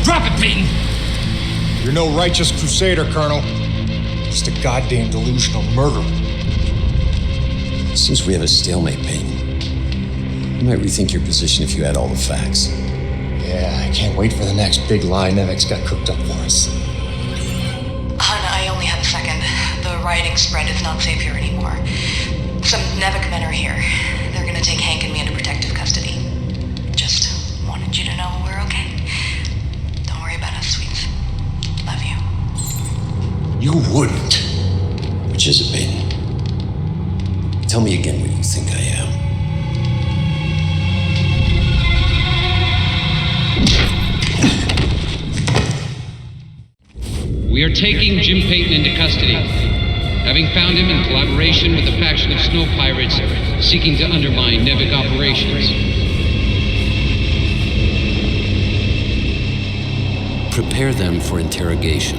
Drop it, Peyton! You're no righteous crusader, Colonel. Just a goddamn delusional murderer. Seems we have a stalemate, Peyton. You might rethink your position if you had all the facts. Yeah, I can't wait for the next big lie Nevik's got cooked up for us. Hun, I only have a second. The rioting spread is not safe here anymore. Some Nevik men are here. They're gonna take Hank and me into protective custody. Just wanted you to know we're okay. Don't worry about us, sweets. Love you. You wouldn't. Which is it, Peyton? Tell me again what you think I am. We are taking Jim Peyton into custody, having found him in collaboration with a faction of snow pirates seeking to undermine Nevik operations. Prepare them for interrogation.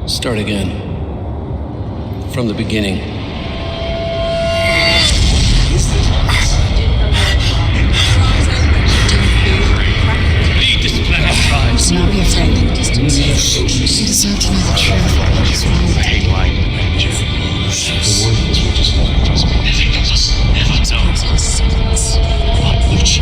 Start again. From the beginning. Lead this planet, tribes. Do not be afraid. You deserve to know the truth. What's wrong with you? The word is we just never trust me. Never knows us. Never knows us. What which?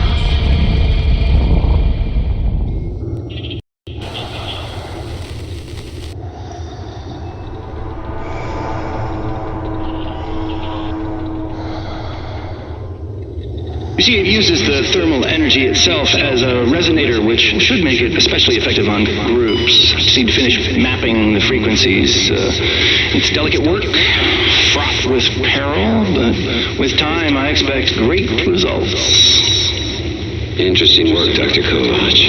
You see, it uses the thermal energy itself as a resonator, which should make it especially effective on groups. Just need to finish mapping the frequencies. It's delicate work, fraught with peril, but with time I expect great results. Interesting work, Dr. Kovac.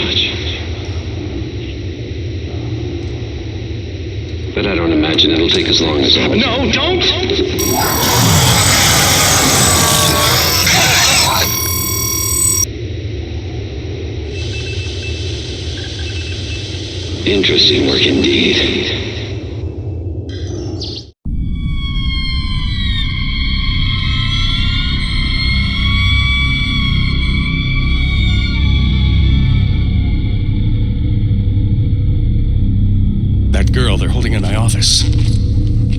But I don't imagine it'll take as long as all. No, don't! Interesting work indeed. That girl they're holding in my office.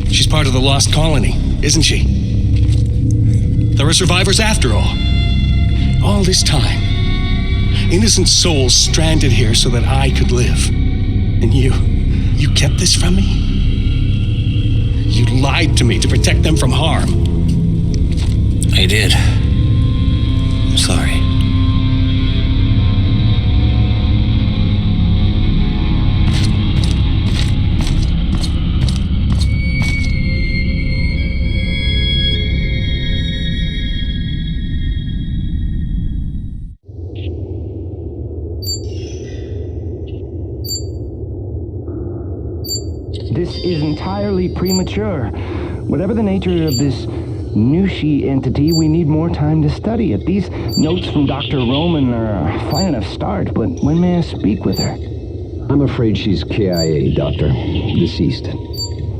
She's part of the lost colony, isn't she? There are survivors after all. All this time. Innocent souls stranded here so that I could live. And you kept this from me? You lied to me to protect them from harm. I did. I'm sorry. This is entirely premature. Whatever the nature of this Nushi entity, we need more time to study it. These notes from Dr. Roman are a fine enough start, but when may I speak with her? I'm afraid she's KIA, Doctor. Deceased.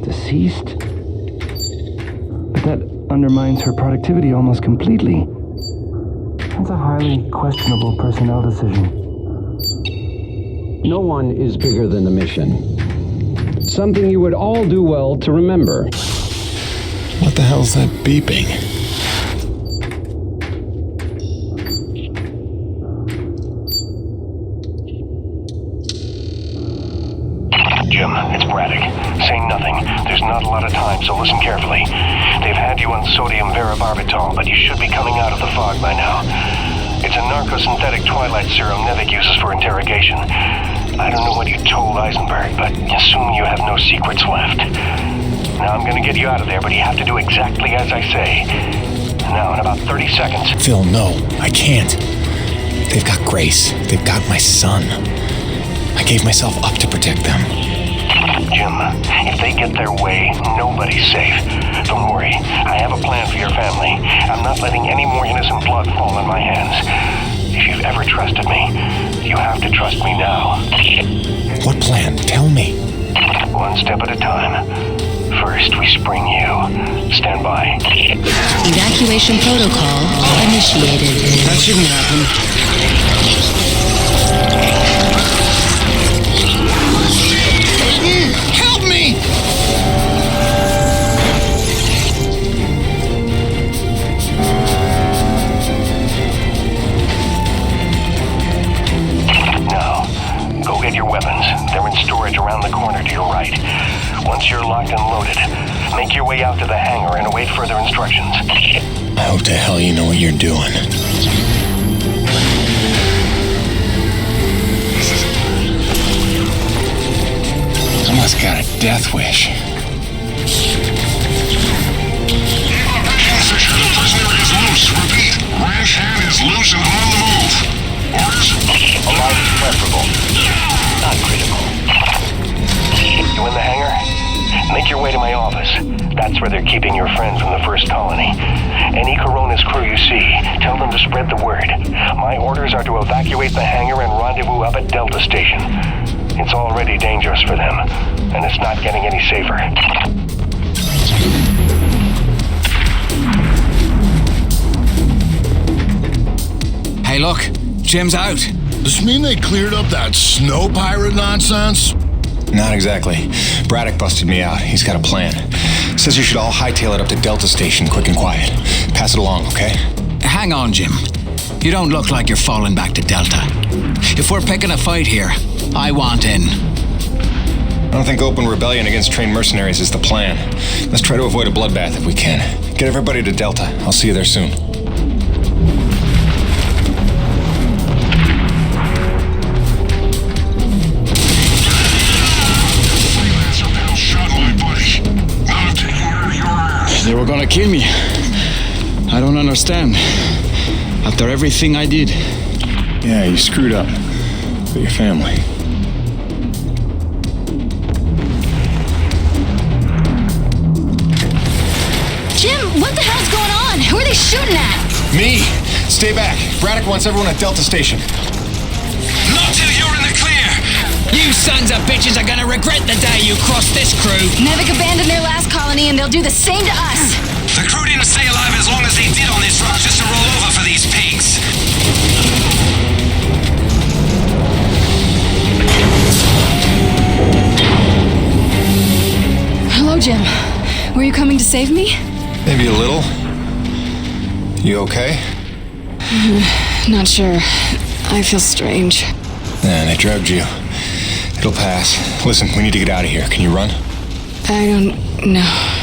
Deceased? But that undermines her productivity almost completely. That's a highly questionable personnel decision. No one is bigger than the mission. Something you would all do well to remember. What the hell's that beeping? Jim, it's Braddock. Say nothing. There's not a lot of time, so listen carefully. They've had you on sodium varibarbital, but you should be coming out of the fog by now. It's a narcosynthetic twilight serum Nevik uses for interrogation. I don't know what you told Eisenberg, but assume you have no secrets left. Now I'm gonna get you out of there, but you have to do exactly as I say. Now, in about 30 seconds... Phil, no, I can't. They've got Grace. They've got my son. I gave myself up to protect them. Jim, if they get their way, nobody's safe. Don't worry, I have a plan for your family. I'm not letting any more innocent blood fall in my hands. If you've ever trusted me, you have to trust me now. What plan? Tell me. One step at a time. First, we spring you. Stand by. Evacuation protocol initiated. That shouldn't happen. Help me! Now, go get your weapons. They're in storage around the corner to your right. Once you're locked and loaded, make your way out to the hangar and await further instructions. I hope to hell you know what you're doing. Someone's got a death wish. Fisher, the prisoner is loose. Repeat, Ranch Hand is loose and on the move. Orders? Alive is preferable. Not critical. You in the hangar? Make your way to my office. That's where they're keeping your friend from the first colony. Any Coronas crew you see, tell them to spread the word. My orders are to evacuate the hangar and rendezvous up at Delta Station. It's already dangerous for them, and it's not getting any safer. Hey, look, Jim's out. Does this mean they cleared up that snow pirate nonsense? Not exactly. Braddock busted me out. He's got a plan. Says you should all hightail it up to Delta Station quick and quiet. Pass it along, okay? Hang on, Jim. You don't look like you're falling back to Delta. If we're picking a fight here, I want in. I don't think open rebellion against trained mercenaries is the plan. Let's try to avoid a bloodbath if we can. Get everybody to Delta. I'll see you there soon. They were gonna kill me. I don't understand. After everything I did. Yeah, you screwed up. For your family. Jim, what the hell's going on? Who are they shooting at? Me! Stay back. Braddock wants everyone at Delta Station. Not till you're in the clear! You sons of bitches are gonna regret the day you crossed this crew. Nevik abandoned their last colony and they'll do the same to us. The crew didn't stay alive as long as they did on this rock just to roll over for these pigs. Hello, Jim. Were you coming to save me? Maybe a little. You okay? Not sure. I feel strange. Nah, they drugged you. It'll pass. Listen, we need to get out of here. Can you run? I don't know.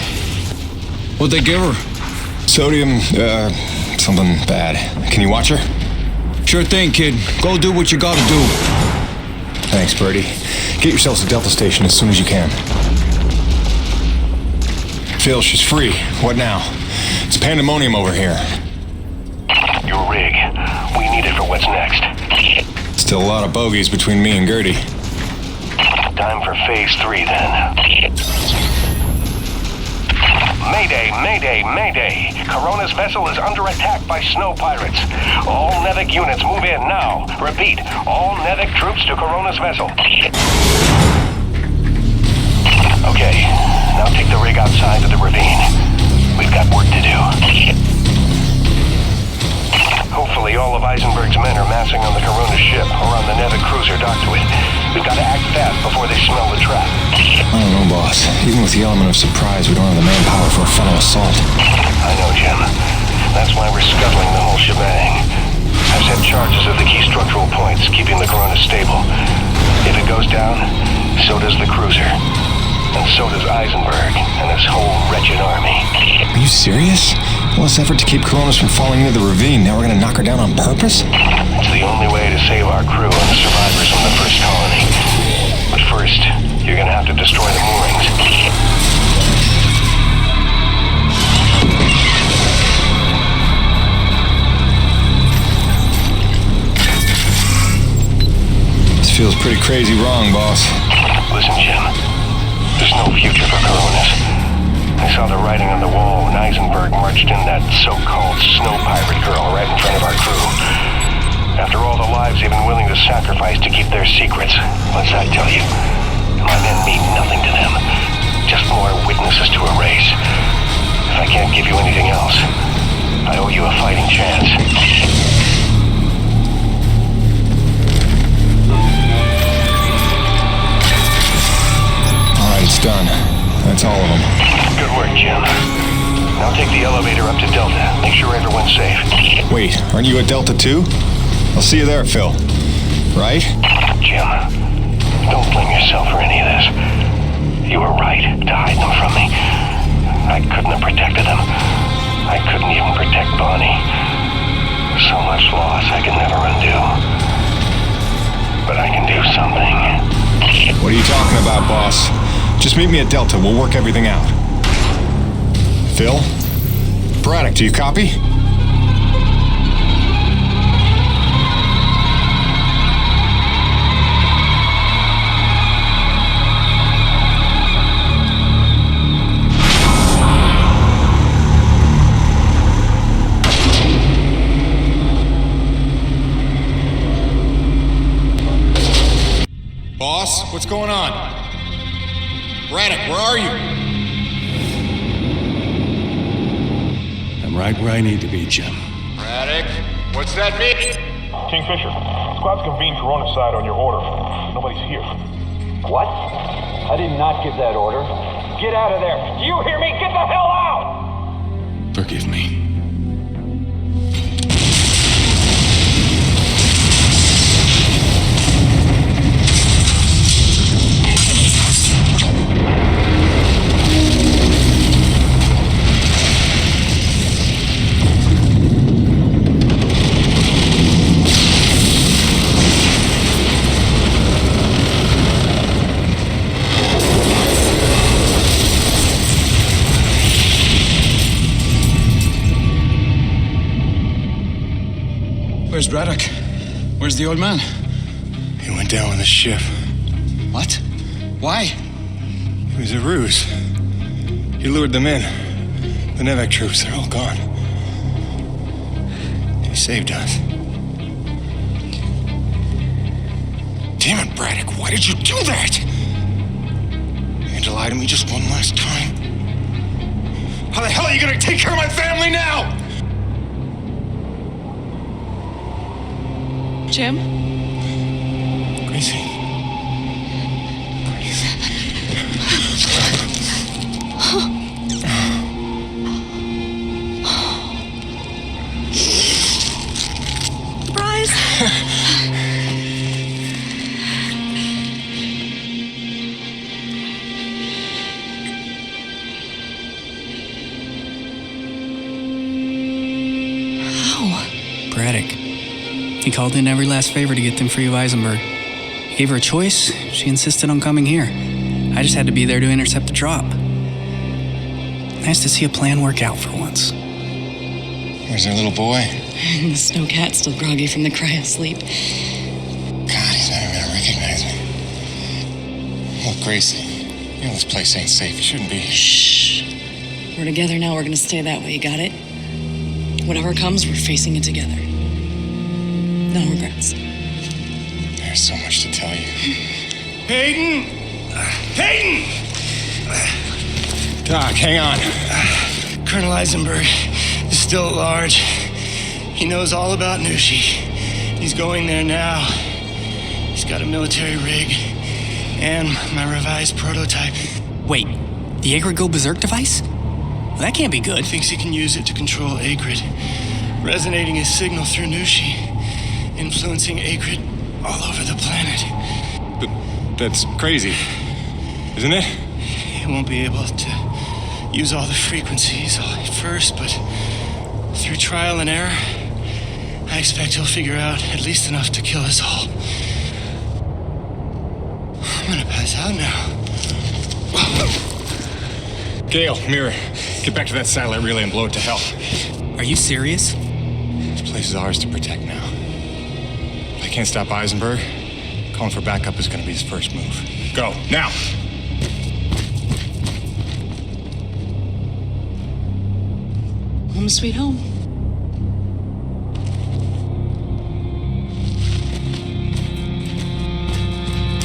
What'd they give her? Sodium, something bad. Can you watch her? Sure thing, kid. Go do what you gotta do. Thanks, Birdie. Get yourselves to Delta Station as soon as you can. Phil, she's free. What now? It's pandemonium over here. Your rig. We need it for what's next. Still a lot of bogeys between me and Gertie. Time for phase 3 then. Mayday, mayday, mayday. Corona's vessel is under attack by snow pirates. All Nevik units move in now. Repeat, all Nevik troops to Corona's vessel. Okay, now take the rig outside to the ravine. We've got work to do. Hopefully all of Eisenberg's men are massing on the Corona ship or on the Nevik cruiser docked to it. We've got to act fast before they smell the trap. I don't know, boss. Even with the element of surprise, we don't have the manpower for a frontal assault. I know, Jim. That's why we're scuttling the whole shebang. I've set charges of the key structural points, keeping the Corona stable. If it goes down, so does the cruiser. And so does Eisenberg and his whole wretched army. Are you serious? All this effort to keep Coronas from falling into the ravine, now we're gonna knock her down on purpose? It's the only way to save our crew and the survivors from the first colony. But first, you're gonna have to destroy the moorings. This feels pretty crazy wrong, boss. Listen, Jim. There's no future for Coronas. I saw the writing on the wall when Eisenberg marched in that so-called snow pirate girl right in front of our crew. After all the lives they've been willing to sacrifice to keep their secrets, what's that tell you? My men mean nothing to them. Just more witnesses to a race. If I can't give you anything else, I owe you a fighting chance. It's done. That's all of them. Good work, Jim. Now take the elevator up to Delta. Make sure everyone's safe. Wait, aren't you at Delta too? I'll see you there, Phil. Right? Jim, don't blame yourself for any of this. You were right to hide them from me. I couldn't have protected them. I couldn't even protect Bonnie. So much loss I can never undo. But I can do something. What are you talking about, boss? Just meet me at Delta. We'll work everything out. Phil? Braddock, do you copy? Boss, what's going on? Braddock, where are you? I'm right where I need to be, Jim. Braddock, what's that mean? Kingfisher, squad's convened Corona side on your order. Nobody's here. What? I did not give that order. Get out of there. Do you hear me? Get the hell out! Forgive me. Where's Braddock? Where's the old man? He went down with the ship. What? Why? It was a ruse. He lured them in. The Nevek troops, they're all gone. He saved us. Damn it, Braddock, why did you do that? You had to lie to me just one last time. How the hell are you gonna take care of my family now? Jim? Gracie. Bryce? Braddock. He called in every last favor to get them free of Eisenberg. He gave her a choice. She insisted on coming here. I just had to be there to intercept the drop. Nice to see a plan work out for once. Where's their little boy? And the snow cat's still groggy from the cryo sleep. God, he's not even gonna recognize me. Look, Gracie, you know this place ain't safe. You shouldn't be. Shh. We're together now. We're gonna stay that way. You got it? Whatever comes, we're facing it together. No regrets. There's so much to tell you. Hayden! Hayden! Doc, hang on. Colonel Eisenberg is still at large. He knows all about Nushi. He's going there now. He's got a military rig and my revised prototype. Wait, the Agrid Go Berserk device? Well, that can't be good. Thinks he can use it to control Agrid, resonating his signal through Nushi, influencing Agrid all over the planet. But that's crazy, isn't it? He won't be able to use all the frequencies at first, but through trial and error, I expect he'll figure out at least enough to kill us all. I'm gonna pass out now. Gale, Mirror, get back to that satellite relay and blow it to hell. Are you serious? This place is ours to protect now. If I can't stop Eisenberg, calling for backup is gonna be his first move. Go, now! Home sweet home.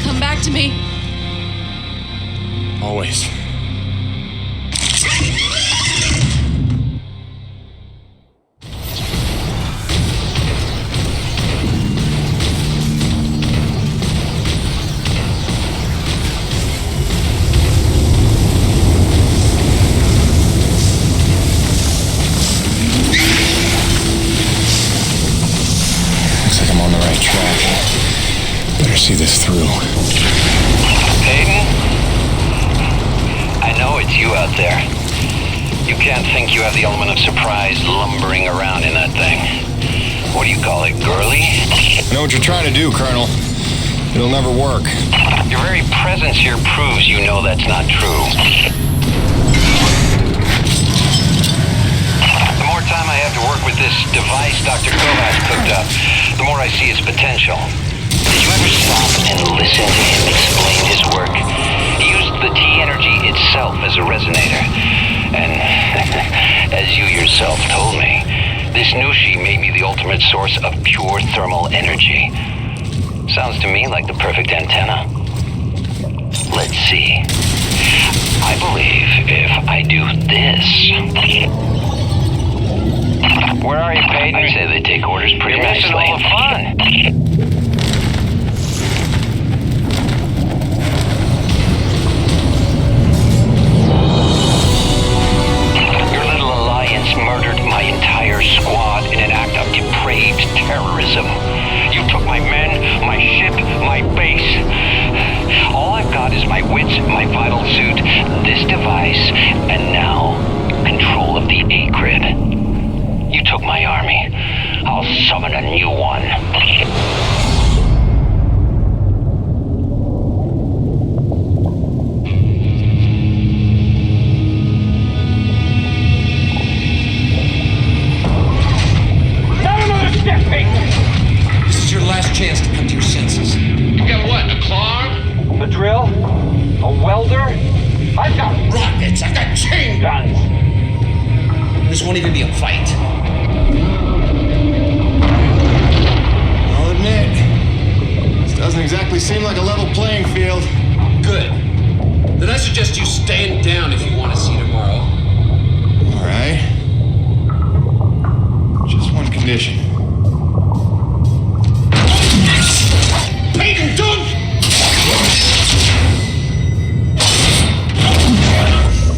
Come back to me. Always. See this through. Peyton? I know it's you out there. You can't think you have the element of surprise lumbering around in that thing. What do you call it, girly? I know what you're trying to do, Colonel. It'll never work. Your very presence here proves you know that's not true. The more time I have to work with this device Dr. Kovacs cooked up, the more I see its potential. Did you ever stop and listen to him explain his work? He used the T-energy itself as a resonator. And as you yourself told me, this Nushi may be the ultimate source of pure thermal energy. Sounds to me like the perfect antenna. Let's see. I believe if I do this... Where are you, Peyton? I say they take orders pretty nicely. You're missing all the fun. Murdered my entire squad in an act of depraved terrorism. You took my men, my ship, my base. All I've got is my wits, my vital suit, this device, and now control of the Agrid. You took my army. I'll summon a new one. This is your last chance to come to your senses. You got what, a claw? A drill? A welder? I've got rockets, I've got chain guns. This won't even be a fight. I'll admit, this doesn't exactly seem like a level playing field. Good. Then I suggest you stand down if you want to see tomorrow. All right. Just one condition. Peyton, don't!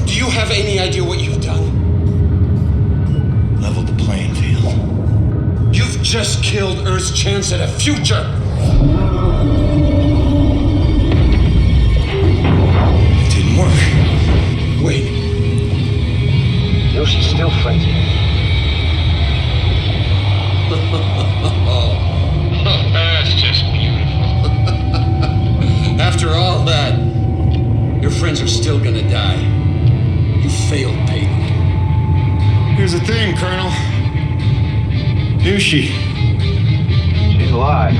Do you have any idea what you've done? Level the playing field. You've just killed Earth's chance at a future! It didn't work. Wait. No, she's still frenzied. That's just beautiful. After all that, your friends are still gonna die. You failed, Peyton. Here's the thing, Colonel. Nushi. She's alive.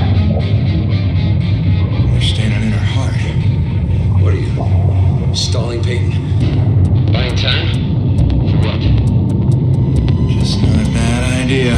We're standing in her heart. What are you, stalling, Peyton? Buying time? For what? Just not a bad idea.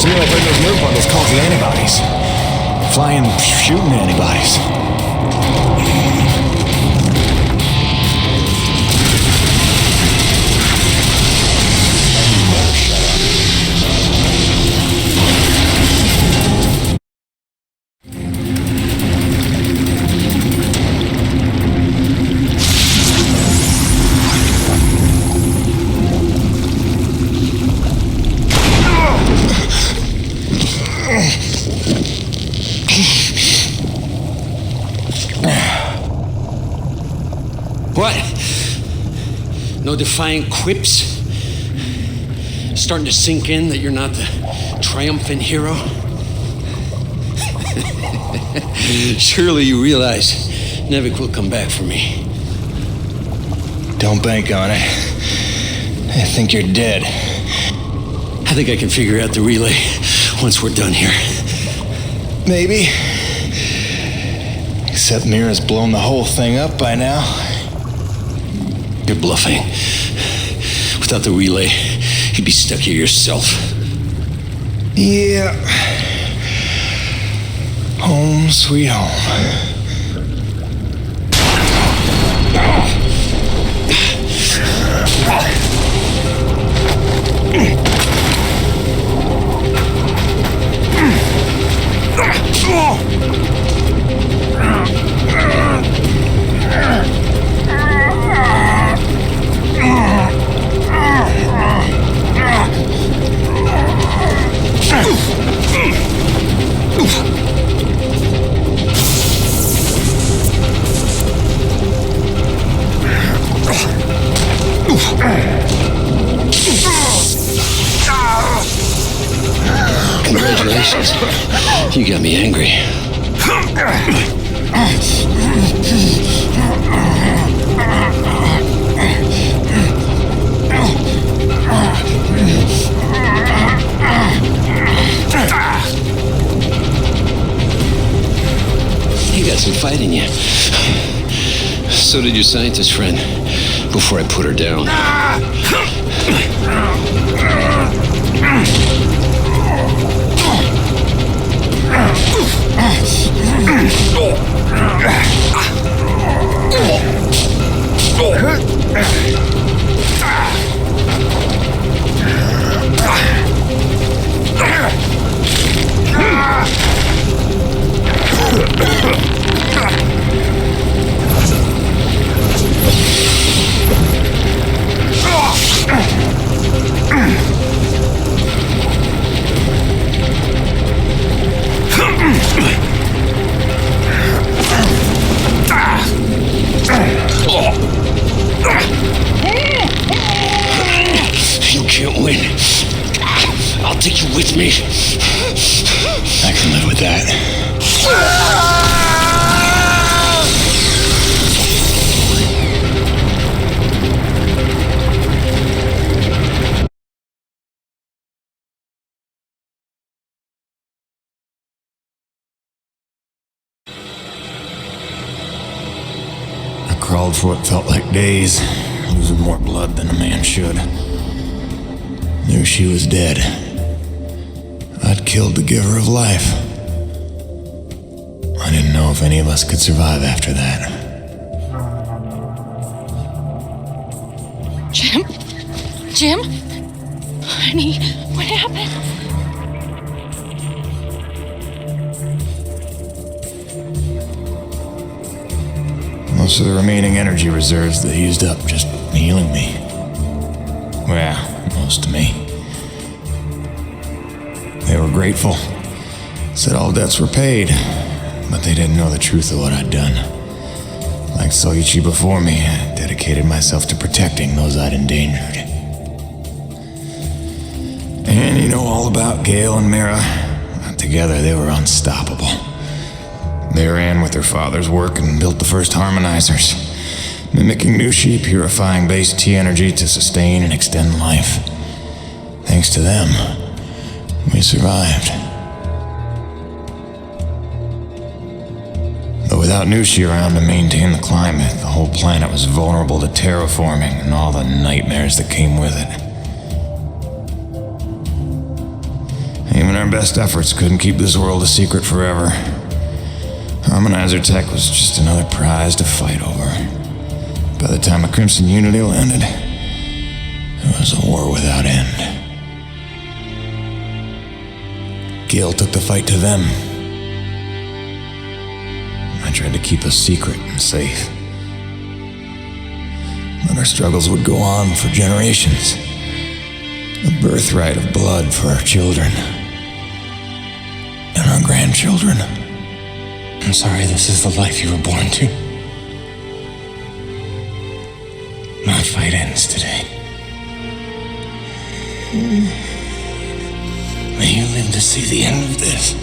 to me like one of those nerve bundles called the antibodies. Flying, shooting antibodies. What? No defiant quips? Starting to sink in that you're not the triumphant hero? Surely you realize Nevik will come back for me. Don't bank on it. I think you're dead. I think I can figure out the relay once we're done here. Maybe. Except Mira's blown the whole thing up by now. You're bluffing. Without the relay, you'd be stuck here yourself. Yeah. Home sweet home. Congratulations. You got me angry. You got some fight in you. So did your scientist friend, before I put her down. You can't win. I'll take you with me. I can live with that. I crawled for what felt like days, losing more blood than a man should. Knew she was dead. I'd killed the giver of life. I didn't know if any of us could survive after that. Jim? Jim? Honey, what happened? Most of the remaining energy reserves they used up just healing me. Well, most of me. They were grateful. Said all debts were paid, but they didn't know the truth of what I'd done. Like Soichi before me, I dedicated myself to protecting those I'd endangered. And you know all about Gale and Mira. Together they were unstoppable. They ran with their father's work and built the first harmonizers, mimicking Nushi, purifying base T energy to sustain and extend life. Thanks to them, we survived. But without Nushi around to maintain the climate, the whole planet was vulnerable to terraforming and all the nightmares that came with it. Even best efforts couldn't keep this world a secret forever. Harmonizer Tech was just another prize to fight over. By the time a Crimson Unity landed, it was a war without end. Gil took the fight to them. I tried to keep us secret and safe. But our struggles would go on for generations. A birthright of blood for our children. And our grandchildren. I'm sorry this is the life you were born to. My fight ends today. May you live to see the end of this.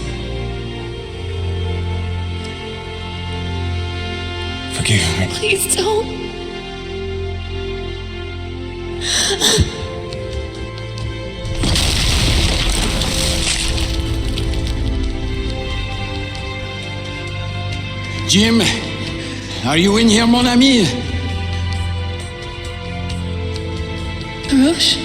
Forgive me. Please don't. Jim, are you in here, mon ami? Roche?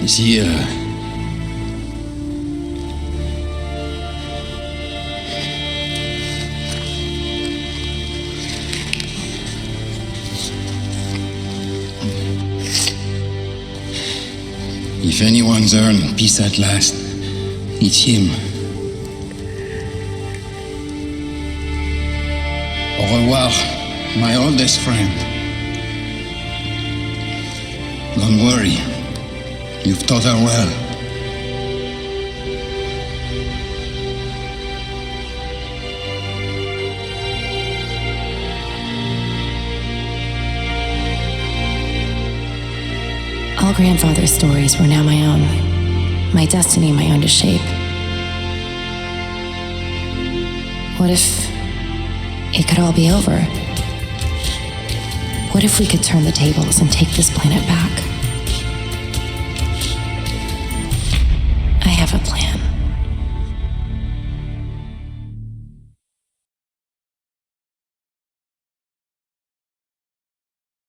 Is he, If anyone's earned peace at last, it's him. Au revoir, my oldest friend. Don't worry, you've taught her well. All grandfather's stories were now my own. My destiny, my own to shape. What if it could all be over? What if we could turn the tables and take this planet back? I have a plan.